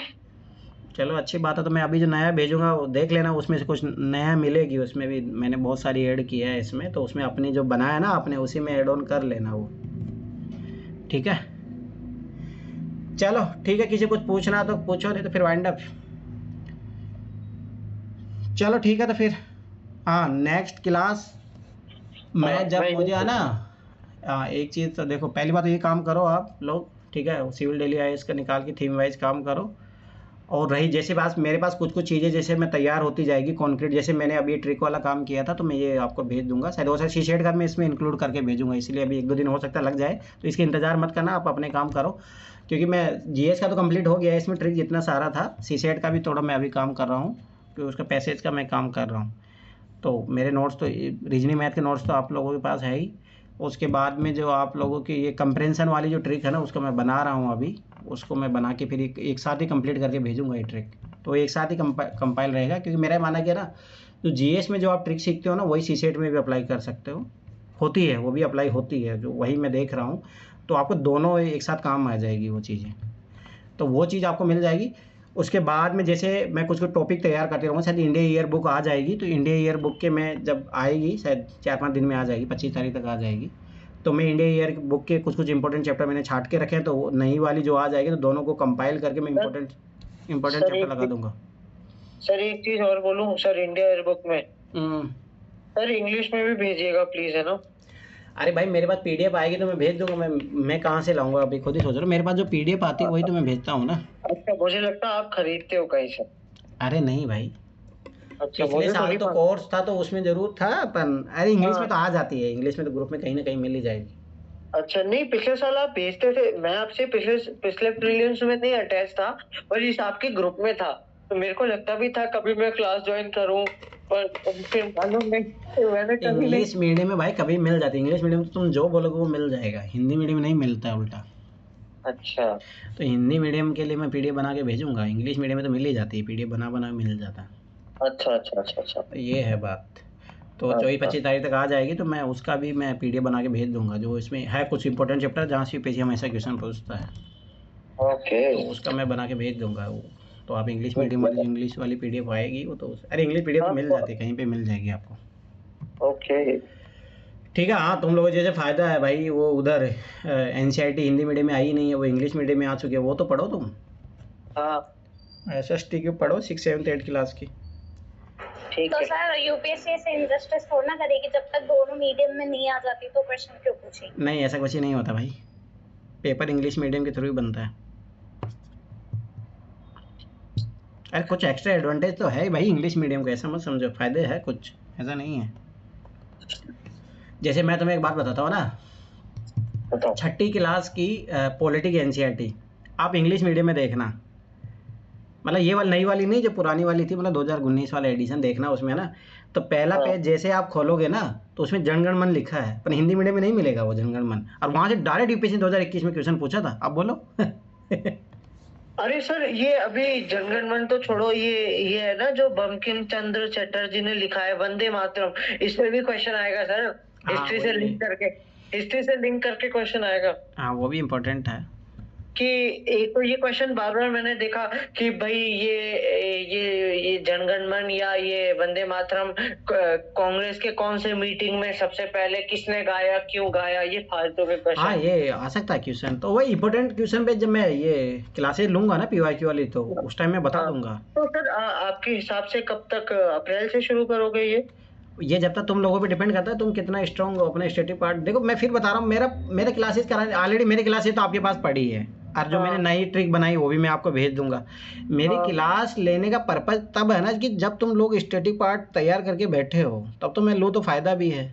चलो अच्छी बात है। तो मैं अभी जो नया भेजूंगा वो देख लेना, उसमें से कुछ नया मिलेगी, उसमें भी मैंने बहुत सारी ऐड किया है इसमें, तो उसमें अपनी जो बनाया ना आपने, उसी में ऐड ऑन कर लेना वो। ठीक है चलो ठीक है, किसी कुछ पूछना तो पूछो, नहीं तो फिर वाइंड अप। चलो ठीक है, तो फिर हाँ नेक्स्ट क्लास मैं जब मुझे है ना, एक चीज़ तो देखो, पहली बात तो ये काम करो आप लोग, ठीक है, सिविल डेली IAS का निकाल के थीम वाइज काम करो। और रही जैसे बात, मेरे पास कुछ चीज़ें जैसे मैं तैयार होती जाएगी कॉन्क्रीट, जैसे मैंने अभी ट्रिक वाला काम किया था, तो मैं ये आपको भेज दूंगा, शायद वो शीशेड का मैं इसमें इंक्लूड करके भेजूंगा, इसलिए अभी 1-2 दिन हो सकता है लग जाए, तो इसके इंतजार मत करना, आप अपने काम करो, क्योंकि मैं GS का तो कंप्लीट हो गया है, इसमें ट्रिक जितना सारा था, CSET का भी थोड़ा मैं अभी काम कर रहा हूँ, क्योंकि उसका पैसेज का मैं काम कर रहा हूँ। तो मेरे नोट्स तो, रीजनिंग मैथ के नोट्स तो आप लोगों के पास है ही, उसके बाद में जो आप लोगों की ये कंप्रेंशन वाली जो ट्रिक है ना, उसको मैं बना रहा हूँ अभी, उसको मैं बना के फिर एक साथ ही कंप्लीट करके भेजूंगा ये ट्रिक, तो एक साथ ही कंपाइल रहेगा, क्योंकि मेरा माना कि ना जो GS में जो आप ट्रिक सीखते हो ना, वही CSET में भी अप्लाई कर सकते हो, होती है वो भी अप्लाई होती है, जो वही मैं देख रहा हूँ, तो आपको दोनों एक साथ काम आ जाएगी वो चीज़ें, तो वो चीज़ आपको मिल जाएगी। उसके बाद में जैसे मैं कुछ टॉपिक तैयार करते रहूँगा, शायद इंडिया ईयर बुक आ जाएगी, तो इंडिया ईयर बुक के मैं जब आएगी, शायद 4-5 दिन में आ जाएगी, 25 तारीख तक आ जाएगी, तो मैं इंडिया ईयर बुक के कुछ इंपॉर्टेंट चैप्टर मैंने छाट के रखे हैं, तो नई वाली जो आ जाएगी, तो दोनों को कंपाइल करके मैं इंपॉर्टेंट चैप्टर लगा दूंगा। सर एक चीज और बोलूं सर, इंडिया ईयर बुक में सर इंग्लिश में भी भेजिएगा प्लीज, है ना? अरे भाई मेरे पास PDF आएगी तो मैं भेज दूंगा, मैं कहाँ से लाऊंगा, अभी खुद ही सोच रहा हूँ, मेरे पास जो PDF आती है वही तो मैं भेजता हूँ ना। अच्छा, मुझे लगता है आप खरीदते हो कहीं से। अरे नहीं भाई, अच्छा, पिछले साल तो कोर्स था तो उसमें जरूर था, पर अरे इंग्लिश में तो आ जाती है, इंग्लिश में तो ग्रुप में कहीं ना कहीं मिल ही जाएगी। अच्छा नहीं, पिछले साल आप भेजते थे, मैं आपसे पिछले प्रीलिम्स में नहीं अटैच था, पर इस आपके ग्रुप में था, तो मेरे को लगता भी था कभी मैं क्लास ज्वाइन करूं, पर फिर मालूम नहीं, मैंने कभी इंग्लिश मीडियम में भाई कभी मिल जाती है, इंग्लिश मीडियम तो तुम जो बोलोगे वो मिल जाएगा, हिंदी मीडियम में नहीं मिलता है उल्टा। अच्छा, तो हिंदी मीडियम के लिए मैं PDF बना के भेजूंगा, इंग्लिश मीडियम में तो मिल ही जाती है, PDF बना मिल जाता है। अच्छा अच्छा अच्छा अच्छा, तो ये है बात। तो 24-25 तारीख तक आ जाएगी, तो मैं उसका भी मैं PDF बना के भेज दूंगा, जो इसमें है कुछ इंपॉर्टेंट चैप्टर जहाँ से CPSC हमेशा क्वेश्चन पूछता है, ओके, तो उसका मैं बना के भेज दूंगा वो। तो आप इंग्लिश मीडियम वाली, इंग्लिश वाली PDF आएगी वो, तो अरे इंग्लिश PDF तो मिल जाती है, कहीं पे मिल जाएगी आपको। ओके ठीक है। हाँ तुम लोगों जैसे फ़ायदा है भाई, वो उधर NCERT हिंदी मीडियम में आई नहीं है, वो इंग्लिश मीडियम में आ चुकी है, वो तो पढ़ो तुम। हाँ SST की पढ़ो 6, 7, 8 क्लास की। ठीक तो है सर यूपीएससी से इंटरेस्टेड थोड़ा ना करेगी, जब तक दोनों मीडियम में नहीं आ जाती तो क्वेश्चन क्यों पूछेगी? नहीं, ऐसा कुछ ही नहीं होता भाई, पेपर इंग्लिश मीडियम के थ्रू ही बनता है। अरे कुछ एक्स्ट्रा एडवांटेज तो है भाई इंग्लिश मीडियम का, ऐसा मत समझो, फायदे है कुछ, ऐसा नहीं है। जैसे मैं तुम्हें एक बात बताता हूँ ना, बताओ। 6ठी क्लास की पॉलिटिक NCERT आप इंग्लिश मीडियम में देखना, मतलब ये वाली नई वाली नहीं, जो पुरानी वाली थी, मतलब 2019 वाला एडिशन देखना उसमें ना, तो पहला हाँ। पेज जैसे आप खोलोगे ना तो उसमें जनगण मन लिखा है, पर हिंदी मीडियम में नहीं मिलेगा वो जनगण मन, और वहाँ से डायरेक्ट यूपीएससी 2021 में क्वेश्चन पूछा था। अब बोलो अरे सर ये अभी जनगण मन तो छोड़ो, ये है ना जो बंकिम चंद्र चटर्जी ने लिखा है वंदे मातरम, इसमें भी क्वेश्चन आएगा सर, हिस्ट्री से वही। लिंक करके क्वेश्चन आएगा। हाँ वो भी इम्पोर्टेंट है कि एक तो ये क्वेश्चन बार बार मैंने देखा कि भाई ये जनगण मन या ये वंदे मातरम कांग्रेस के कौन से मीटिंग में सबसे पहले किसने गाया, क्यों गाया, ये फालतू के हाँ, क्वेश्चन। ये आ सकता है क्वेश्चन, तो वही इंपॉर्टेंट क्वेश्चन पे जब मैं ये क्लासेस लूंगा ना PYQ वाली, तो उस टाइम मैं बता हाँ। दूंगा। तो सर आपके हिसाब से कब तक अप्रैल से शुरू करोगे ये जब तक तुम लोगों पे डिपेंड करता है तुम कितना स्ट्रॉन्ग हो अपने स्टेटिक पार्ट। देखो मैं फिर बता रहा हूँ, मेरे क्लासेस कराने ऑलरेडी, मेरी क्लासेस तो आपके पास पड़ी है, और जो हाँ। मैंने नई ट्रिक बनाई वो भी मैं आपको भेज दूंगा। मेरी हाँ। क्लास लेने का पर्पज तब है ना कि जब तुम लोग स्टेटिक पार्ट तैयार करके बैठे हो तब तो मैं लूँ तो फ़ायदा भी है।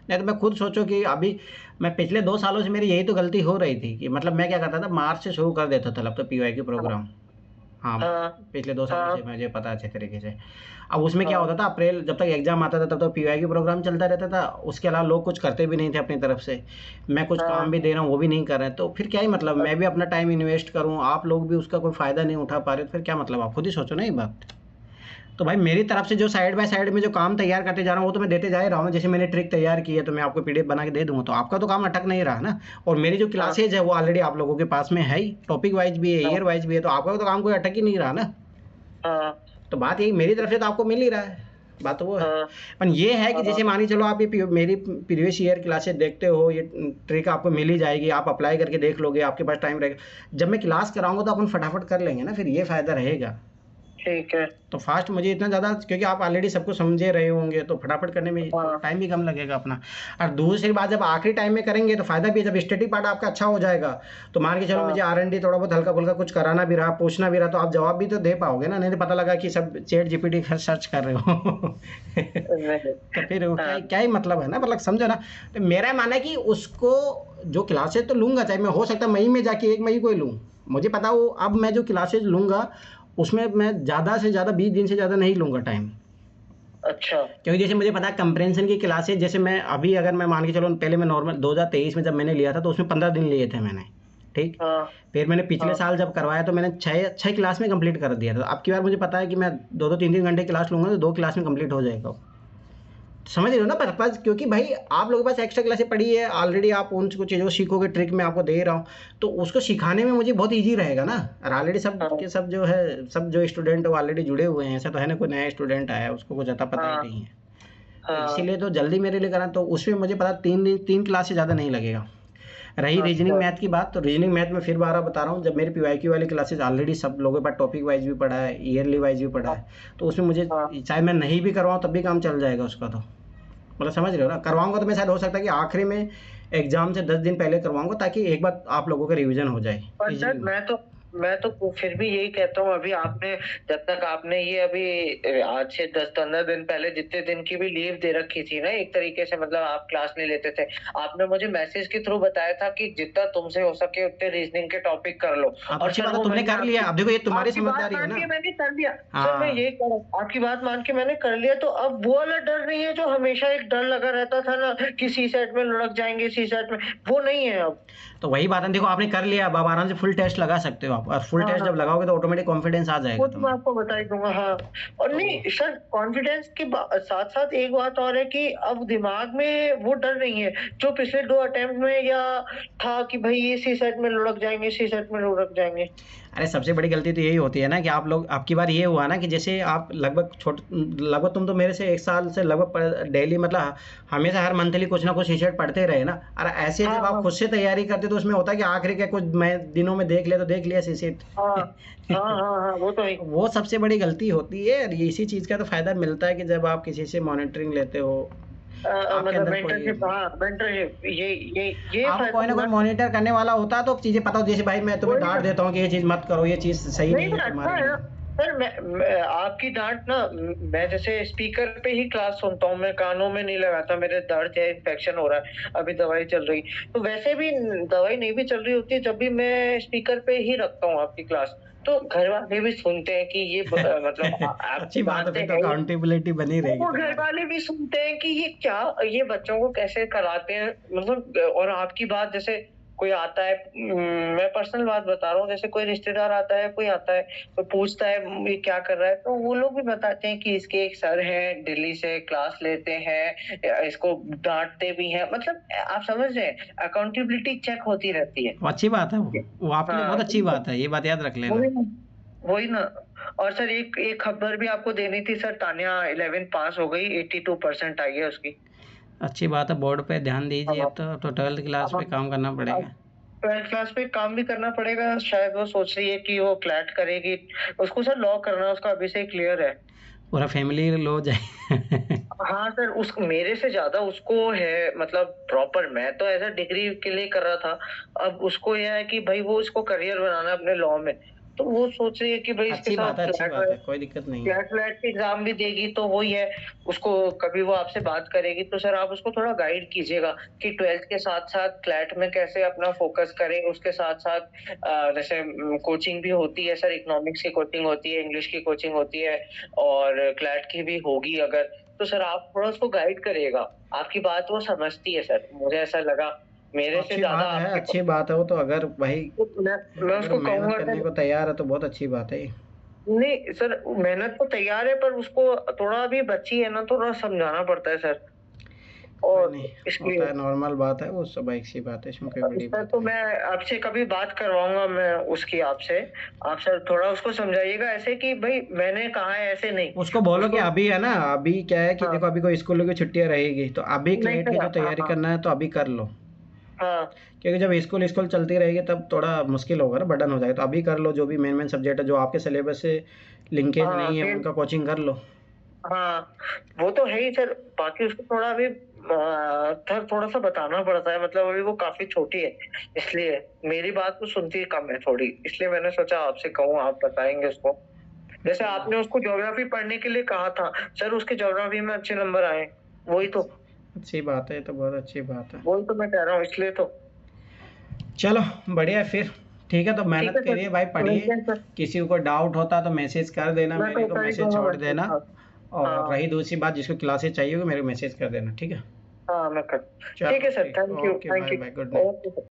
नहीं तो मैं खुद सोचो कि अभी मैं पिछले 2 सालों से मेरी यही तो गलती हो रही थी कि मतलब मैं क्या करता था, मार्च से शुरू कर देता था तो PYQ प्रोग्राम। हाँ, हाँ। पिछले 2 सालों हाँ। से मुझे पता है अच्छे तरीके से। अब उसमें क्या हाँ। होता था, अप्रैल जब तक एग्जाम आता था तब तक PYQ प्रोग्राम चलता रहता था, उसके अलावा लोग कुछ करते भी नहीं थे अपनी तरफ से, मैं कुछ हाँ। काम भी दे रहा हूँ वो भी नहीं कर रहे हैं, तो फिर क्या ही मतलब, मैं भी अपना टाइम इन्वेस्ट करूँ, आप लोग भी उसका कोई फ़ायदा नहीं उठा पा रहे, तो फिर क्या मतलब, आप खुद ही सोचो ना ये बात। तो भाई मेरी तरफ से जो साइड बाय साइड में जो काम तैयार करते जा रहा हूँ वो तो मैं देते जा ही रहा हूँ। जैसे मैंने ट्रिक तैयार की है तो मैं आपको PDF बना के दे दूंगा, तो आपका तो काम अटक नहीं रहा ना। और मेरी जो क्लासेज है वो ऑलरेडी आप लोगों के पास में है ही, टॉपिक वाइज भी है, ईयर वाइज भी है, तो आपका तो काम कोई अटक ही नहीं रहा ना। हाँ। तो बात यही, मेरी तरफ से तो आपको मिल ही रहा है, बात तो वो है। हाँ। पर ये है कि जैसे मानिए चलो आप ये मेरी प्रीवियस ईयर क्लासेस देखते हो, ये ट्रिक आपको मिल ही जाएगी, आप अप्लाई करके देख लोगे, आपके पास टाइम रहेगा, जब मैं क्लास कराऊंगा तो अपन फटाफट कर लेंगे ना, फिर ये फ़ायदा रहेगा। ठीक है। तो फास्ट मुझे इतना ज़्यादा, क्योंकि आप ऑलरेडी सबको समझे रहे होंगे तो फटाफट करने में हाँ। टाइम भी कम लगेगा अपना। और दूसरी बात, जब आखिरी टाइम में करेंगे तो फ़ायदा भी है, जब स्टडी पार्ट आपका अच्छा हो जाएगा तो मान के चलो हाँ। मुझे R&D थोड़ा बहुत हल्का फुल्का कुछ कराना भी रहा, पूछना भी रहा, तो आप जवाब भी तो दे पाओगे ना, नहीं तो पता लगा कि सब ChatGPT सर्च कर रहे हो तो फिर वो क्या ही मतलब है ना, मतलब समझो ना। तो मेरा मानना है कि उसको जो क्लासेज तो लूँगा, चाहे मैं हो सकता है मई में जाके 1 मई को ही लूँ, मुझे पता हो अब मैं जो क्लासेज लूँगा उसमें मैं ज़्यादा से ज़्यादा 20 दिन से ज़्यादा नहीं लूँगा टाइम। अच्छा। क्योंकि जैसे मुझे पता है कंप्रेंशन की क्लासेज, जैसे मैं अभी अगर मैं मान के चलो, पहले मैं नॉर्मल 2023 में जब मैंने लिया था तो उसमें 15 दिन लिए थे मैंने, ठीक। हाँ। फिर मैंने पिछले साल जब करवाया तो मैंने 6 क्लास में कंप्लीट कर दिया था। अब की बार मुझे पता है कि मैं 2-2 3-3 घंटे क्लास लूँगा तो 2 क्लास में कंप्लीट हो जाएगा। समझ रहे हो ना पर्पज, क्योंकि भाई आप लोगों के पास एक्स्ट्रा क्लासेस पड़ी है ऑलरेडी, आप उन कुछ चीज़ों सीखोगे, ट्रिक मैं आपको दे रहा हूँ तो उसको सिखाने में मुझे बहुत ईजी रहेगा ना। और ऑलरेडी सब के सब जो है, सब जो स्टूडेंट वो ऑलरेडी जुड़े हुए हैं, ऐसा तो है ना कोई नया स्टूडेंट आया उसको कुछ अता पता ही नहीं है। तो इसीलिए तो जल्दी मेरे लिए करा, तो उसमें मुझे पता 3 क्लास से ज़्यादा नहीं लगेगा। रही रीजनिंग मैथ की बात, तो रीजनिंग मैथ में फिर बार बता रहा हूँ, जब मेरी PYQ वाली क्लासेस ऑलरेडी सब लोगों के पास टॉपिक वाइज भी पढ़ा है, ईयरली वाइज भी पढ़ा है, तो उसमें मुझे चाहे मैं नहीं भी करवाऊँ तब भी काम चल जाएगा उसका। तो मतलब समझ रहे हो ना, करवाऊंगा तो मैं शायद हो सकता है कि आखिरी में एग्जाम से 10 दिन पहले करवाऊंगा, ताकि एक बार आप लोगों का रिवीजन हो जाए। पर सर मैं तो फिर भी यही कहता हूँ, अभी आपने जब तक आपने ये अभी आज से 10-15 दिन पहले जितने दिन की भी लीव दे रखी थी ना, एक तरीके से मतलब आप क्लास नहीं लेते थे, आपने मुझे मैसेज के थ्रू बताया था कि जितना तुमसे हो सके उतने रीजनिंग के टॉपिक कर लो। और अच्छी बात है, तुमने कर लिया। अब देखो ये तुम्हारी समझदारी है ना, मैंने कर लिया हाँ। सर, मैं यही कह आपकी बात मान के मैंने कर लिया। तो अब वो वाला डर नहीं है जो हमेशा एक डर लगा रहता था ना कि CSET में लुढ़क जाएंगे, CSEट में, वो नहीं है अब। तो वही बात है, देखो आपने कर लिया, अब आप आराम से फुल टेस्ट लगा सकते हो आप, और फुल टेस्ट जब लगाओगे तो ऑटोमेटिक कॉन्फिडेंस आ जाएगा। वो तो मैं आपको बता ही दूंगा। हाँ, और नहीं सर, कॉन्फिडेंस के साथ साथ एक बात और है कि अब दिमाग में वो डर नहीं है जो पिछले 2 अटेम्प्ट में या था कि भाई ये CSET में लुढ़क जाएंगे, CSEट में लुढ़क जाएंगे। अरे सबसे बड़ी गलती तो यही होती है ना कि आप लोग, आपकी बार ये हुआ ना कि जैसे आप लगभग तुम तो मेरे से 1 साल से लगभग डेली मतलब हमेशा हर मंथली कुछ ना कुछ CSET पढ़ते रहे ना, और ऐसे जब आप खुद से तैयारी करते तो उसमें होता है कि आखिरी के कुछ मैं दिनों में देख लिया तो देख लिया सीसीट। हाँ हाँ, वो तो है। वो सबसे बड़ी गलती होती है। और इसी चीज़ का तो फायदा मिलता है कि जब आप किसी से मॉनिटरिंग लेते हो, आपके मतलब अंदर मेंटरशिप, कोई हाँ मेंटरशिप, ये आपको फायदा कोई ना कोई हुआ। मॉनिटर करने वाला होता है तो चीज़ें पता हो, जैसे भाई मैं तुम्हें वही डांट ना। देता हूँ कि ये चीज़ मत करो, ये चीज़ सही नहीं नहीं है अच्छा तुम्हारे है लिए। ना सर। मैं आपकी डांट ना, मैं जैसे स्पीकर पे ही क्लास सुनता हूँ, मैं कानों में नहीं लगाता, मेरे दर्द है, इन्फेक्शन हो रहा है, अभी दवाई चल रही, तो वैसे भी दवाई नहीं भी चल रही होती है, जब भी मैं स्पीकर पे ही रखता हूँ आपकी क्लास, तो घर वाले भी सुनते हैं कि ये मतलब आपकी अच्छी बात है, बातें फिर तो हैं। अकाउंटेबिलिटी बनी रहेगी वो घर तुम्हारी। वाले भी सुनते हैं कि ये क्या, ये बच्चों को कैसे कराते हैं, मतलब। और आपकी बात, जैसे कोई आता है, मैं पर्सनल बात बता रहा हूँ, जैसे कोई रिश्तेदार आता है, कोई आता है तो पूछता है ये क्या कर रहा है, तो वो लोग भी बताते हैं कि इसके एक सर हैं, दिल्ली से क्लास लेते हैं, इसको डांटते भी हैं, मतलब आप समझ रहे हैं, अकाउंटेबिलिटी चेक होती रहती है। वो अच्छी बात है, वो आपके लिए हाँ बहुत अच्छी बात है, ये बात याद रख लेना। वही ना, वही ना। और सर एक खबर भी आपको देनी थी सर, तानिया 11 पास हो गई, 82% आई है उसकी। अच्छी बात है, बोर्ड पे ध्यान दीजिए। अब तो 12th क्लास पे काम करना पड़ेगा। 12th क्लास पे काम भी करना पड़ेगा, शायद वो सोच रही है कि वो क्लैट करेगी, उसको सर लॉ करना है, उसका अभी से क्लियर है। पूरा फैमिली लो जाए। हाँ सर, उस मेरे से ज्यादा उसको है, मतलब प्रॉपर। मैं तो ऐसा डिग्री के लिए कर रहा था, अब उसको यह है कि भाई वो इसको करियर बनाना है अपने लॉ में, तो वो सोच रही है कि भाई इसके अच्छी बात साथ है, अच्छी बात है, कोई दिक्कत नहीं है। क्लैट की एग्जाम भी देगी, तो वही है, उसको कभी वो आपसे बात करेगी तो सर आप उसको थोड़ा गाइड कीजिएगा कि 12th के साथ साथ क्लैट में कैसे अपना फोकस करें, उसके साथ साथ जैसे कोचिंग भी होती है सर, इकोनॉमिक्स की कोचिंग होती है, इंग्लिश की कोचिंग होती है, और क्लैट की भी होगी अगर, तो सर आप थोड़ा उसको गाइड करिएगा। आपकी बात वो समझती है सर, मुझे ऐसा लगा, मेरे से अच्छी ज्यादा बात है, आपकी। अच्छी बात है वो तो। अगर भाई मैं अगर उसको मेहनत कहूंगा करने सर, को तैयार है तो बहुत अच्छी बात है ये। नहीं सर मेहनत तो तैयार है, पर उसको थोड़ा अभी बच्ची है ना, थोड़ा समझाना पड़ता है सर। कोई और नहीं, इसलिए होता है, नॉर्मल बात है वो, स्वाभाविक सी बात है, इसमें कोई बड़ी सर, बात तो नहीं। मैं आपसे कभी बात करवाऊंगा, मैं उसकी आपसे, आप सर थोड़ा उसको समझाइएगा ऐसे कि भाई मैंने कहा है, ऐसे नहीं। उसको बोलो कि उसको अभी है ना, अभी क्या है कि हाँ, देखो अभी कोई स्कूल की छुट्टियां रहेगी तो अभी नहीं क्लेट की सर, जो तैयारी हाँ करना है तो अभी कर लो। हाँ क्योंकि जब स्कूल स्कूल चलती रहेगी तब थोड़ा मुश्किल होगा ना, बर्डन हो जाएगा, तो अभी कर लो। जो भी मेन सब्जेक्ट है जो आपके सिलेबस से लिंकेज हाँ नहीं है फिर उनका कोचिंग कर लो। हाँ, वो तो है ही सर। बाकी उसको थोड़ा अभी थोड़ा सा बताना पड़ता है, मतलब अभी वो काफी छोटी है, इसलिए मेरी बात तो सुनती कम है थोड़ी, इसलिए मैंने सोचा आपसे कहूँ, आप बताएंगे उसको। जैसे आपने उसको ज्योग्राफी पढ़ने के लिए कहा था सर, उसके ज्योग्राफी में अच्छे नंबर आए, वही तो अच्छी बात है, तो बहुत अच्छी बात है। वही तो मैं कह रहा हूँ, इसलिए तो। चलो बढ़िया है फिर। ठीक है, तो ठीक मेहनत है सर, करिए भाई, पढ़िए। मिलते हैं सर। किसी को डाउट होता तो मैसेज कर देना, मैं मेरे तो को कर ही मैसेज दूंगा छोड़ मैसेज। देना। हाँ और हाँ रही दूसरी बात, जिसको क्लासेस चाहिए होगी मेरे को मैसेज कर देना, ठीक है। हाँ, मैं कर। चलो ठीक है सर, ठीक, thank you okay, thank bye you. Bye, good night. Okay sir.